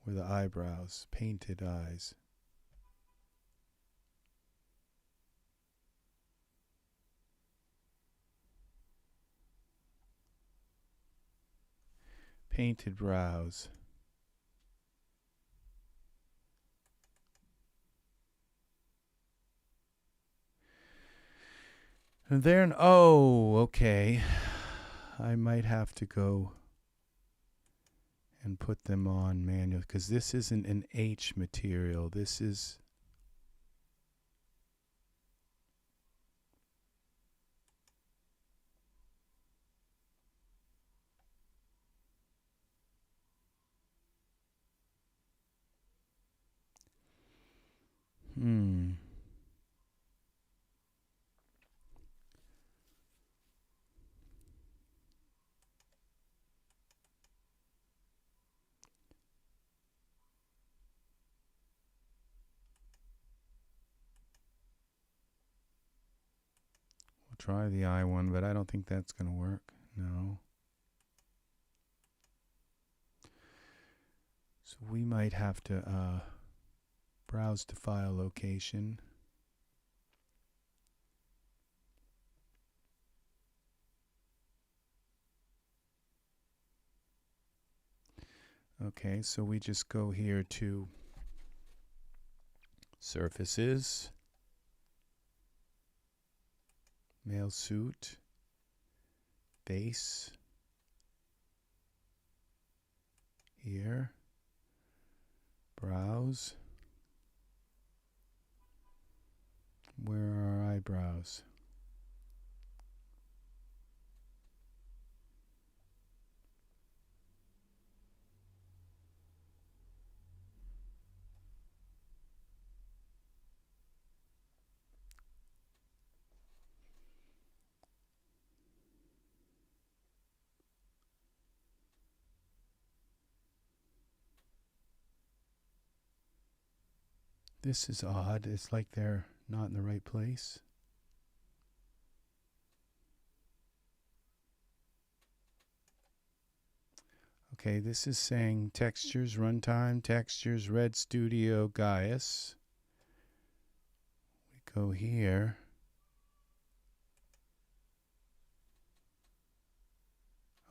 where the eyebrows, painted eyes. Painted brows. And then, oh, okay. I might have to go and put them on manual because this isn't an H material. This is... We'll try the eye one, but I don't think that's going to work. No. So we might have to browse to file location. Okay, so we just go here to surfaces, male suit, base, here, browse. Where are our eyebrows? This is odd. It's like they're not in the right place. Okay, this is saying textures, runtime, textures, Red Studio, Gaius. We go here.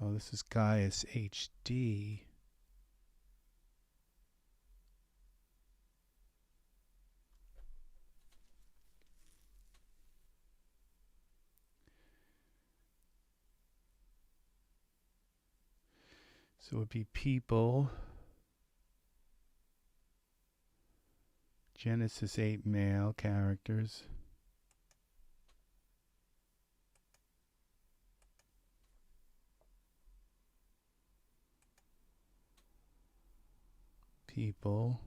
Oh, this is Gaius HD. So it would be people. Genesis 8 male characters. People.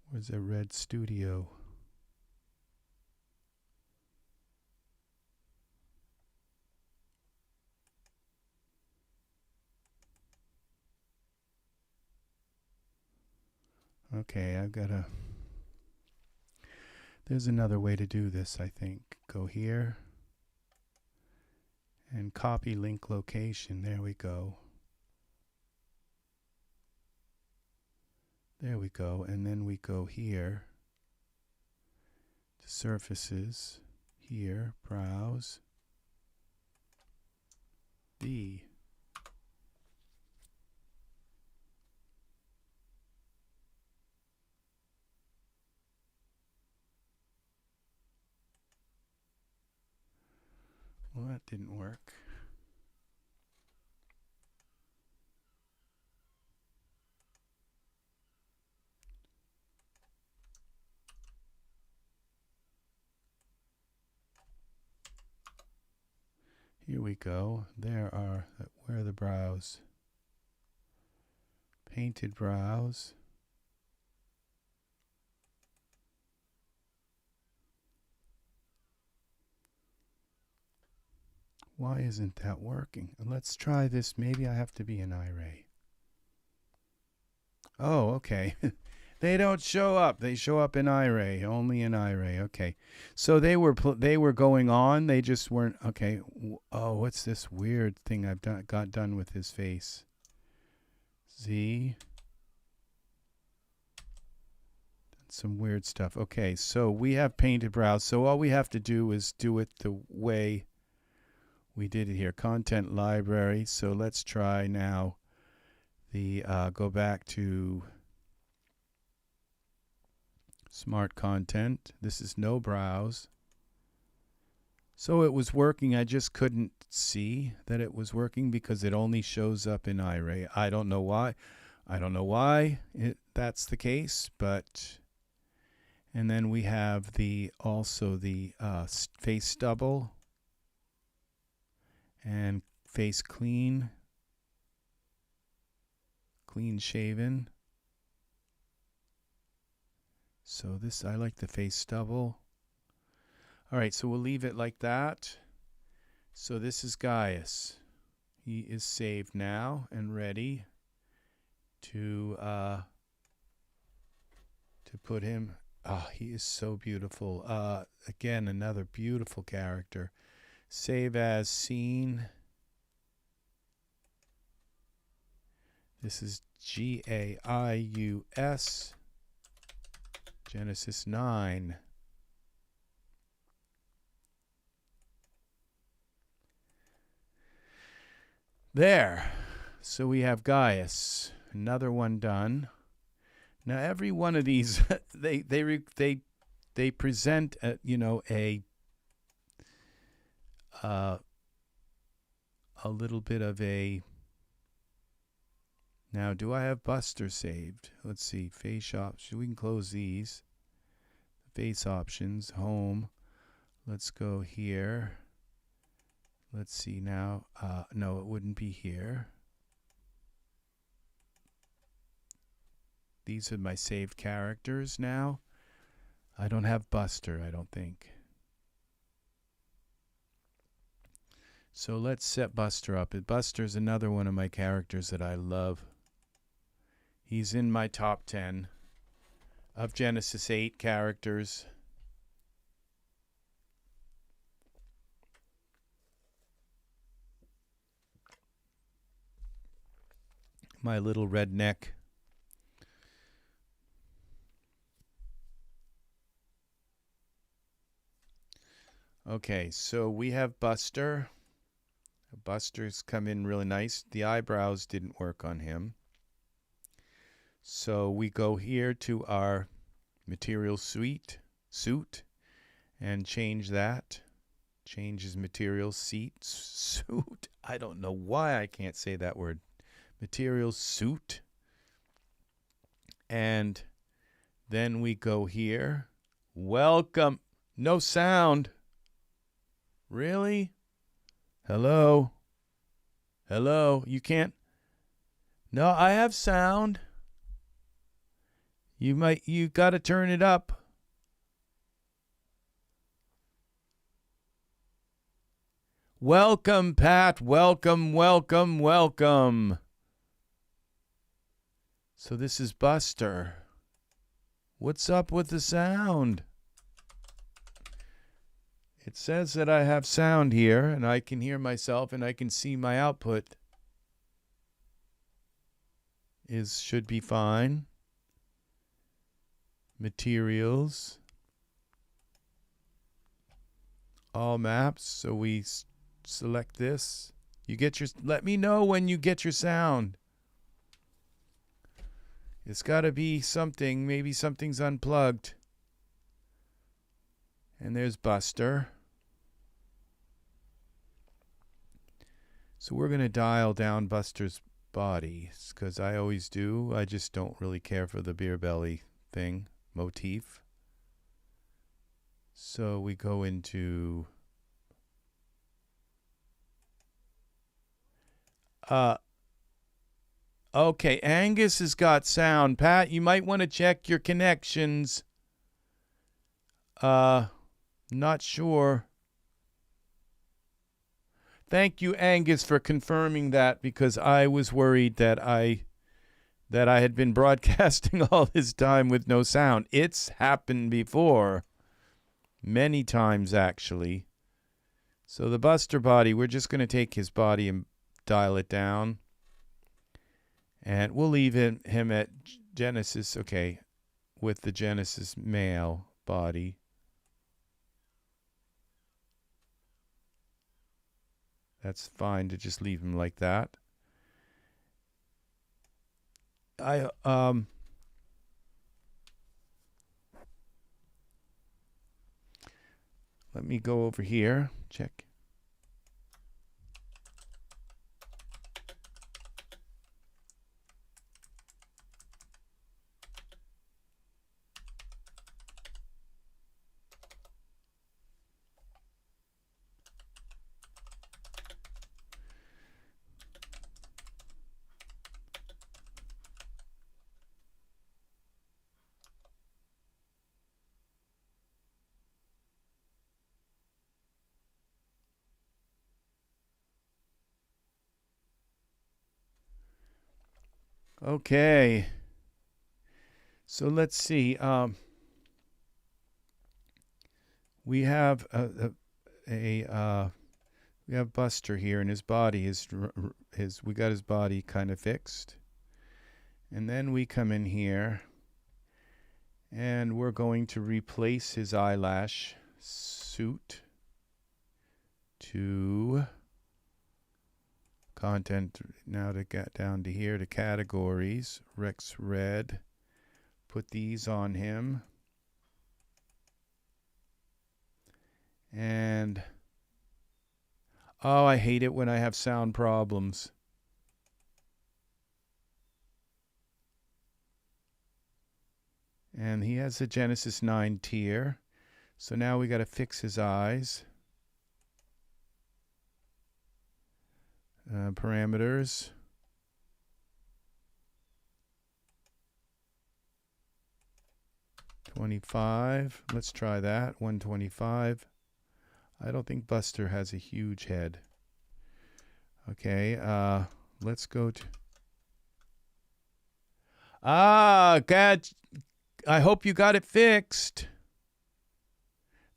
Where's the Red Studio? Okay, I've got a... There's another way to do this, I think. Go here. And copy link location. There we go. There we go. And then we go here to surfaces. Here, browse. B. Well, that didn't work. Here we go. There are, where are the brows? Painted brows. Why isn't that working? Let's try this. Maybe I have to be in Iray. Oh, okay. They don't show up. They show up in Iray. Only in Iray. Okay. So they were going on. They just weren't. Okay. Oh, what's this weird thing I've got done with his face? Z. Some weird stuff. Okay. So we have painted brows. So all we have to do is do it the way we did it here. Content library. So let's try now the go back to smart content. This is no browse. So it was working. I just couldn't see that it was working because it only shows up in Iray. I don't know why. I don't know why that's the case, but and then we have the also the face stubble and face clean shaven. So this, I like the face stubble. All right, so we'll leave it like that. So this is Gaius. He is saved now and ready to put him. Oh, he is so beautiful. Again, another beautiful character. Save as scene. This is Gaius. Genesis 9. There. So we have Gaius. Another one done. Now every one of these they present you know a little bit of a. Now, do I have Buster saved? Let's see. Face options. We can close these. Face options. Home. Let's go here. Let's see now. No, it wouldn't be here. These are my saved characters now. I don't have Buster, I don't think. So let's set Buster up. Buster's another one of my characters that I love. He's in my top 10 of Genesis 8 characters. My little redneck. Okay, so we have Buster. Buster's come in really nice. The eyebrows didn't work on him. So we go here to our material suit, and change that. Change his material suit. I don't know why I can't say that word. Material suit. And then we go here. Welcome. No sound. Really? Hello? Hello? You can't? No, I have sound. You got to turn it up. Welcome, Pat. Welcome, welcome, welcome. So this is Buster. What's up with the sound? It says that I have sound here, and I can hear myself, and I can see my output should be fine. Materials. All maps. So we select this. Let me know when you get your sound. It's got to be something. Maybe something's unplugged. And there's Buster. So we're going to dial down Buster's body, because I always do. I just don't really care for the beer belly thing, motif. So we go into okay, Angus has got sound. Pat, you might want to check your connections. Not sure. Thank you, Angus, for confirming that, because I was worried that I had been broadcasting all this time with no sound. It's happened before. Many times, actually. So the Buster body, we're just going to take his body and dial it down. And we'll leave him at Genesis, okay, with the Genesis male body. That's fine to just leave him like that. Let me go over here, check. Okay, so let's see. We have we have Buster here, and his body we got his body kind of fixed, and then we come in here, and we're going to replace his eyelash suit to content. Now to get down to here to categories, Rex Red, put these on him, and oh, I hate it when I have sound problems. And he has a Genesis 9 tier, so now we got to fix his eyes. Parameters. $25. Let's try that. $125. I don't think Buster has a huge head. Okay, let's go to... God, I hope you got it fixed.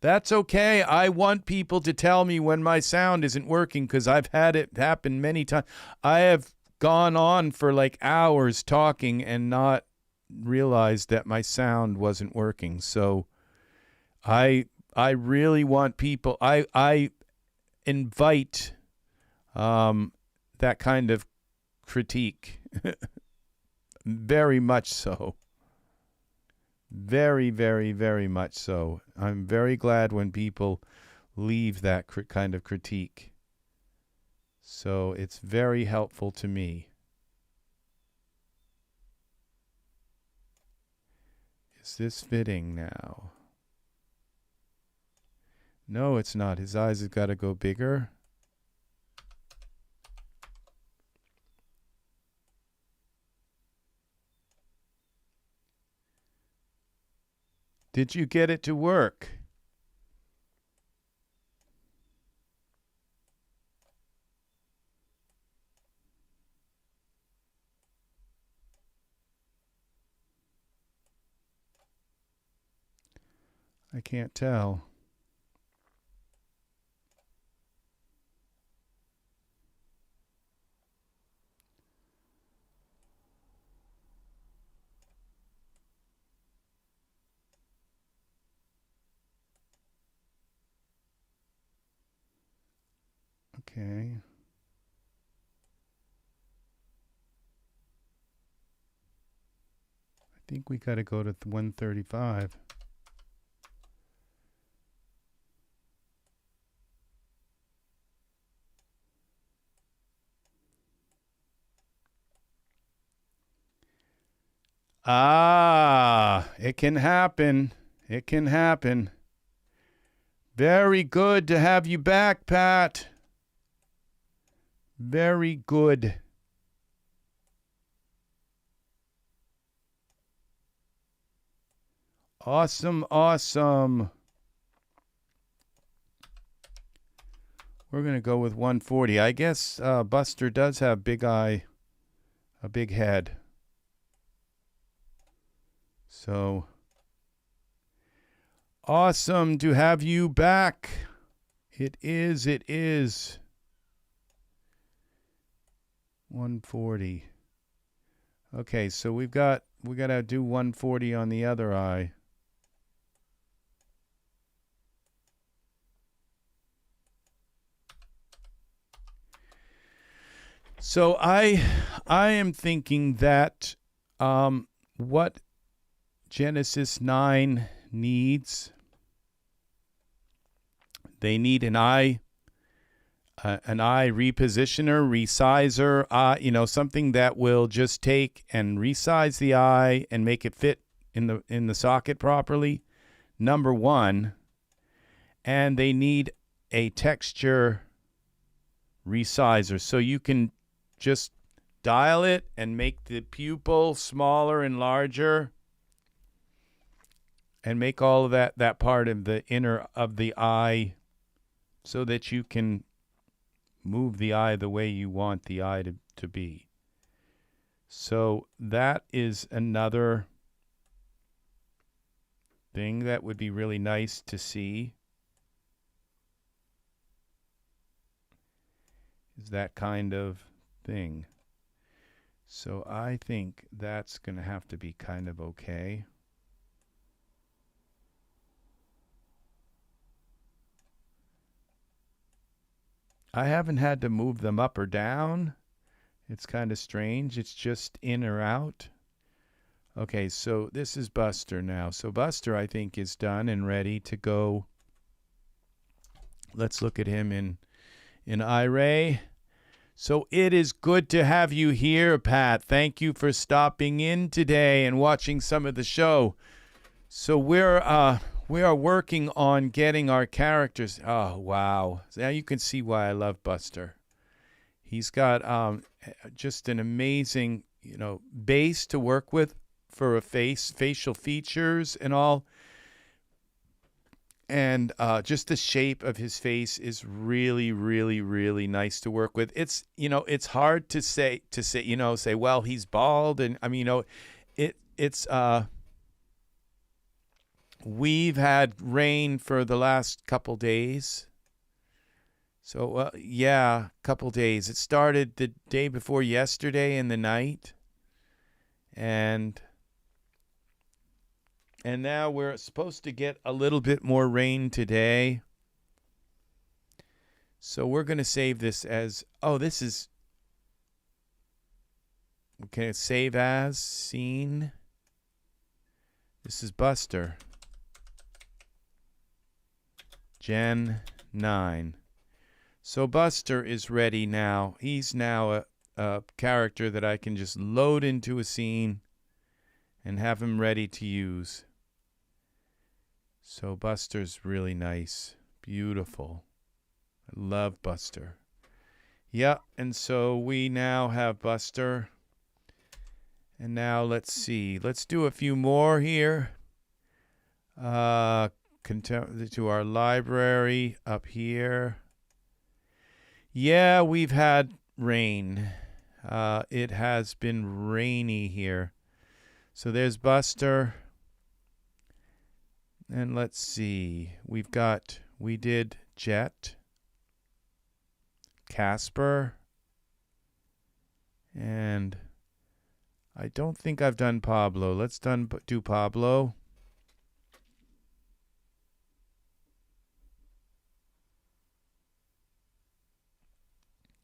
That's okay. I want people to tell me when my sound isn't working because I've had it happen many times. I have gone on for like hours talking and not realized that my sound wasn't working. So I really want people... I invite that kind of critique. Very much so. Very, very, very much so. I'm very glad when people leave that kind of critique. So it's very helpful to me. Is this fitting now? No, it's not. His eyes have got to go bigger. Did you get it to work? I can't tell. Okay. I think we got to go to 135. It can happen. It can happen. Very good to have you back, Pat. Very good. Awesome, awesome. We're going to go with 140. I guess Buster does have big eye, a big head. So awesome to have you back. It is. 140. Okay, so we got to do 140 on the other eye. So I am thinking that what Genesis 9 needs, they need an eye repositioner, resizer, something that will just take and resize the eye and make it fit in the socket properly. Number one. And they need a texture resizer, so you can just dial it and make the pupil smaller and larger and make all of that part of the inner of the eye so that you can move the eye the way you want the eye to be. So that is another thing that would be really nice to see. Is that kind of thing. So I think that's going to have to be kind of okay. I haven't had to move them up or down. It's kind of strange. It's just in or out. Okay, so this is Buster now. So Buster, I think, is done and ready to go. Let's look at him in Iray. So it is good to have you here, Pat. Thank you for stopping in today and watching some of the show. So we are working on getting our characters. Oh, wow. Now you can see why I love Buster. He's got just an amazing, base to work with for a facial features and all. And just the shape of his face is really, really, really nice to work with. It's, it's hard to say, say, well, he's bald. And I mean, it's, we've had rain for the last couple days. So, yeah, couple days. It started the day before yesterday in the night. And now we're supposed to get a little bit more rain today. So we're going to save this as, this is, okay, save as scene. This is Buster. Gen 9. So Buster is ready now. He's now a character that I can just load into a scene and have him ready to use. So Buster's really nice. Beautiful. I love Buster. Yeah, and so we now have Buster. And now let's see. Let's do a few more here. To our library up here. Yeah, we've had rain. It has been rainy here. So there's Buster. And let's see. We did Jet, Casper, and I don't think I've done Pablo. Let's do Pablo.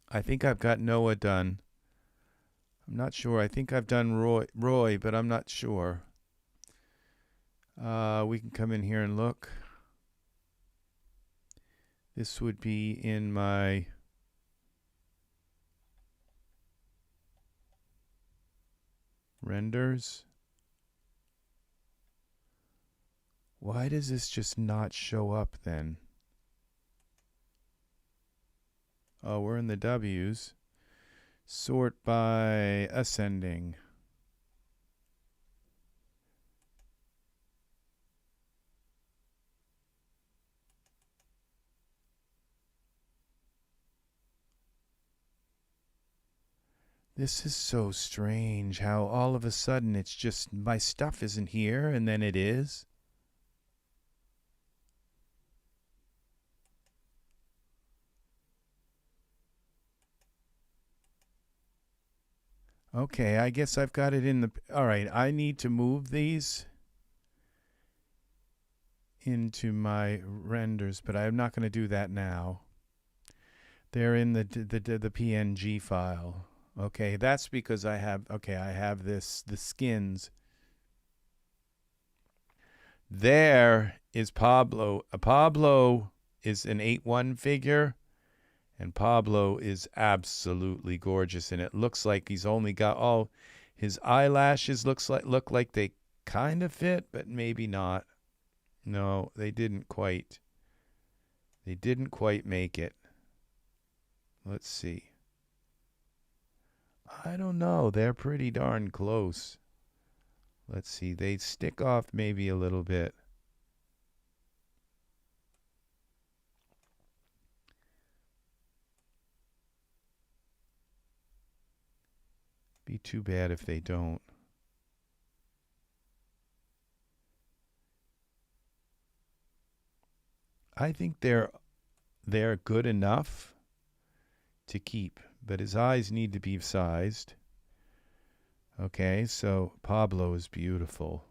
I think I've got Noah done. I'm not sure. I think I've done Roy, but I'm not sure. We can come in here and look. This would be in my renders. Why does this just not show up then? Oh, we're in the W's. Sort by ascending. This is so strange how all of a sudden it's just my stuff isn't here and then it is. Okay, I guess I've got it in the... All right, I need to move these into my renders, but I'm not going to do that now. They're in the PNG file. Okay, that's because I have the skins. There is Pablo. Pablo is an 8-1 figure. And Pablo is absolutely gorgeous, and it looks like he's only got his eyelashes look like they kind of fit, but maybe not. No, they didn't quite make it. Let's see. I don't know. They're pretty darn close. Let's see. They stick off maybe a little bit. Be too bad if they don't. I think they're good enough to keep, but his eyes need to be sized. Okay, so Pablo is beautiful.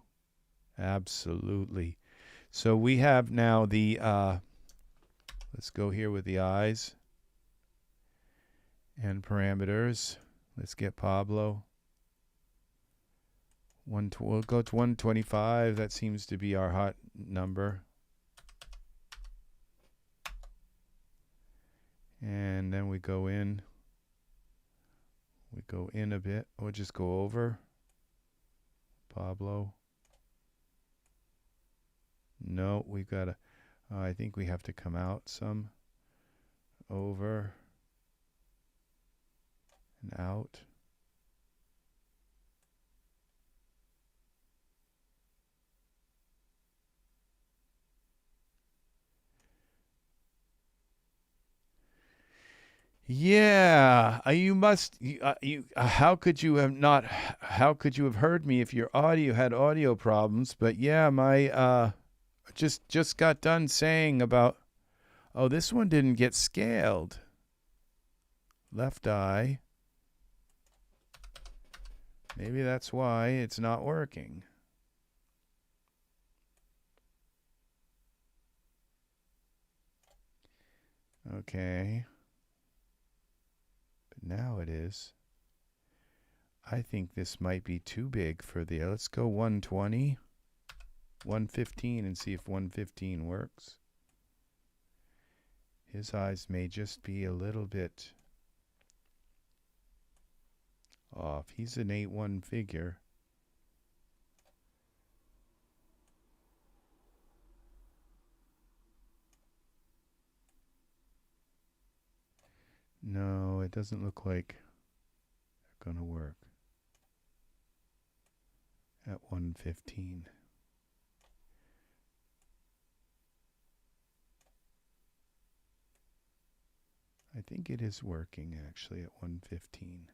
Absolutely. So we have now the let's go here with the eyes and parameters. Let's get Pablo. We'll go to 125. That seems to be our hot number. And then we go in. We go in a bit. We'll just go over. Pablo. No, we've got to... I think we have to come out some. Over. And out. Yeah, you must. How could you have not? How could you have heard me if your audio had audio problems? But yeah, my just got done saying about. Oh, this one didn't get scaled. Left eye. Maybe that's why it's not working. Okay. But now it is. I think this might be too big for the... Let's go 120, 115 and see if 115 works. His eyes may just be a little bit off. He's an 8-1 figure. No, it doesn't look like they're going to work at 115. I think it is working actually at 115.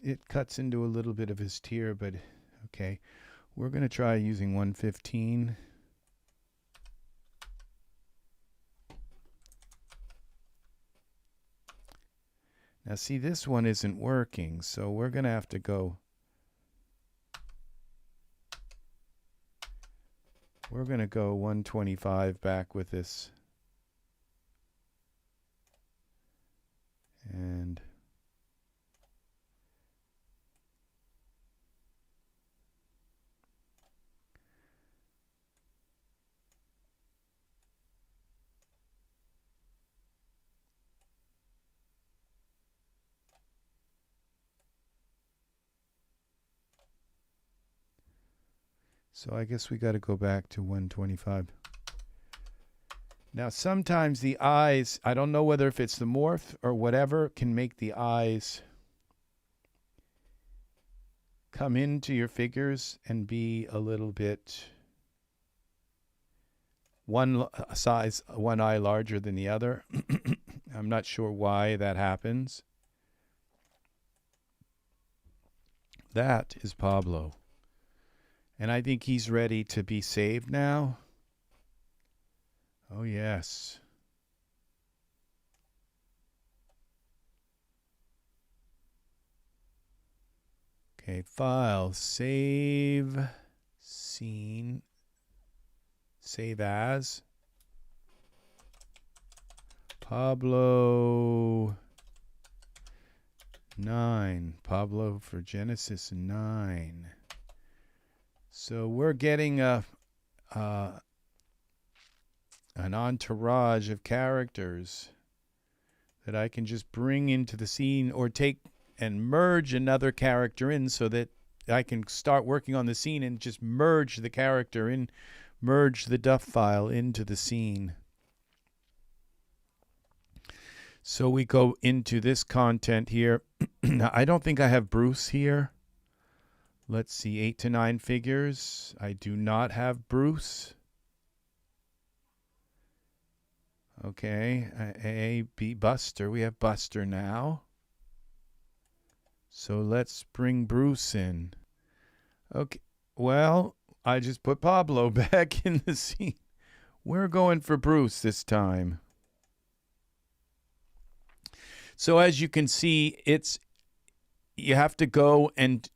It cuts into a little bit of his tear, but okay. We're going to try using 115. Now see, this one isn't working, so we're going to have to go. We're going to go 125 back with this. And so I guess we got to go back to 125. Now, sometimes the eyes, I don't know whether if it's the morph or whatever, can make the eyes come into your figures and be a little bit one size, one eye larger than the other. I'm not sure why that happens. That is Pablo. And I think he's ready to be saved now. Oh, yes. Okay, file, save, scene, save as. Pablo 9. Pablo for Genesis 9. So we're getting an entourage of characters that I can just bring into the scene or take and merge another character in so that I can start working on the scene and just merge the character in, merge the DUF file into the scene. So we go into this content here. Now, I don't think I have Bruce here. Let's see, 8 to 9 figures. I do not have Bruce. Okay, A, B, Buster. We have Buster now. So let's bring Bruce in. Okay, well, I just put Pablo back in the scene. We're going for Bruce this time. So as you can see, you have to go and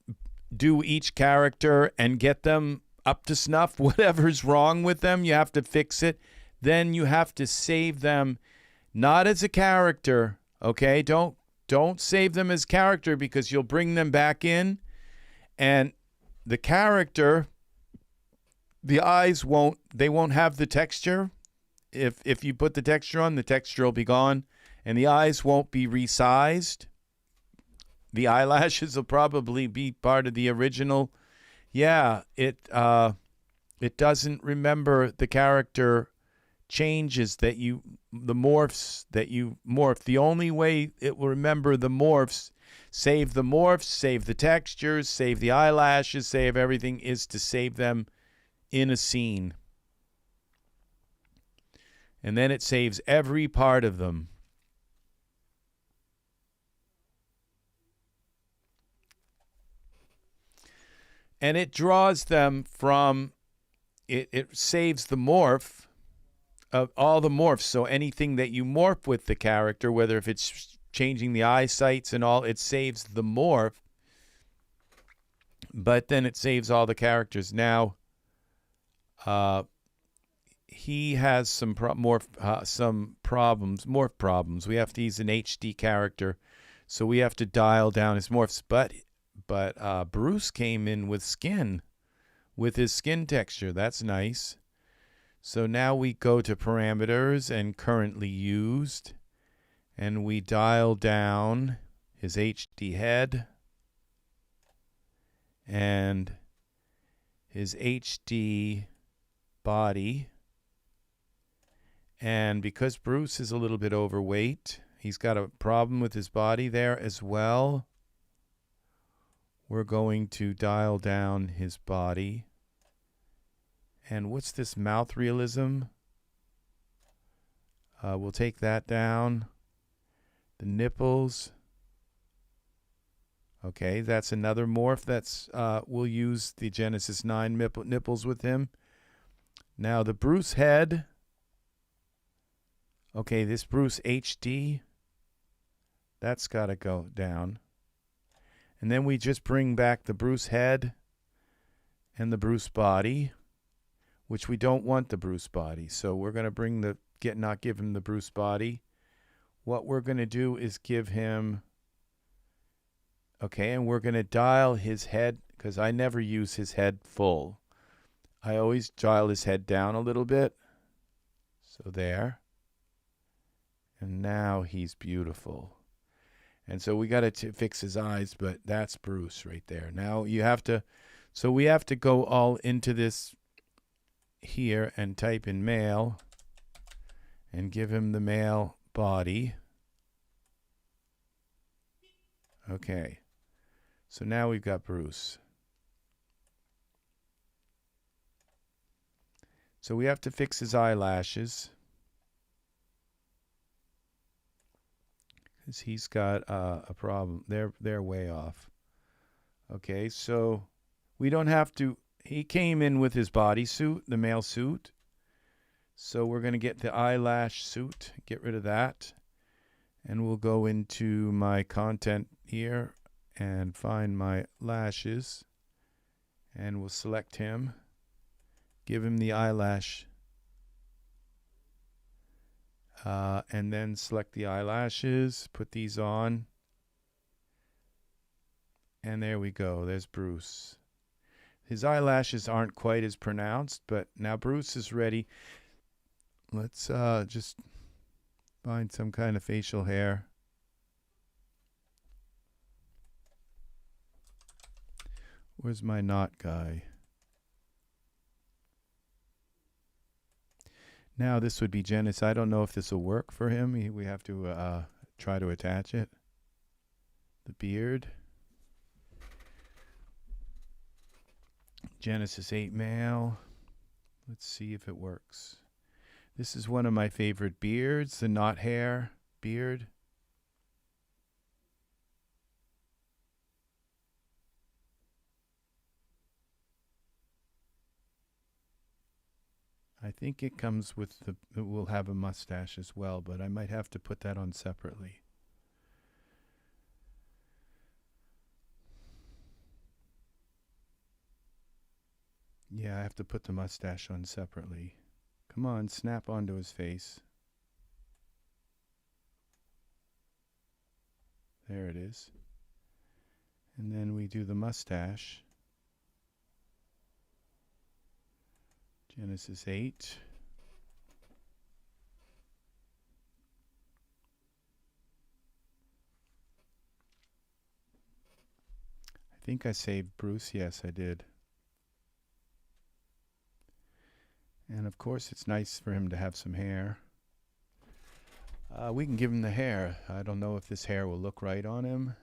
do each character and get them up to snuff. Whatever's wrong with them, you have to fix it. Then you have to save them, not as a character, okay? Don't save them as character because you'll bring them back in, and the character, the eyes won't have the texture. If you put the texture on, the texture will be gone, and the eyes won't be resized. The eyelashes will probably be part of the original. Yeah, it doesn't remember the character changes that the morphs that you morph. The only way it will remember the morphs Save the morphs, save the textures, save the eyelashes, save everything is to save them in a scene. And then it saves every part of them. And it draws them from, it saves the morph of all the morphs. So anything that you morph with the character, whether if it's changing the eyesights and all, it saves the morph. But then it saves all the characters. Now, he has some morph problems. We have to use an HD character, so we have to dial down his morphs. But Bruce came in with skin, with his skin texture. That's nice. So now we go to parameters and currently used, and we dial down his HD head and his HD body. And because Bruce is a little bit overweight, he's got a problem with his body there as well. We're going to dial down his body. And what's this mouth realism? We'll take that down. The nipples. Okay, that's another morph. That's we'll use the Genesis 9 nipples with him. Now the Bruce head. Okay, this Bruce HD. That's got to go down. And then we just bring back the Bruce head and the Bruce body, which we don't want the Bruce body. So we're going to bring not give him the Bruce body. What we're going to do is give him, okay, and we're going to dial his head, because I never use his head full. I always dial his head down a little bit. So there. And now he's beautiful. And so we got to fix his eyes, but that's Bruce right there. Now you have to, so we have to go all into this here and type in male and give him the male body. Okay. So now we've got Bruce. So we have to fix his eyelashes. Because he's got a problem. They're way off. Okay, so we don't have to. He came in with his bodysuit, the male suit. So we're going to get the eyelash suit, get rid of that. And we'll go into my content here and find my lashes. And we'll select him. Give him the eyelash. And then select the eyelashes, put these on. And there we go. There's Bruce. His eyelashes aren't quite as pronounced, but now Bruce is ready. Let's just find some kind of facial hair. Where's my knot guy? Now this would be Genesis. I don't know if this will work for him. We have to try to attach it. The beard. Genesis 8 male. Let's see if it works. This is one of my favorite beards, the knot hair beard. I think it comes with it will have a mustache as well, but I might have to put that on separately. Yeah, I have to put the mustache on separately. Come on, snap onto his face. There it is. And then we do the mustache. Genesis 8. I think I saved Bruce. Yes, I did. And of course, it's nice for him to have some hair. We can give him the hair. I don't know if this hair will look right on him.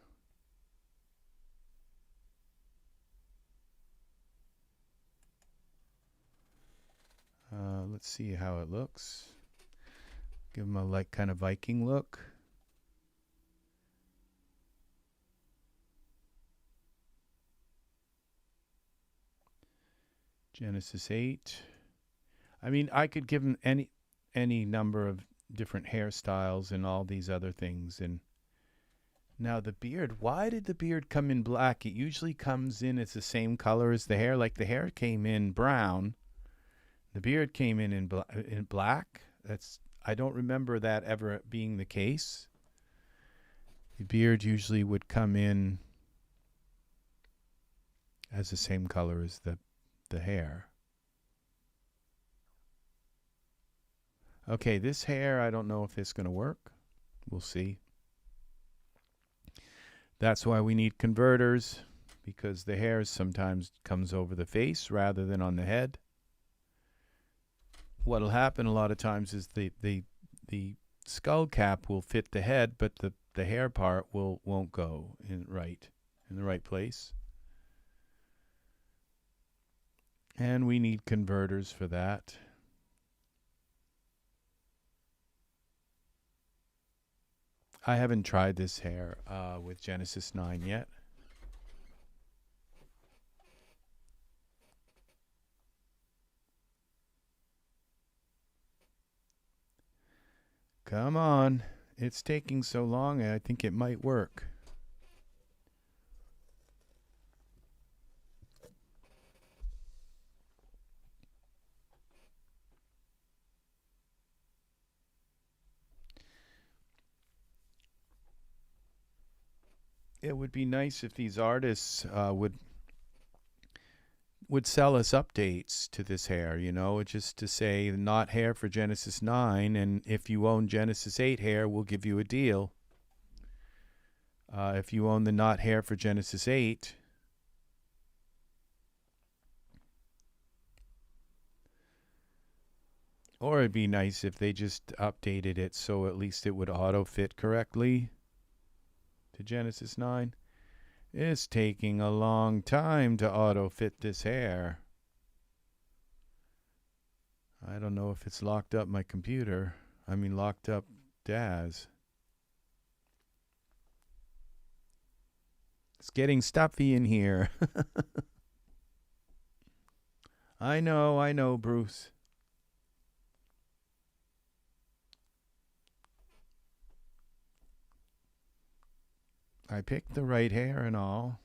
let's see how it looks. Give him a like kind of Viking look. Genesis 8. I mean, I could give him any number of different hairstyles and all these other things. And now the beard, why did the beard come in black? It usually comes in as the same color as the hair. Like the hair came in brown. The beard came in black. I don't remember that ever being the case. The beard usually would come in as the same color as the hair. Okay, this hair, I don't know if it's going to work. We'll see. That's why we need converters, because the hair sometimes comes over the face rather than on the head. What'll happen a lot of times is the skull cap will fit the head, but the hair part won't go in the right place. And we need converters for that. I haven't tried this hair with Genesis 9 yet. Come on. It's taking so long, I think it might work. It would be nice if these artists would sell us updates to this hair, you know, just to say not hair for Genesis 9, and if you own Genesis 8 hair, we'll give you a deal. If you own the not hair for Genesis 8, or it'd be nice if they just updated it so at least it would auto fit correctly to Genesis 9. It's taking a long time to auto fit this hair. I don't know if it's locked up my computer. I mean locked up Daz. It's getting stuffy in here. I know, Bruce. I picked the right hair and all.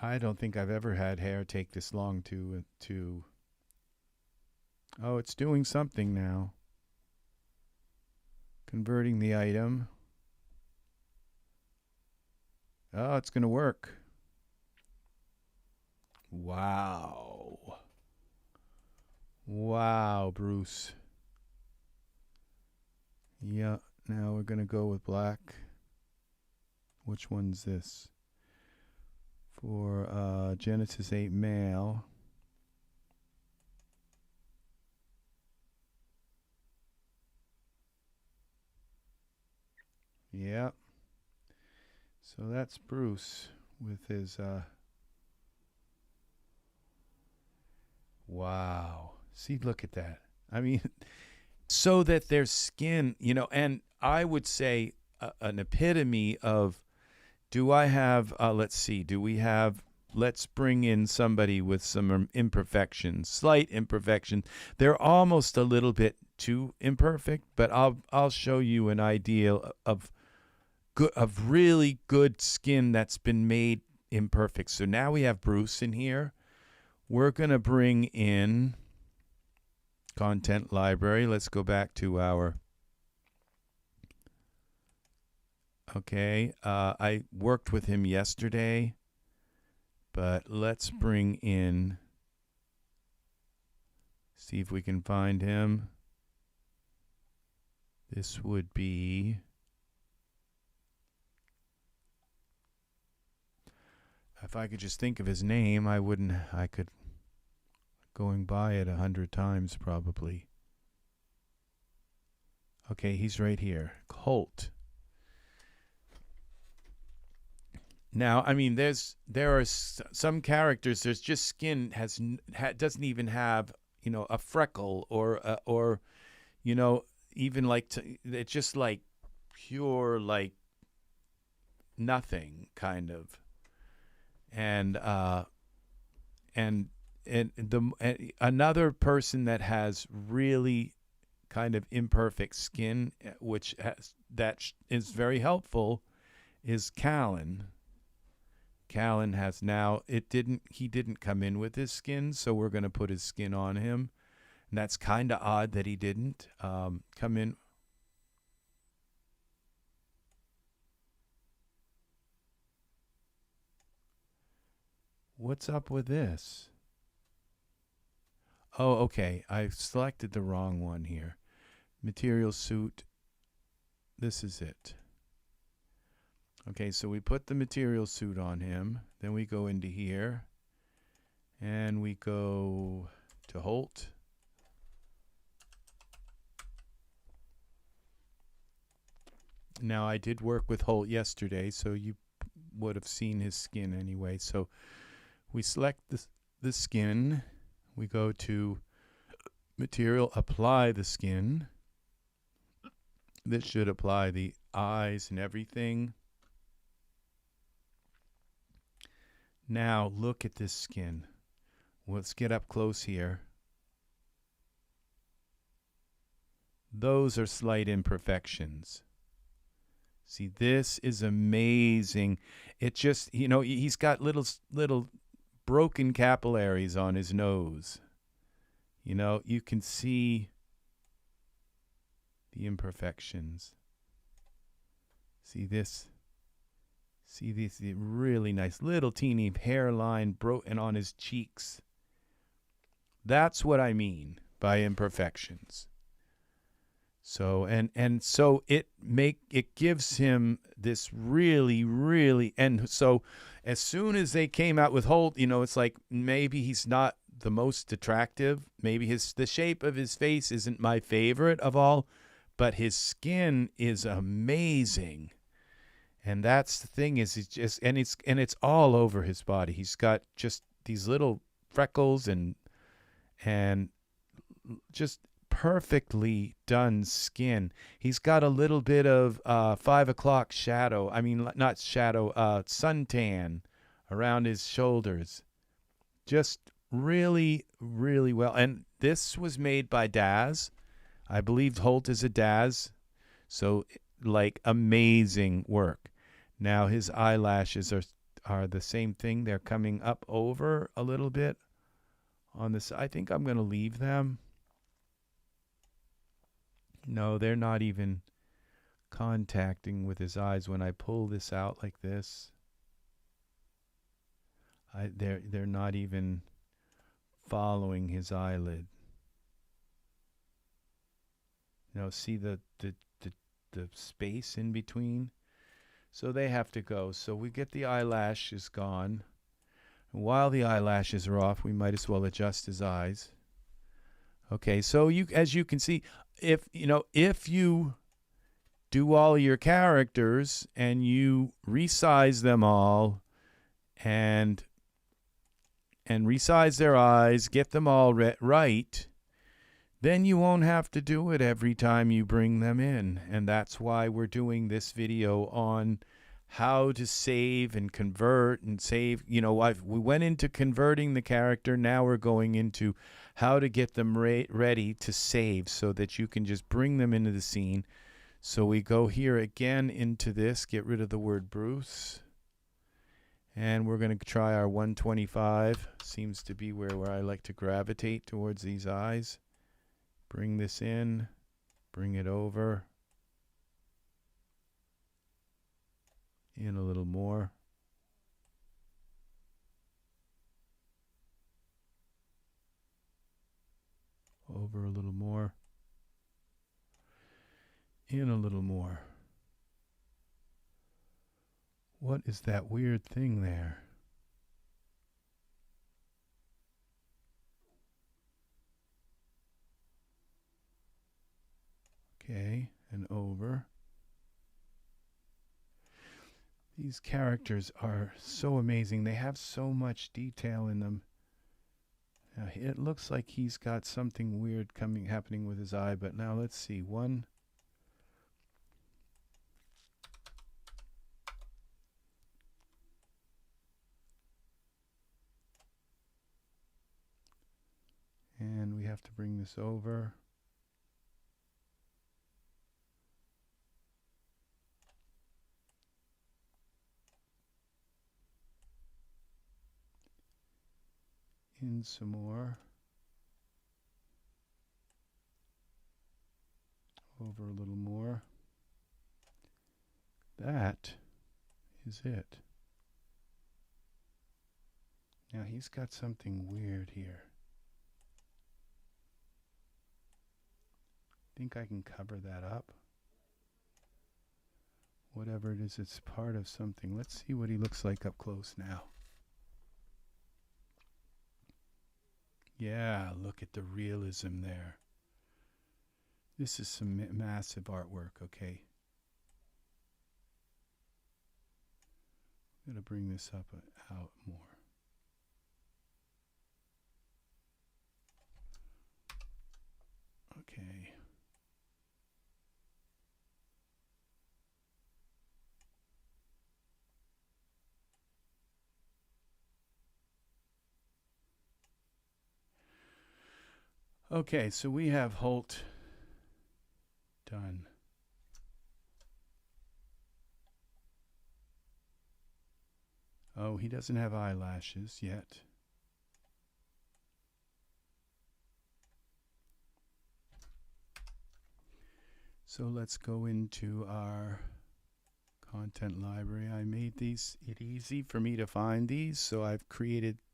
I don't think I've ever had hair take this long to Oh, it's doing something now. Converting the item. Oh, it's going to work. Wow. Wow, Bruce. Yeah. Now we're going to go with black. Which one's this? For Genesis 8 male. Yeah. So that's Bruce with his wow. See, look at that. I mean, so that their skin, you know, and I would say an epitome of, do I have, let's see, do we have, let's bring in somebody with some imperfections, slight imperfections. They're almost a little bit too imperfect, but I'll show you an ideal of really good skin that's been made imperfect. So now we have Bruce in here. We're going to bring in content library. Let's go back to our, okay, I worked with him yesterday, but let's bring in, see if we can find him. This would be, if I could just think of his name, I could, going by it 100 times probably. Okay, he's right here. Holt. Now, I mean, there are some characters. There's just skin doesn't even have a freckle or even like it's just like pure like nothing kind of and and another person that has really kind of imperfect skin, which is very helpful, is Callan. Callan has now he didn't come in with his skin, so we're going to put his skin on him, and that's kind of odd that he didn't come in. What's up with this? Oh, okay. I selected the wrong one here. Material suit. This is it. Okay, so we put the material suit on him. Then we go into here. And we go to Holt. Now, I did work with Holt yesterday, so you would have seen his skin anyway. So we select the skin. We go to material, apply the skin. This should apply the eyes and everything. Now look at this skin. Let's get up close here. Those are slight imperfections. See, this is amazing. It just, he's got little broken capillaries on his nose. You can see the imperfections. See this? See these really nice little teeny hairline broken on his cheeks. That's what I mean by imperfections. So so it gives him this really, and so as soon as they came out with Holt, it's like maybe he's not the most attractive. Maybe the shape of his face isn't my favorite of all, but his skin is amazing. And that's the thing is it's all over his body. He's got just these little freckles and just perfectly done skin. He's got a little bit of 5 o'clock shadow. I mean, not shadow, suntan around his shoulders. Just really, really well. And this was made by Daz. I believe Holt is a Daz. So, like, amazing work. Now, his eyelashes are the same thing. They're coming up over a little bit on this. I think I'm going to leave them. No, they're not even contacting with his eyes when I pull this out like this. They're not even following his eyelid. See the space in between? So they have to go. So we get the eyelashes gone. And while the eyelashes are off, we might as well adjust his eyes. Okay, so as you can see, if you do all your characters and you resize them all and resize their eyes, get them all right, then you won't have to do it every time you bring them in. And that's why we're doing this video on how to save and convert and save. We went into converting the character. Now we're going into how to get them ready to save so that you can just bring them into the scene. So we go here again into this, get rid of the word Bruce. And we're going to try our 125. Seems to be where I like to gravitate towards these eyes. Bring this in, bring it over, in a little more. Over a little more, in a little more. What is that weird thing there? Okay, and over. These characters are so amazing. They have so much detail in them. Now, it looks like he's got something weird happening with his eye, but now let's see. One. And we have to bring this over. In some more. Over a little more. That is it. Now he's got something weird here. Think I can cover that up. Whatever it is, it's part of something. Let's see what he looks like up close now. Yeah, look at the realism there. This is some massive artwork, okay. I'm going to bring this up out more. Okay. Okay, so we have Holt done. Oh, he doesn't have eyelashes yet. So let's go into our content library. I made it easy for me to find these, so I've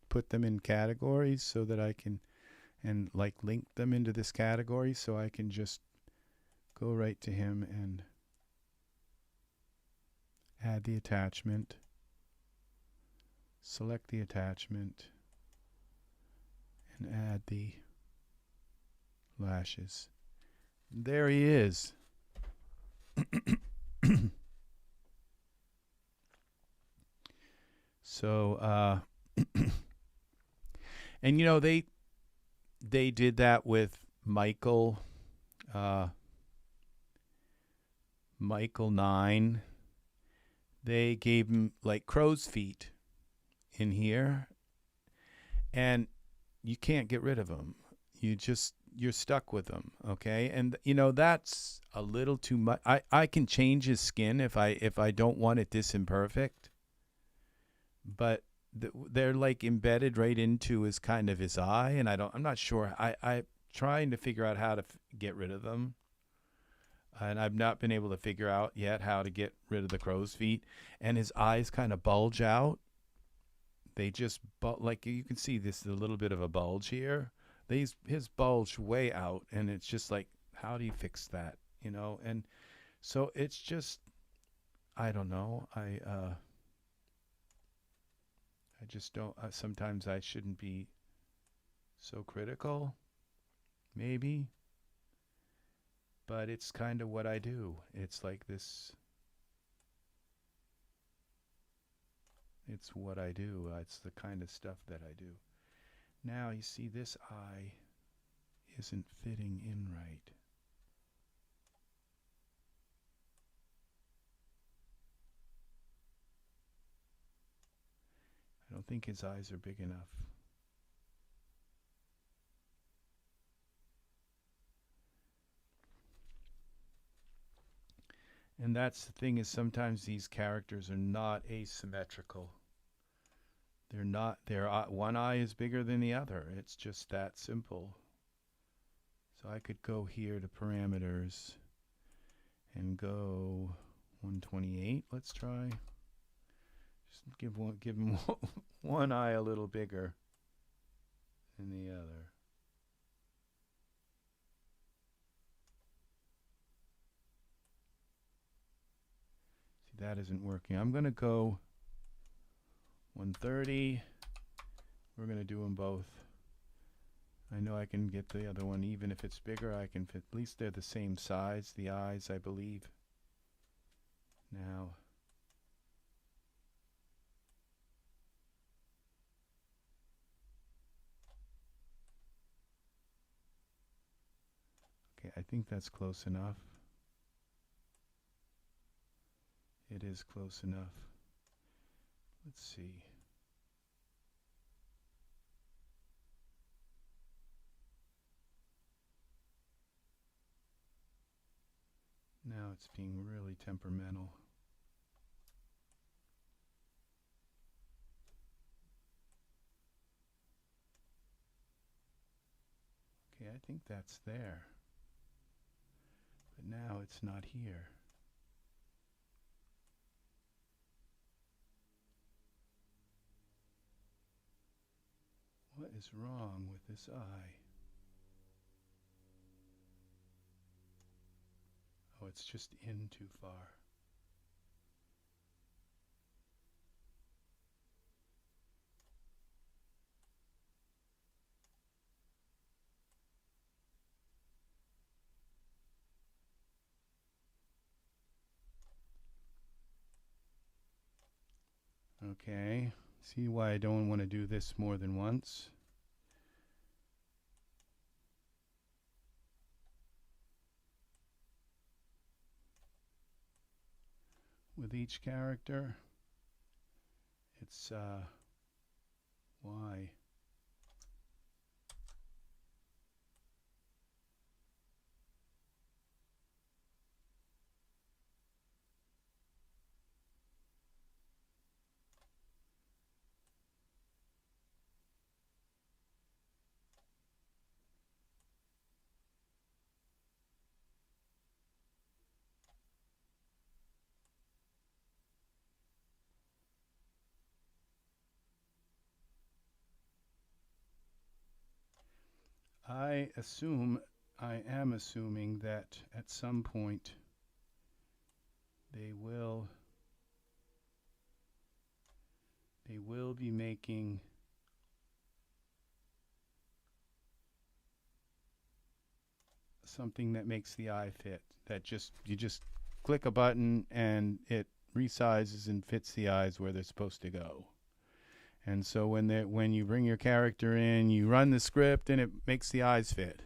put them in categories so that I can, and like link them into this category so I can just go right to him and add the attachment, select the attachment, and add the lashes. There he is. So, and you know, they did that with Michael 9. They gave him like crow's feet in here, and you can't get rid of them. You're stuck with them, okay? And you know, that's a little too much. I can change his skin if I don't want it this imperfect, but they're like embedded right into his kind of his eye, and I'm not sure. I'm trying to figure out how to get rid of them, and I've not been able to figure out yet how to get rid of the crow's feet. And his eyes kind of bulge out. They just like you can see this is a little bit of a bulge here. His bulge way out, and it's just like, how do you fix that? You know, and so it's just, I don't know. I just don't. Sometimes I shouldn't be so critical, maybe. But it's kind of what I do. It's like this. It's what I do. It's the kind of stuff that I do. Now you see this eye isn't fitting in right. I don't think his eyes are big enough. And that's the thing, is sometimes these characters are not asymmetrical. They're not, one eye is bigger than the other. It's just that simple. So I could go here to parameters and go 128. Let's try. Just give him one eye a little bigger than the other. See, that isn't working. I'm going to go 130. We're going to do them both. I know I can get the other one, even if it's bigger, I can fit. At least they're the same size, the eyes, I believe. Now, Okay, I think that's close enough. It is close enough. Let's see. Now it's being really temperamental. Okay, I think that's there. But now it's not here. What is wrong with this eye? Oh, it's just in too far. Okay, see why I don't want to do this more than once. With each character, it's why. I am assuming that at some point they will be making something that makes the eye fit. That you just click a button and it resizes and fits the eyes where they're supposed to go. And so when you bring your character in, you run the script and it makes the eyes fit.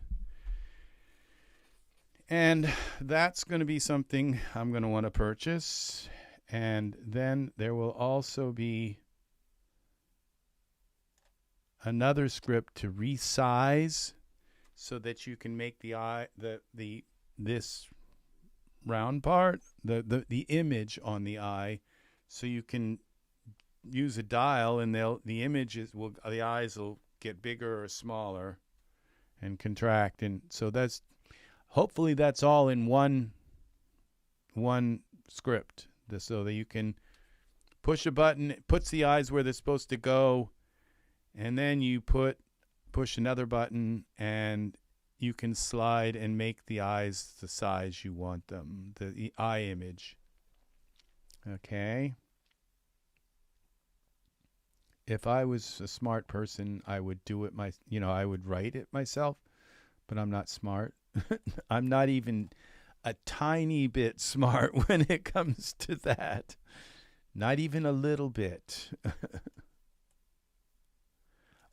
And that's going to be something I'm going to want to purchase. And then there will also be another script to resize so that you can make the eye this round part, the image on the eye, so you can use a dial and the eyes will get bigger or smaller and contract. And so hopefully that's all in one script, so that you can push a button, it puts the eyes where they're supposed to go, and then you push another button and you can slide and make the eyes the size you want them, the eye image. Okay. If I was a smart person, I would do it I would write it myself, but I'm not smart. I'm not even a tiny bit smart when it comes to that. Not even a little bit.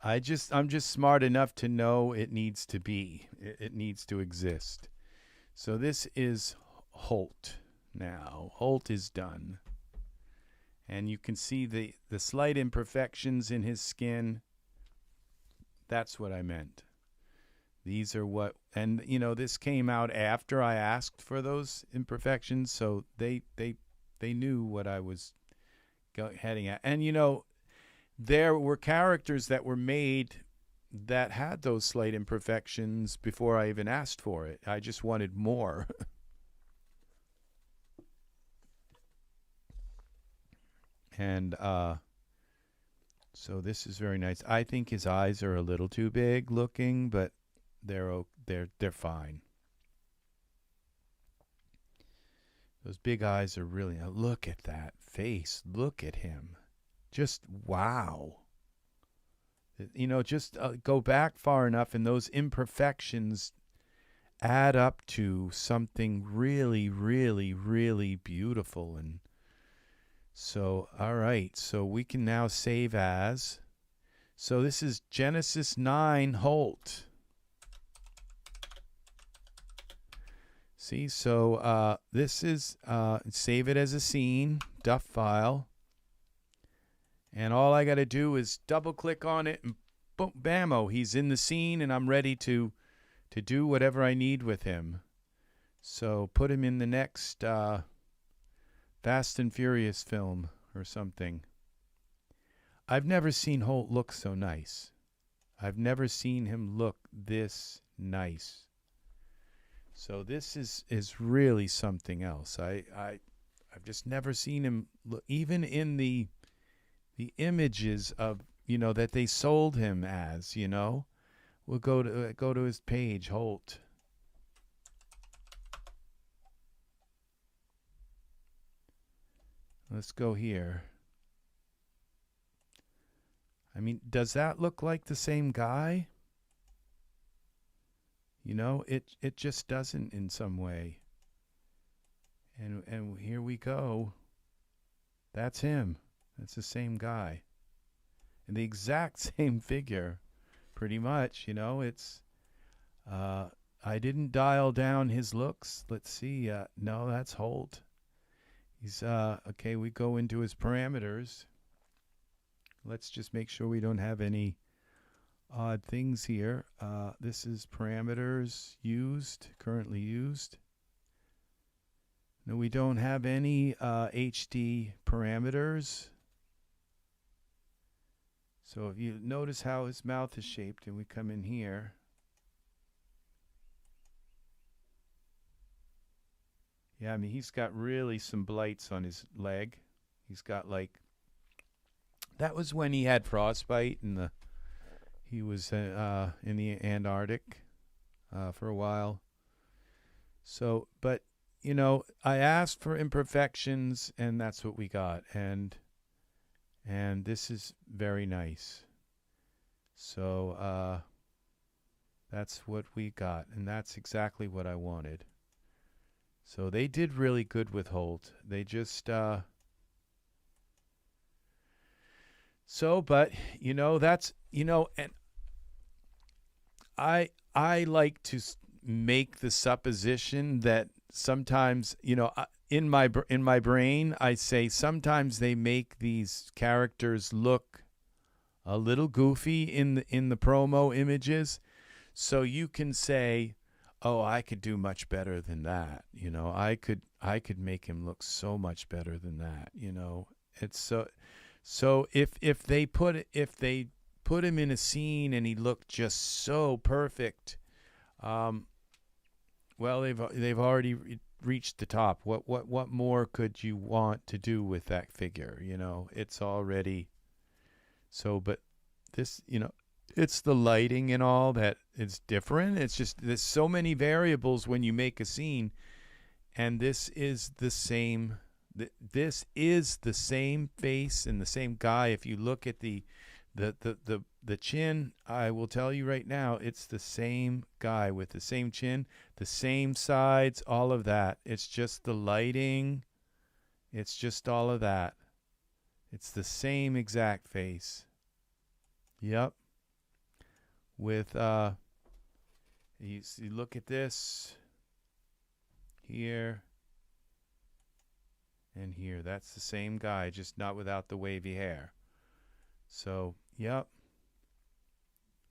I'm just smart enough to know it needs to be. It needs to exist. So this is Holt now. Holt is done. And you can see the slight imperfections in his skin. That's what I meant. These are what, and this came out after I asked for those imperfections, so they knew what I was heading at. And there were characters that were made that had those slight imperfections before I even asked for it. I just wanted more. And so this is very nice. I think his eyes are a little too big looking, but they're fine. Those big eyes are really, look at that face. Look at him. Just wow. Just go back far enough and those imperfections add up to something really, really, really beautiful. And so, all right. So we can now save as. So this is Genesis 9 Holt. See, so this is, save it as a scene, DUF file. And all I got to do is double click on it and boom, bammo, he's in the scene and I'm ready to do whatever I need with him. So put him in the next Fast and Furious film or something. I've never seen Holt look so nice. I've never seen him look this nice. So this is really something else. I've just never seen him look, even in the images of, that they sold him as, We'll go to his page, Holt. Let's go here. I mean, does that look like the same guy? It just doesn't in some way. And here we go. That's him. That's the same guy. And the exact same figure, pretty much, it's I didn't dial down his looks. Let's see. No, that's Holt. He's okay, we go into his parameters. Let's just make sure we don't have any odd things here. This is parameters used, currently used. No, we don't have any HD parameters. So if you notice how his mouth is shaped, and we come in here, yeah, I mean, he's got really some blights on his leg. He's got that was when he had frostbite and he was in the Antarctic for a while. So, but I asked for imperfections, and that's what we got, and this is very nice. So that's what we got, and that's exactly what I wanted. So they did really good with Holt. They just but that's and I like to make the supposition that sometimes in my brain I say sometimes they make these characters look a little goofy in the promo images, so you can say, oh, I could do much better than that. I could make him look so much better than that. It's so if they put him in a scene and he looked just so perfect, well, they've already reached the top. What more could you want to do with that figure? It's already so. But this, it's the lighting and all that is different. It's just there's so many variables when you make a scene, and this is the same. This is the same face and the same guy. If you look at the chin, I will tell you right now, it's the same guy with the same chin, the same sides, all of that. It's just the lighting. It's just all of that. It's the same exact face. Yep. With you look at this here and here. That's the same guy, just not without the wavy hair. So, yep.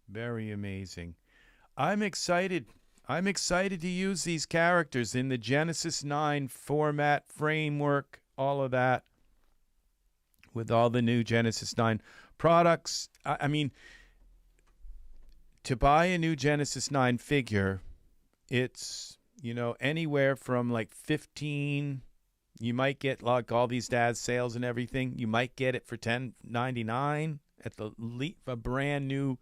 Very amazing. I'm excited. I'm excited to use these characters in the Genesis 9 format, framework, all of that, with all the new Genesis 9 products. I mean, to buy a new Genesis 9 figure, it's, anywhere from like 15. You might get like all these dad's sales and everything. You might get it for $10.99 at a brand new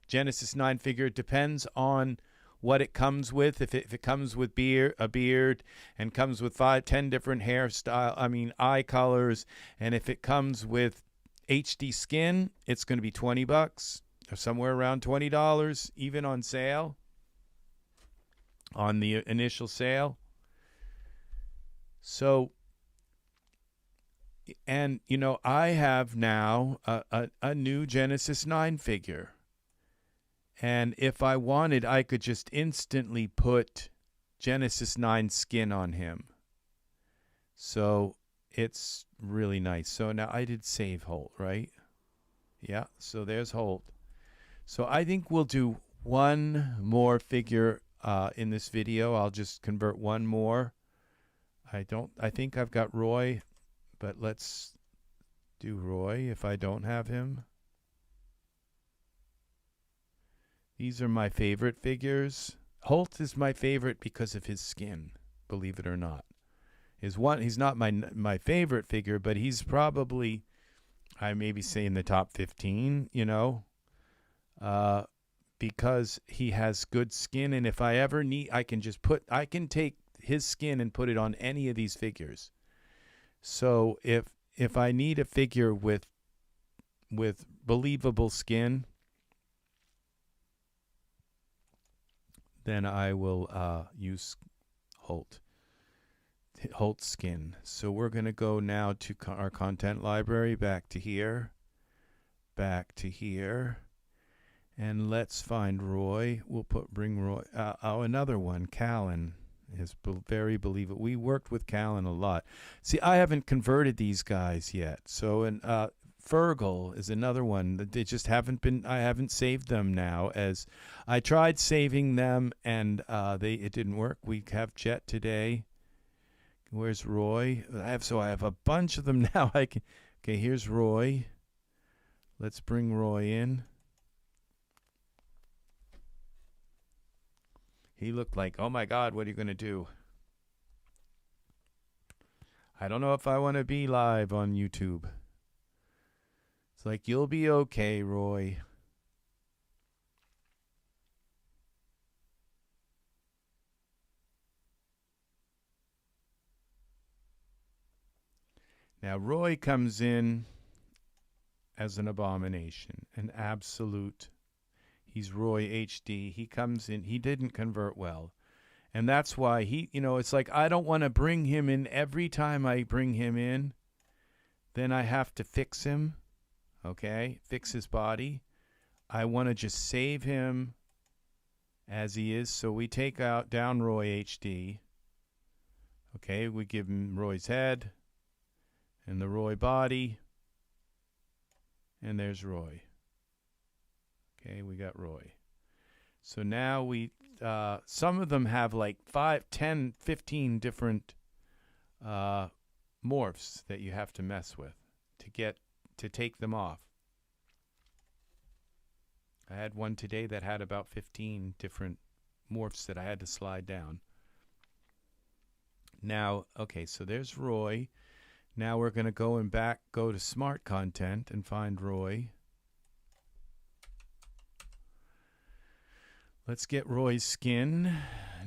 Genesis 9 figure. It depends on what it comes with. If it comes with a beard and comes with 5-10 different eye colors, and if it comes with HD skin, it's going to be $20 or somewhere around $20, even on sale, on the initial sale. So, and I have now a new Genesis 9 figure. And if I wanted, I could just instantly put Genesis 9 skin on him. So it's really nice. So now I did save Holt, right? Yeah, so there's Holt. So I think we'll do one more figure in this video. I'll just convert one more. I think I've got Roy, but let's do Roy if I don't have him. These are my favorite figures. Holt is my favorite because of his skin, believe it or not. He's not my favorite figure, but he's probably, I maybe say, in the top 15, you know, because he has good skin, and if I ever need, I can take his skin and put it on any of these figures. So if I need a figure with believable skin, then I will use Holt skin. So we're going to go now to our content library, back to here, and let's find Roy. We'll bring Roy. Another one, Callan, is very believable. We worked with Callan a lot. See, I haven't converted these guys yet. So, and Fergal is another one that they just haven't been. I haven't saved them now. As I tried saving them, and it didn't work. We have Jet today. Where's Roy? I have a bunch of them now. Okay, here's Roy. Let's bring Roy in. He looked like, oh my God, what are you going to do? I don't know if I want to be live on YouTube. It's like, you'll be okay, Roy. Now, Roy comes in as an abomination, an absolute. He's Roy HD. He comes in. He didn't convert well. And that's why it's like, I don't want to bring him in. Every time I bring him in, then I have to fix him. Okay? Fix his body. I want to just save him as he is. So we take down Roy HD. Okay? We give him Roy's head and the Roy body. And there's Roy. Okay, we got Roy. So now some of them have like 5, 10, 15 different morphs that you have to mess with to take them off. I had one today that had about 15 different morphs that I had to slide down. Now, okay, so there's Roy. Now we're going to go to Smart Content and find Roy. Let's get Roy's skin.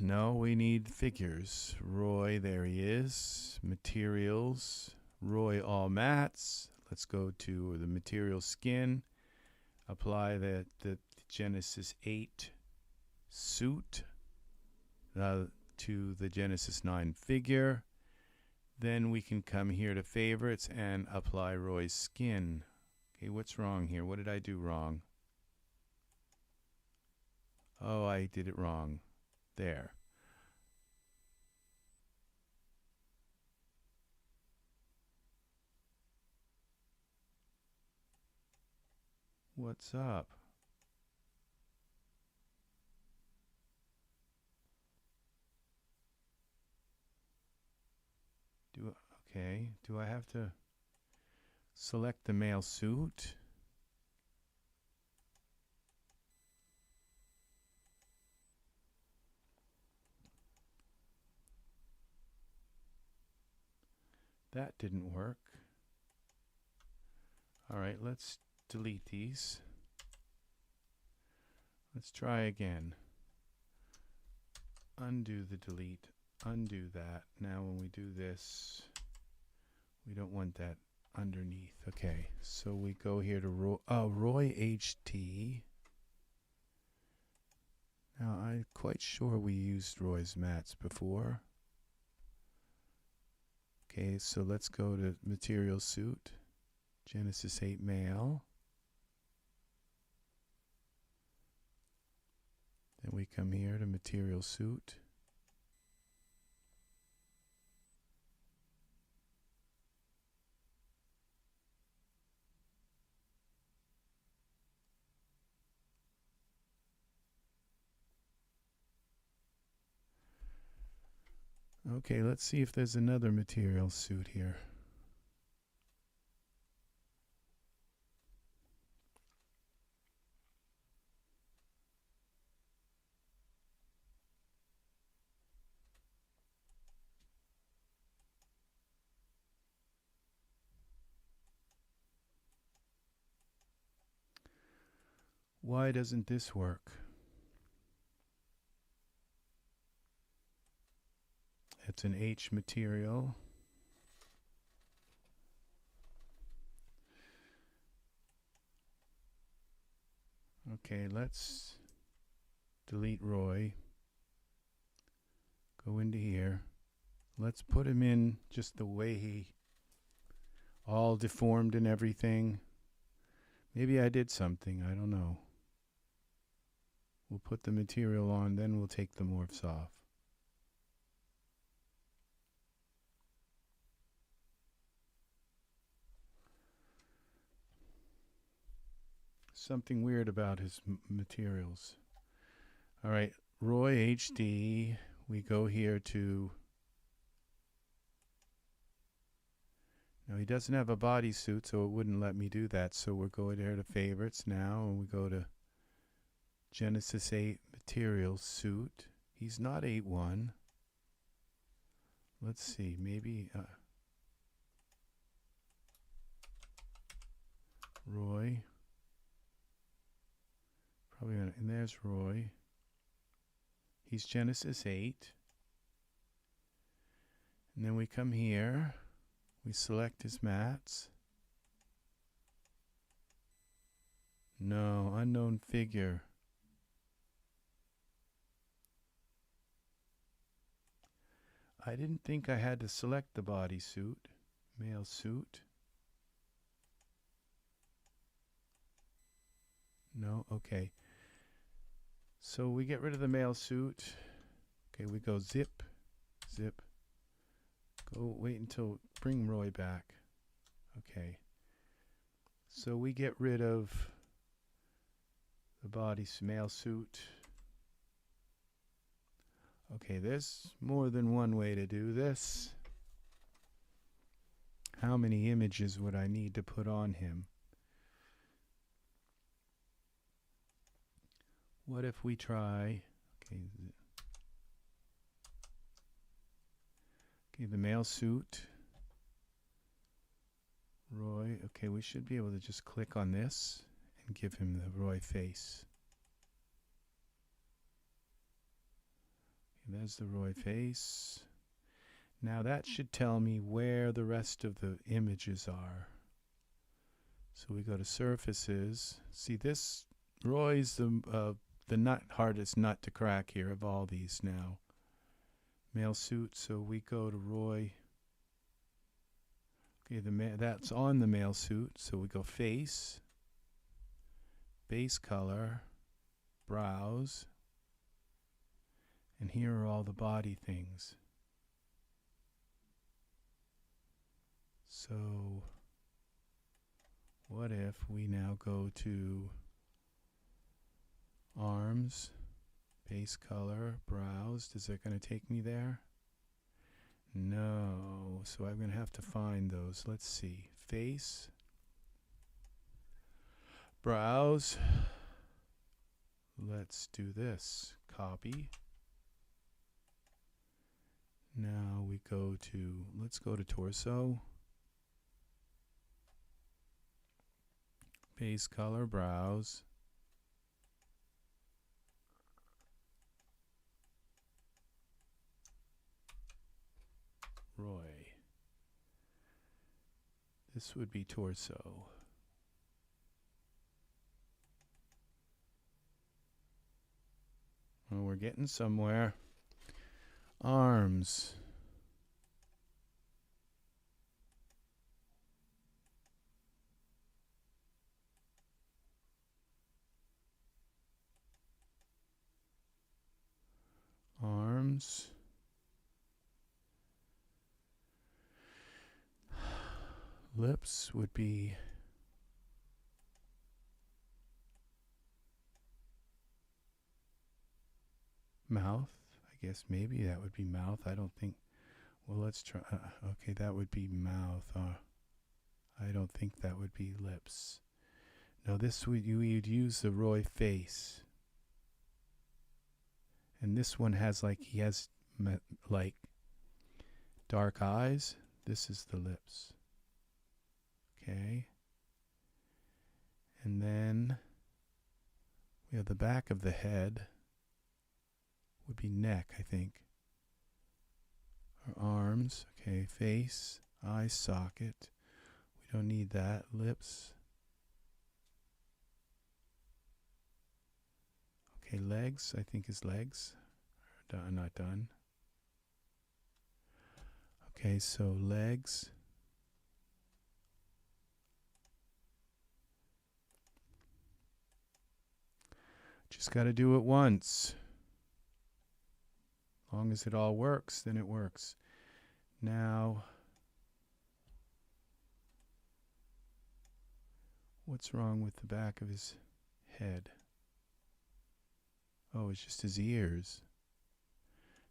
No, we need figures. Roy, there he is. Materials. Roy all mats. Let's go to the material skin. Apply the Genesis 8 suit to the Genesis 9 figure. Then we can come here to favorites and apply Roy's skin. Okay, what's wrong here? What did I do wrong? Oh, I did it wrong. There. What's up? Do I have to select the male suit? That didn't work. All right, let's delete these. Let's try again. Undo the delete. Undo that. Now when we do this, we don't want that underneath. Okay, so we go here to Roy HT. Now I'm quite sure we used Roy's mats before. Okay, so let's go to material suit, Genesis 8 male. Then we come here to material suit, Okay, let's see if there's another material suit here. Why doesn't this work? It's an H material. Okay, let's delete Roy. Go into here. Let's put him in just the way he, all deformed and everything. Maybe I did something, I don't know. We'll put the material on, then we'll take the morphs off. Something weird about his materials. All right, Roy HD. We go here to. Now he doesn't have a bodysuit, so it wouldn't let me do that. So we're going there to favorites now, and we go to Genesis 8 materials suit. He's not 8.1. Let's see, maybe Roy. Probably gonna, and there's Roy. He's Genesis 8. And then we come here. We select his mats. No, unknown figure. I didn't think I had to select the bodysuit. Male suit. No, okay. So we get rid of the male suit. Okay, we go zip, zip. Go wait until, bring Roy back. Okay. So we get rid of the body male suit. Okay, there's more than one way to do this. How many images would I need to put on him? What if we try, okay, the male suit, Roy. Okay, we should be able to just click on this and give him the Roy face. Okay, there's the Roy face. Now that should tell me where the rest of the images are. So we go to surfaces. See, this Roy's the hardest nut to crack here of all these now. Male suit, so we go to Roy. Okay, that's on the male suit, so we go face, base color, brows, and here are all the body things. So what if we now go to arms, base color, brows? Is it going to take me there? No, so I'm going to have to find those. Let's see. Face, brows. Let's do this. Copy. Now we go to, let's go to torso. Base color, brows. Roy. This would be torso. Well, we're getting somewhere. Arms. Arms. Lips would be mouth. I guess maybe that would be mouth. I don't think. Well, let's try. Okay, that would be mouth. I don't think that would be lips. No, this would you'd use the Roy face. And this one has like he has like dark eyes. This is the lips. Okay. And then we have the back of the head. Would be neck, I think. Or arms. Okay, face, eye socket. We don't need that. Lips. Okay, legs, I think is legs. Done, not done. Okay, so legs. Just got to do it once. As long as it all works, then it works. Now, what's wrong with the back of his head? Oh, it's just his ears.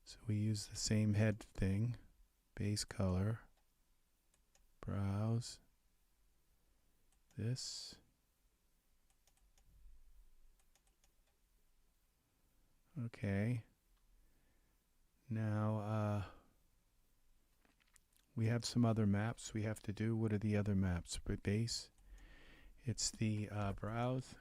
So we use the same head thing. Base color. Brows. This. Okay. Now, we have some other maps we have to do. What are the other maps? Base. It's the brows.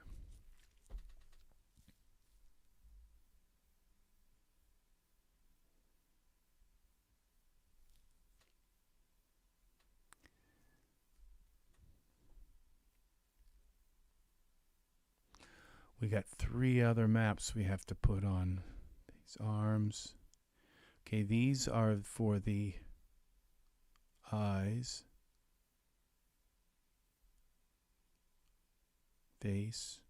We got 3 other maps we have to put on these arms. Okay, these are for the eyes, face.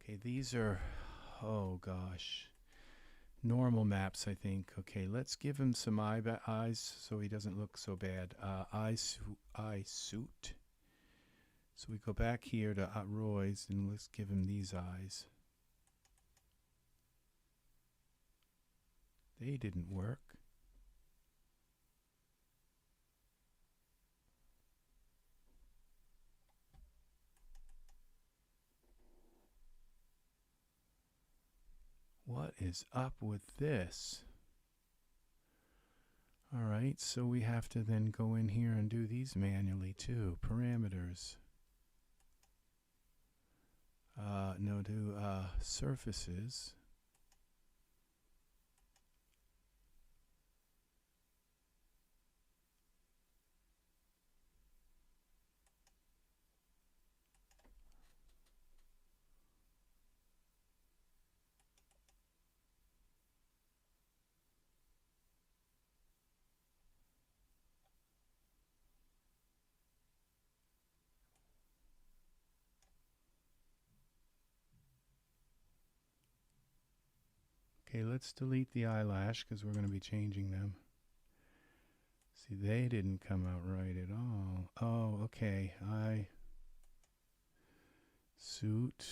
Okay, these are, oh gosh, normal maps, I think. Okay, let's give him some eyes so he doesn't look so bad. Eye suit. So we go back here to Roy's and let's give him these eyes. They didn't work. What is up with this? All right, so we have to then go in here and do these manually too. Parameters. No, do surfaces. Okay, let's delete the eyelash because we're going to be changing them. See, they didn't come out right at all. Oh, okay. Eye suit.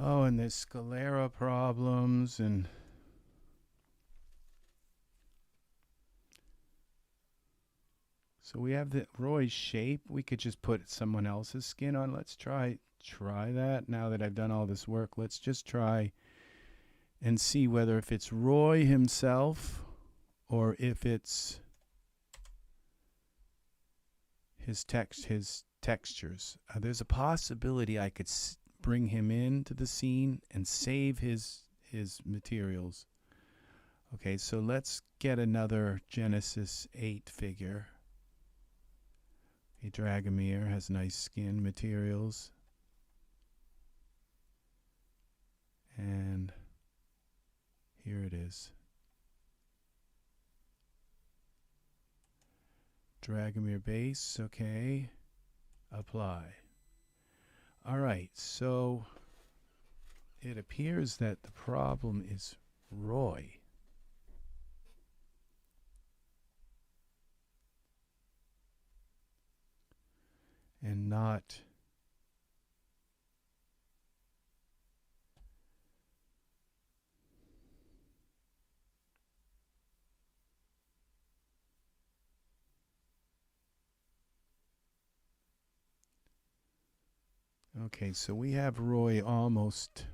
Oh, and there's sclera problems and so we have the Roy's shape. We could just put someone else's skin on. Let's try that. Now that I've done all this work, let's just try and see whether if it's Roy himself or if it's his textures. There's a possibility I could bring him into the scene and save his materials. Okay, so let's get another Genesis 8 figure. A Dragomir has nice skin materials. And here it is. Dragomir base, okay. Apply. All right, so it appears that the problem is Roy. And not okay, so we have Roy almost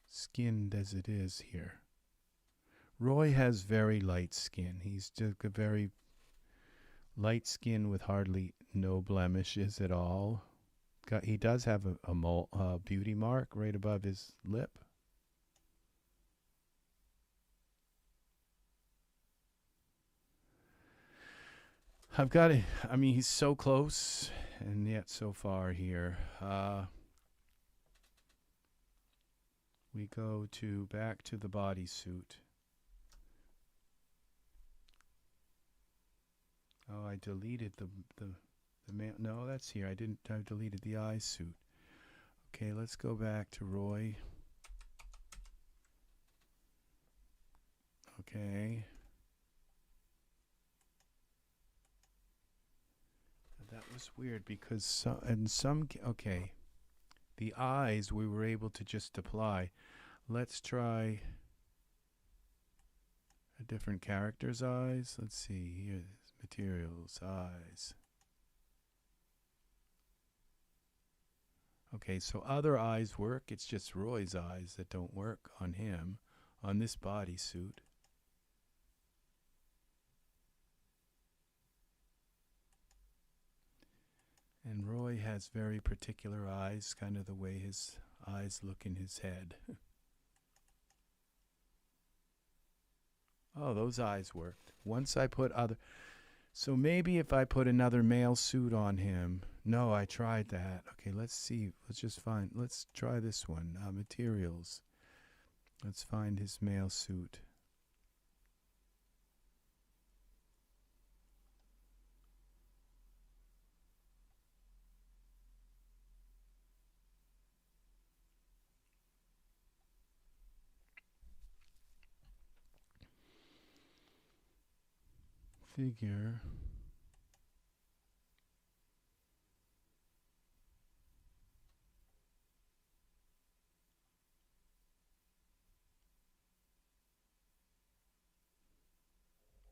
skinned as it is here. Roy has very light skin. He's just a very light skin with hardly no blemishes at all. He does have a beauty mark right above his lip. I've got it. I mean, he's so close, and yet so far here. We go to back to the bodysuit. Oh, I deleted the man. No, that's here. I deleted the eye suit. Okay, let's go back to Roy. Okay. That was weird because okay, the eyes we were able to just apply. Let's try a different character's eyes. Let's see here. Materials, eyes. Okay, so other eyes work. It's just Roy's eyes that don't work on him, on this bodysuit. And Roy has very particular eyes, kind of the way his eyes look in his head. Oh, those eyes worked. Once I put other... So maybe if I put another male suit on him. No, I tried that. Okay, let's see. Let's try this one. Materials. Let's find his male suit. Figure.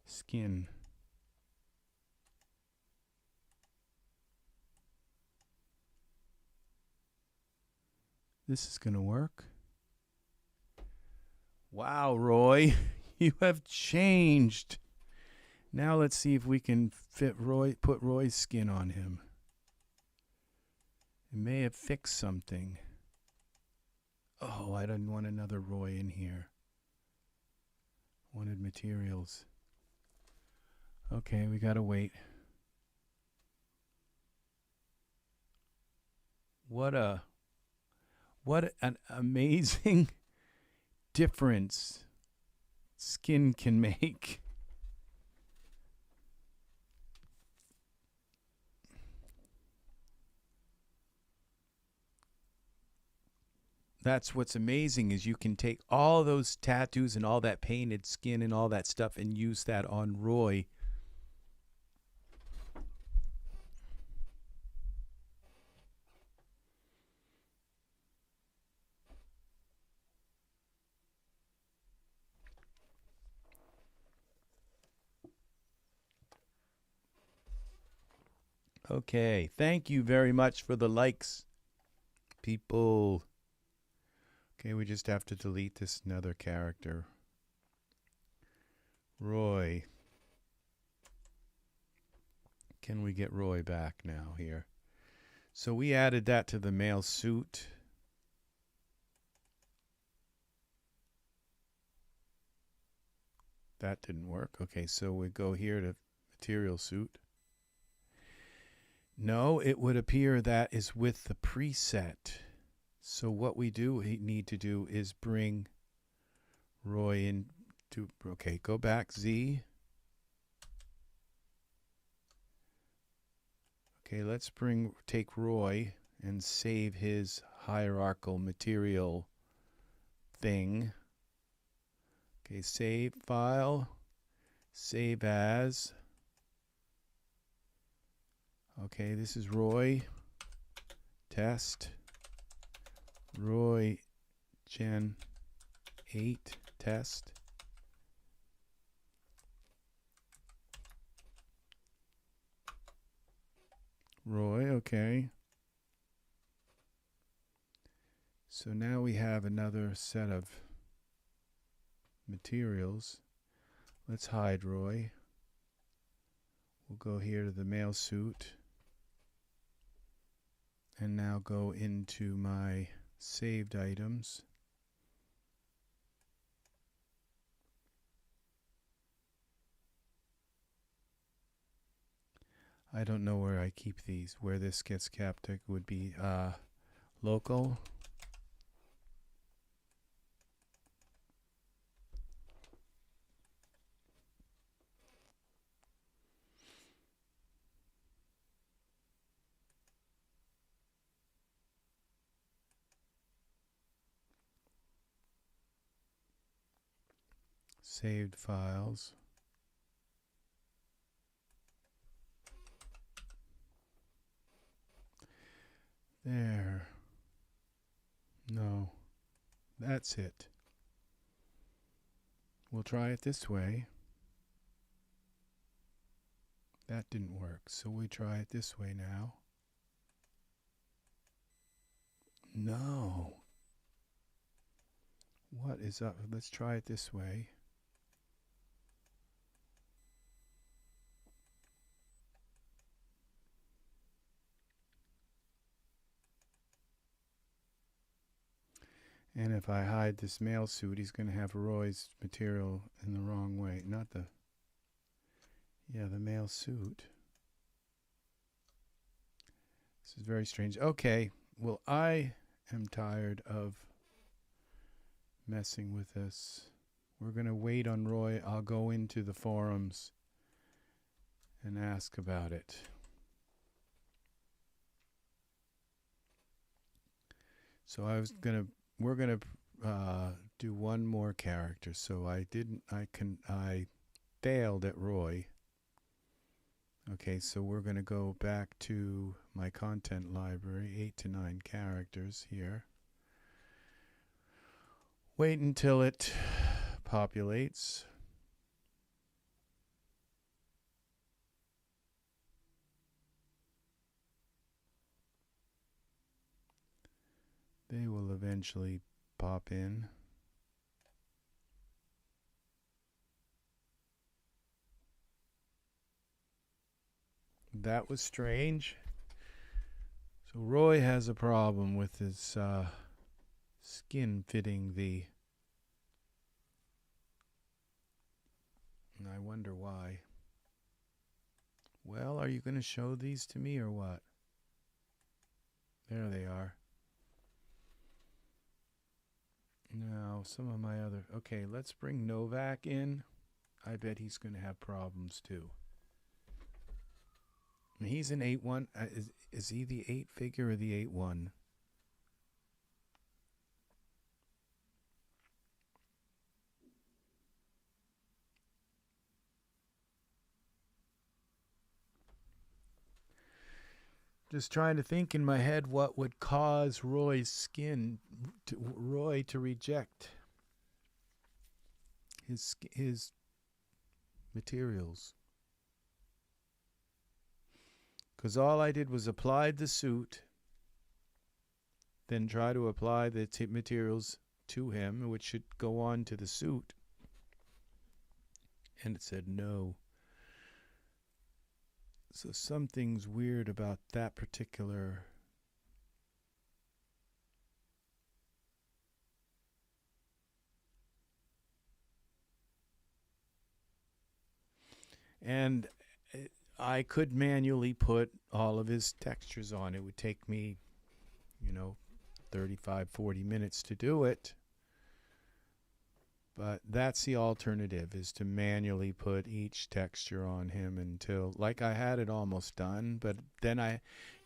Skin. This is going to work. Wow, Roy, you have changed. Now let's see if we can put Roy's skin on him. It may have fixed something. Oh, I didn't want another Roy in here. Wanted materials. Okay, we gotta wait. What an amazing difference skin can make. That's what's amazing is you can take all those tattoos and all that painted skin and all that stuff and use that on Roy. Okay, thank you very much for the likes, people. Okay, we just have to delete this another character. Roy. Can we get Roy back now here? So we added that to the male suit. That didn't work. Okay, so we go here to material suit. No, it would appear that is with the preset. So what we need to do is bring Roy in to, okay, go back, Z. Okay, let's take Roy and save his hierarchical material thing. Okay, save file, save as. Okay, this is Roy test, Roy Gen 8 test. Roy, okay. So now we have another set of materials. Let's hide Roy. We'll go here to the mail suit. And now go into my saved items. I don't know where I keep these. Where this gets kept, it would be local. Saved files. There. No. That's it. We'll try it this way. That didn't work, so we try it this way now. No. What is up? Let's try it this way. And if I hide this male suit, he's going to have Roy's material in the wrong way. Not the... Yeah, the male suit. This is very strange. Okay, well, I am tired of messing with this. We're going to wait on Roy. I'll go into the forums and ask about it. So we're going to do one more character. So I failed at Roy. Okay, so we're going to go back to my content library, 8 to 9 characters here. Wait until it populates. They will eventually pop in. That was strange. So Roy has a problem with his skin fitting the... And I wonder why. Well, are you going to show these to me or what? There they are. Now, some of my other... Okay, let's bring Novak in. I bet he's going to have problems too. He's an 8-1. Is he the 8 figure or the 8-1? Just trying to think in my head what would cause Roy to reject his materials. Because all I did was applied the suit, then try to apply the materials to him, which should go on to the suit. And it said no. So something's weird about that particular... And I could manually put all of his textures on. It would take me, 35, 40 minutes to do it. But that's the alternative, is to manually put each texture on him until, like, I had it almost done. But then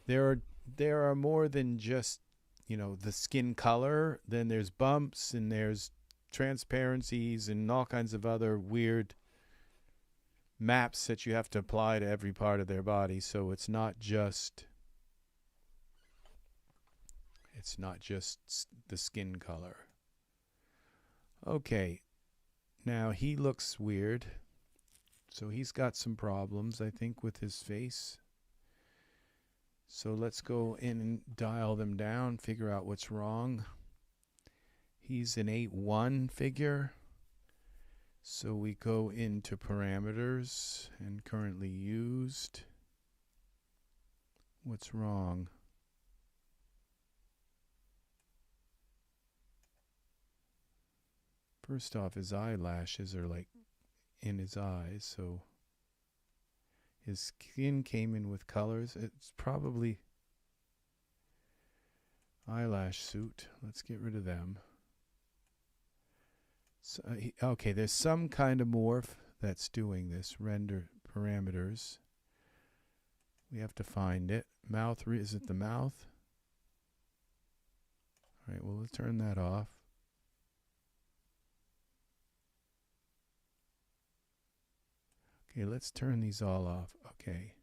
there are more than just the skin color. Then there's bumps and there's transparencies and all kinds of other weird maps that you have to apply to every part of their body. So it's not just the skin color. Okay, now he looks weird. So he's got some problems, I think, with his face. So let's go in and dial them down, figure out what's wrong. He's an 8-1 figure. So we go into parameters and currently used. What's wrong? First off, his eyelashes are like in his eyes, so his skin came in with colors. It's probably eyelash suit. Let's get rid of them. So, okay, there's some kind of morph that's doing this. Render parameters. We have to find it. Mouth, is it the mouth? All right, well, let's turn that off. Okay, let's turn these all off. Okay.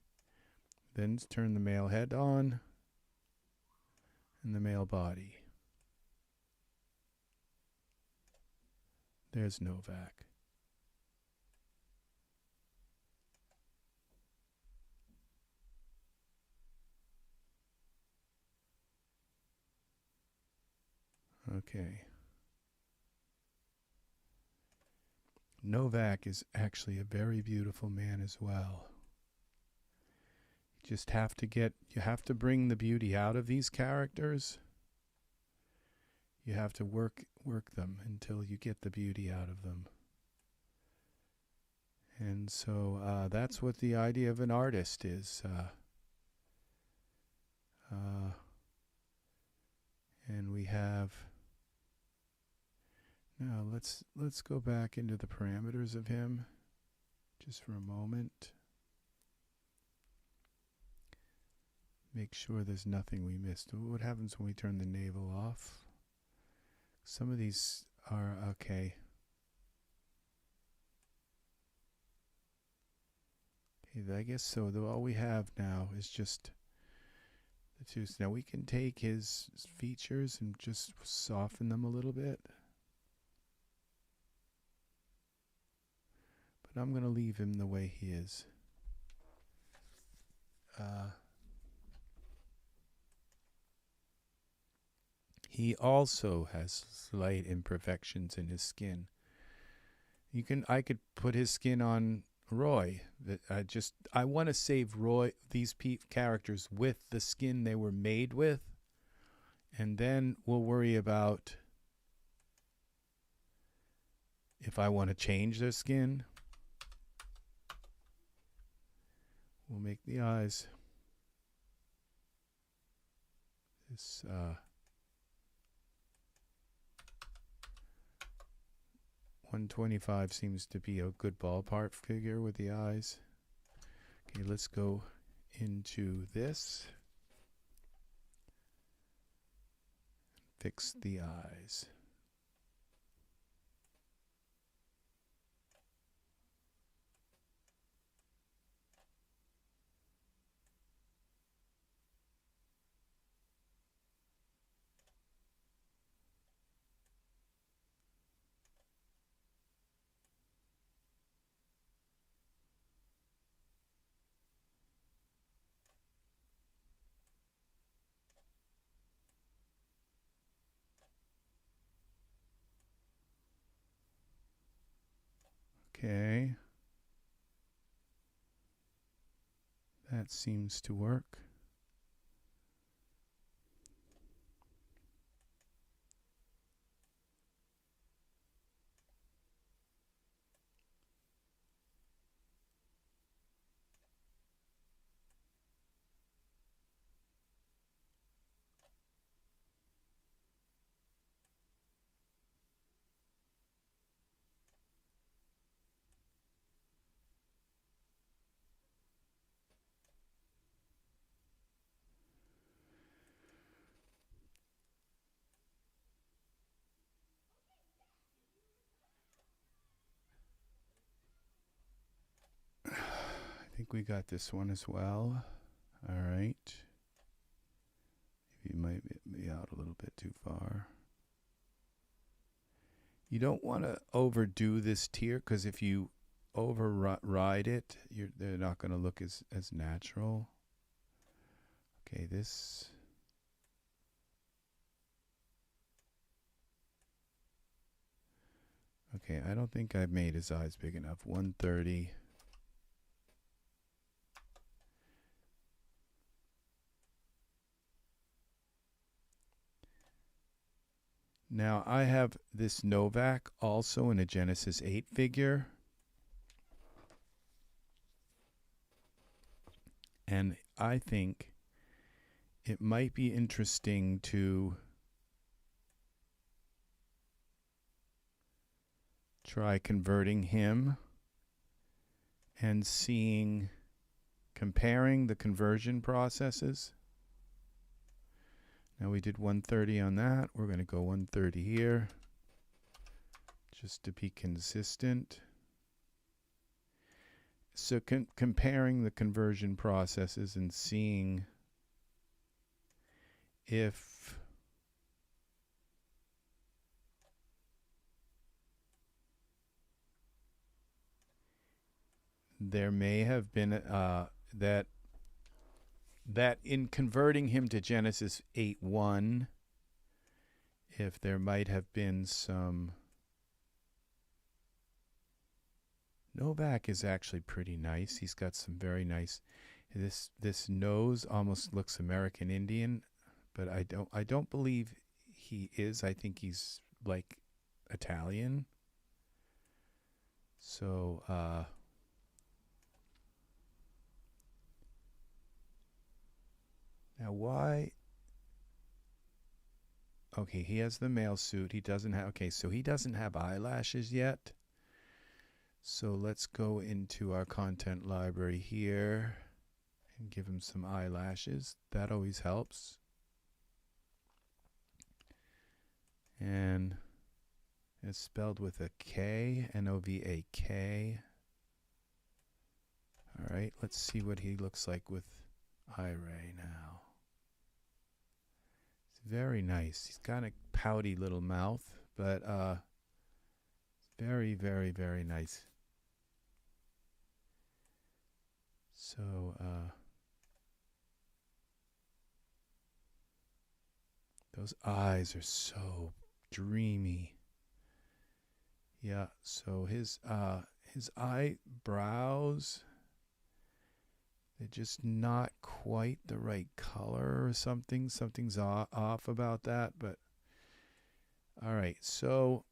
Then let's turn the male head on and the male body. There's Novak. Okay. Novak is actually a very beautiful man as well. You have to bring the beauty out of these characters. You have to work them until you get the beauty out of them. And so that's what the idea of an artist is. And we have now let's go back into the parameters of him just for a moment. Make sure there's nothing we missed. What happens when we turn the navel off? Some of these are okay. Okay, I guess so. All we have now is just the two. Now we can take his features and just soften them a little bit. But I'm going to leave him the way he is. He also has slight imperfections in his skin. I could put his skin on Roy. I want to save these characters with the skin they were made with, and then we'll worry about if I want to change their skin. We'll make the eyes this 125 seems to be a good ballpark figure with the eyes. Okay, let's go into this. Fix the eyes. Okay. That seems to work. think we got this one as well. All right. Maybe you might be out a little bit too far. You don't want to overdo this tier, because if you override it, they're not going to look as natural. Okay, this. Okay, I don't think I've made his eyes big enough. 130. Now I have this Novak also in a Genesis 8 figure. And I think it might be interesting to try converting him and comparing the conversion processes. Now we did 130 on that. We're going to go 130 here just to be consistent. So comparing the conversion processes and seeing if there may have been that in converting him to Genesis 8.1, if there might have been some. Novak is actually pretty nice. He's got some very nice. This nose almost looks American Indian, but I don't believe he is. I think he's like Italian. So now why? Okay, he has the male suit. He doesn't have. Okay, so he doesn't have eyelashes yet. So let's go into our content library here and give him some eyelashes. That always helps. And it's spelled with a K, Novak. All right, let's see what he looks like with Iray now. It's very nice. He's got a pouty little mouth, but very, very, very nice. So those eyes are so dreamy. Yeah, so his eyebrows, they're just not quite the right color or something. Something's off about that, but all right. So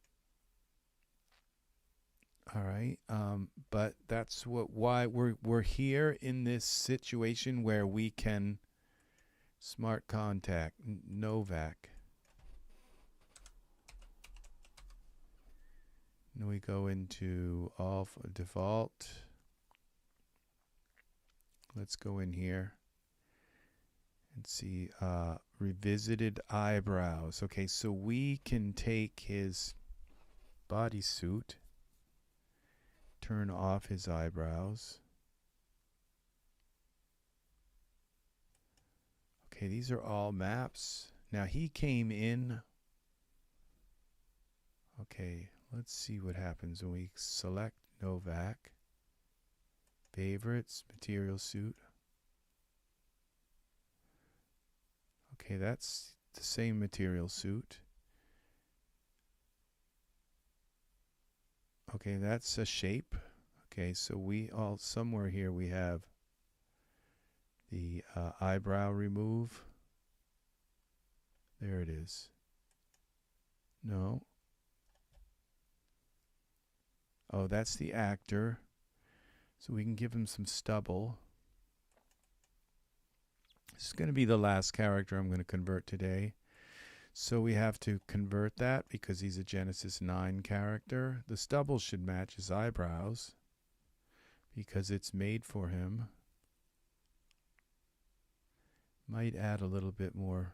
all right, but that's why we're here in this situation where we can smart contact Novak. And we go into off default. Let's go in here and see revisited eyebrows. Okay, so we can take his bodysuit, turn off his eyebrows. Okay, these are all maps. Now he came in. Okay, let's see what happens when we select Novak. Favorites, material suit. Okay, that's the same material suit. Okay, that's a shape. Okay, so somewhere here we have the eyebrow remove. There it is. No. Oh, that's the actor. So we can give him some stubble. This is going to be the last character I'm going to convert today. So we have to convert that because he's a Genesis 9 character. The stubble should match his eyebrows because it's made for him. Might add a little bit more.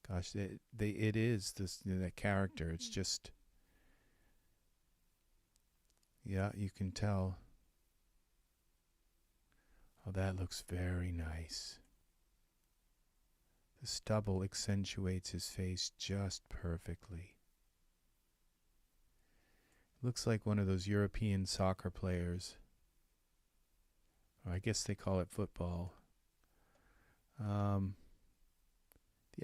Gosh, it is the character. It's just, yeah, you can tell. Oh, that looks very nice. The stubble accentuates his face just perfectly. Looks like one of those European soccer players. Or I guess they call it football. The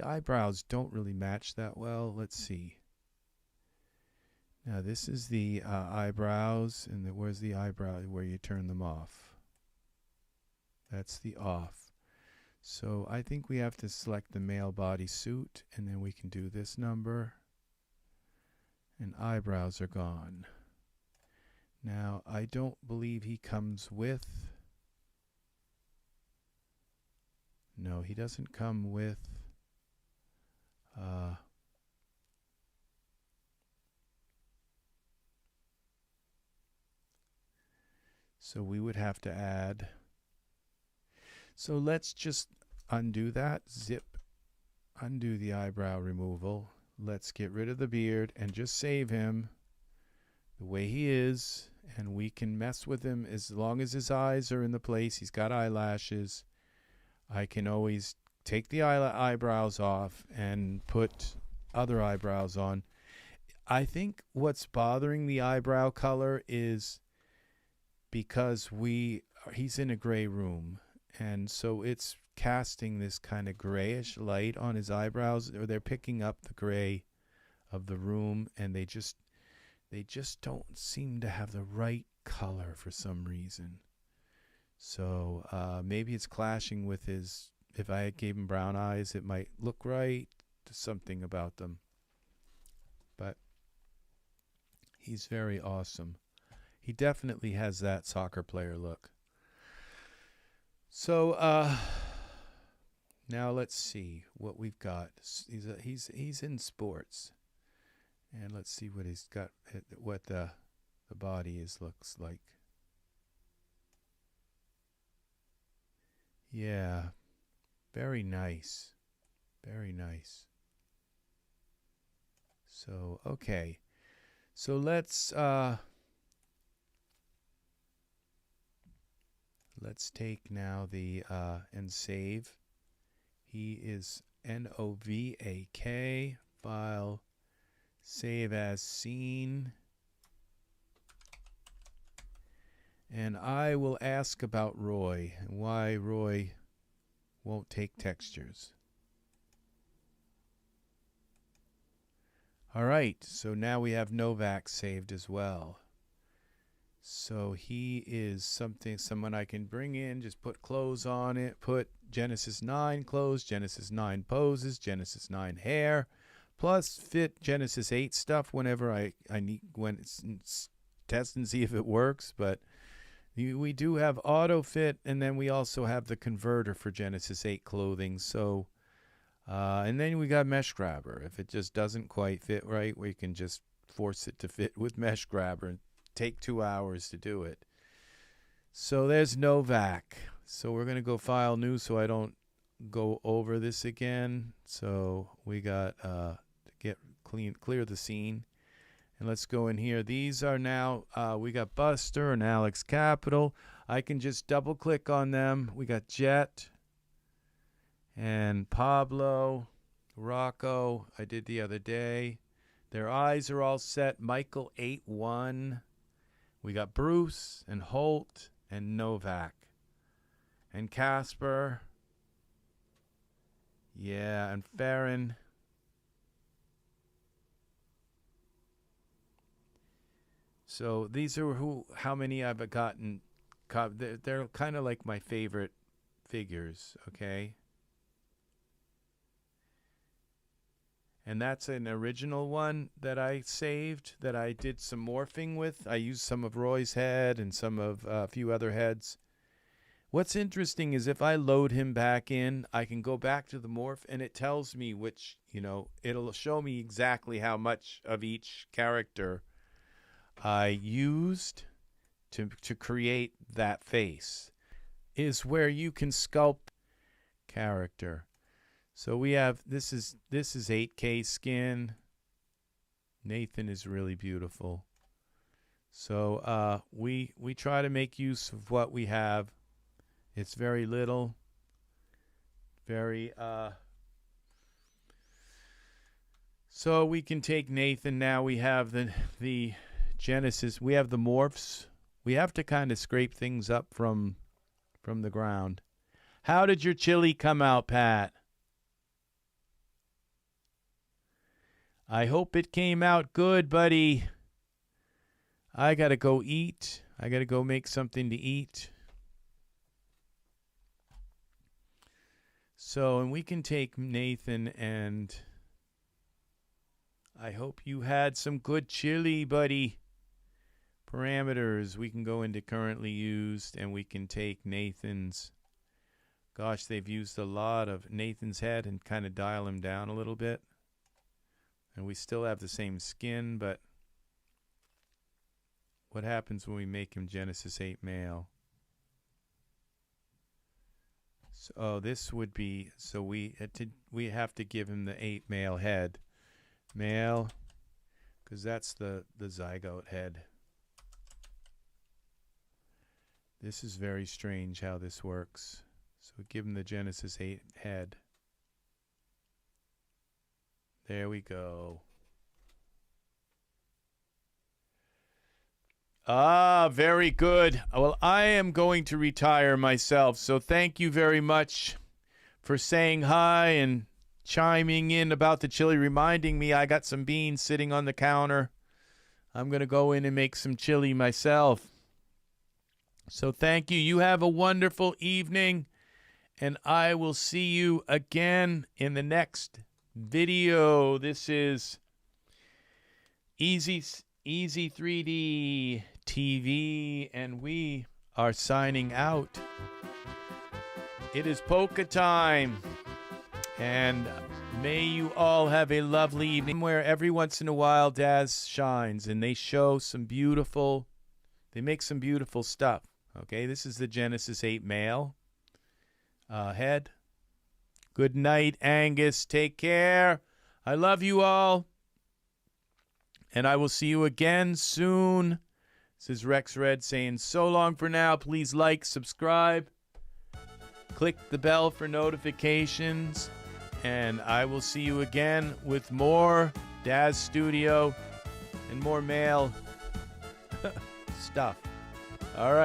eyebrows don't really match that well. Let's see. Now this is the eyebrows, and where's the eyebrow where you turn them off? That's the off. So I think we have to select the male bodysuit, and then we can do this number. And eyebrows are gone. Now I don't believe he comes with. No, he doesn't come with. So we would have to add. So let's just undo that. Zip. Undo the eyebrow removal. Let's get rid of the beard and just save him the way he is. And we can mess with him as long as his eyes are in the place. He's got eyelashes. I can always take the eyebrows off and put other eyebrows on. I think what's bothering the eyebrow color is because he's in a gray room, and so it's casting this kind of grayish light on his eyebrows, or they're picking up the gray of the room, and they just don't seem to have the right color for some reason. So maybe it's clashing with his. If I gave him brown eyes, it might look right. There's something about them. But he's very awesome. He definitely has that soccer player look. So now let's see what we've got. He's in sports, and let's see what he's got. What the body looks like. Yeah, very nice, very nice. So okay, so let's take now the and save. He is Novak file, save as scene. And I will ask about Roy and why Roy won't take textures. All right, so now we have Novak saved as well. So he is someone I can bring in, just put clothes on it, put Genesis 9 clothes, Genesis 9 poses, Genesis 9 hair, plus fit Genesis 8 stuff whenever I need, when it's test and see if it works. But we do have auto fit, and then we also have the converter for Genesis 8 clothing. So, and then we got mesh grabber. If it just doesn't quite fit right, we can just force it to fit with mesh grabber and take 2 hours to do it. So there's Novak. So we're going to go file new so I don't go over this again. So we got clear the scene. And let's go in here. These are now, we got Buster and Alex Capital. I can just double click on them. We got Jet and Pablo, Rocco, I did the other day. Their eyes are all set. Michael 8-1. We got Bruce and Holt and Novak. And Casper. Yeah, and Farron. So these are how many I've gotten. They're kind of like my favorite figures, okay? And that's an original one that I saved, that I did some morphing with. I used some of Roy's head and some of a few other heads. What's interesting is if I load him back in, I can go back to the morph, and it tells me which, it'll show me exactly how much of each character I used to create that face. Is where you can sculpt character. So we have this is 8K skin. Nathan is really beautiful. So we try to make use of what we have It's very little. Very, So we can take Nathan now. We have the Genesis. We have the morphs. We have to kind of scrape things up from the ground. How did your chili come out, Pat? I hope it came out good, buddy. I got to go eat. I got to go make something to eat. So, and we can take Nathan, and I hope you had some good chili, buddy. Parameters, we can go into currently used, and we can take Nathan's. Gosh, they've used a lot of Nathan's head and kind of dial him down a little bit. And we still have the same skin, but what happens when we make him Genesis 8 male? So this would be, so we have to give him the 8 male head. Male, because that's the zygote head. This is very strange how this works. So we give him the Genesis 8 head. There we go. Ah, very good. Well, I am going to retire myself, so thank you very much for saying hi and chiming in about the chili, reminding me I got some beans sitting on the counter. I'm going to go in and make some chili myself. So thank you. You have a wonderful evening, and I will see you again in the next video. This is EZ3DTV, and we are signing out. It is polka time, and may you all have a lovely evening. Where every once in a while Daz shines, and they show some beautiful, they make some beautiful stuff. Okay, this is the Genesis 8 male head. Good night, Angus. Take care. I love you all. And I will see you again soon. This is Rex Red saying so long for now. Please like, subscribe. Click the bell for notifications. And I will see you again with more Daz Studio and more male stuff. All right.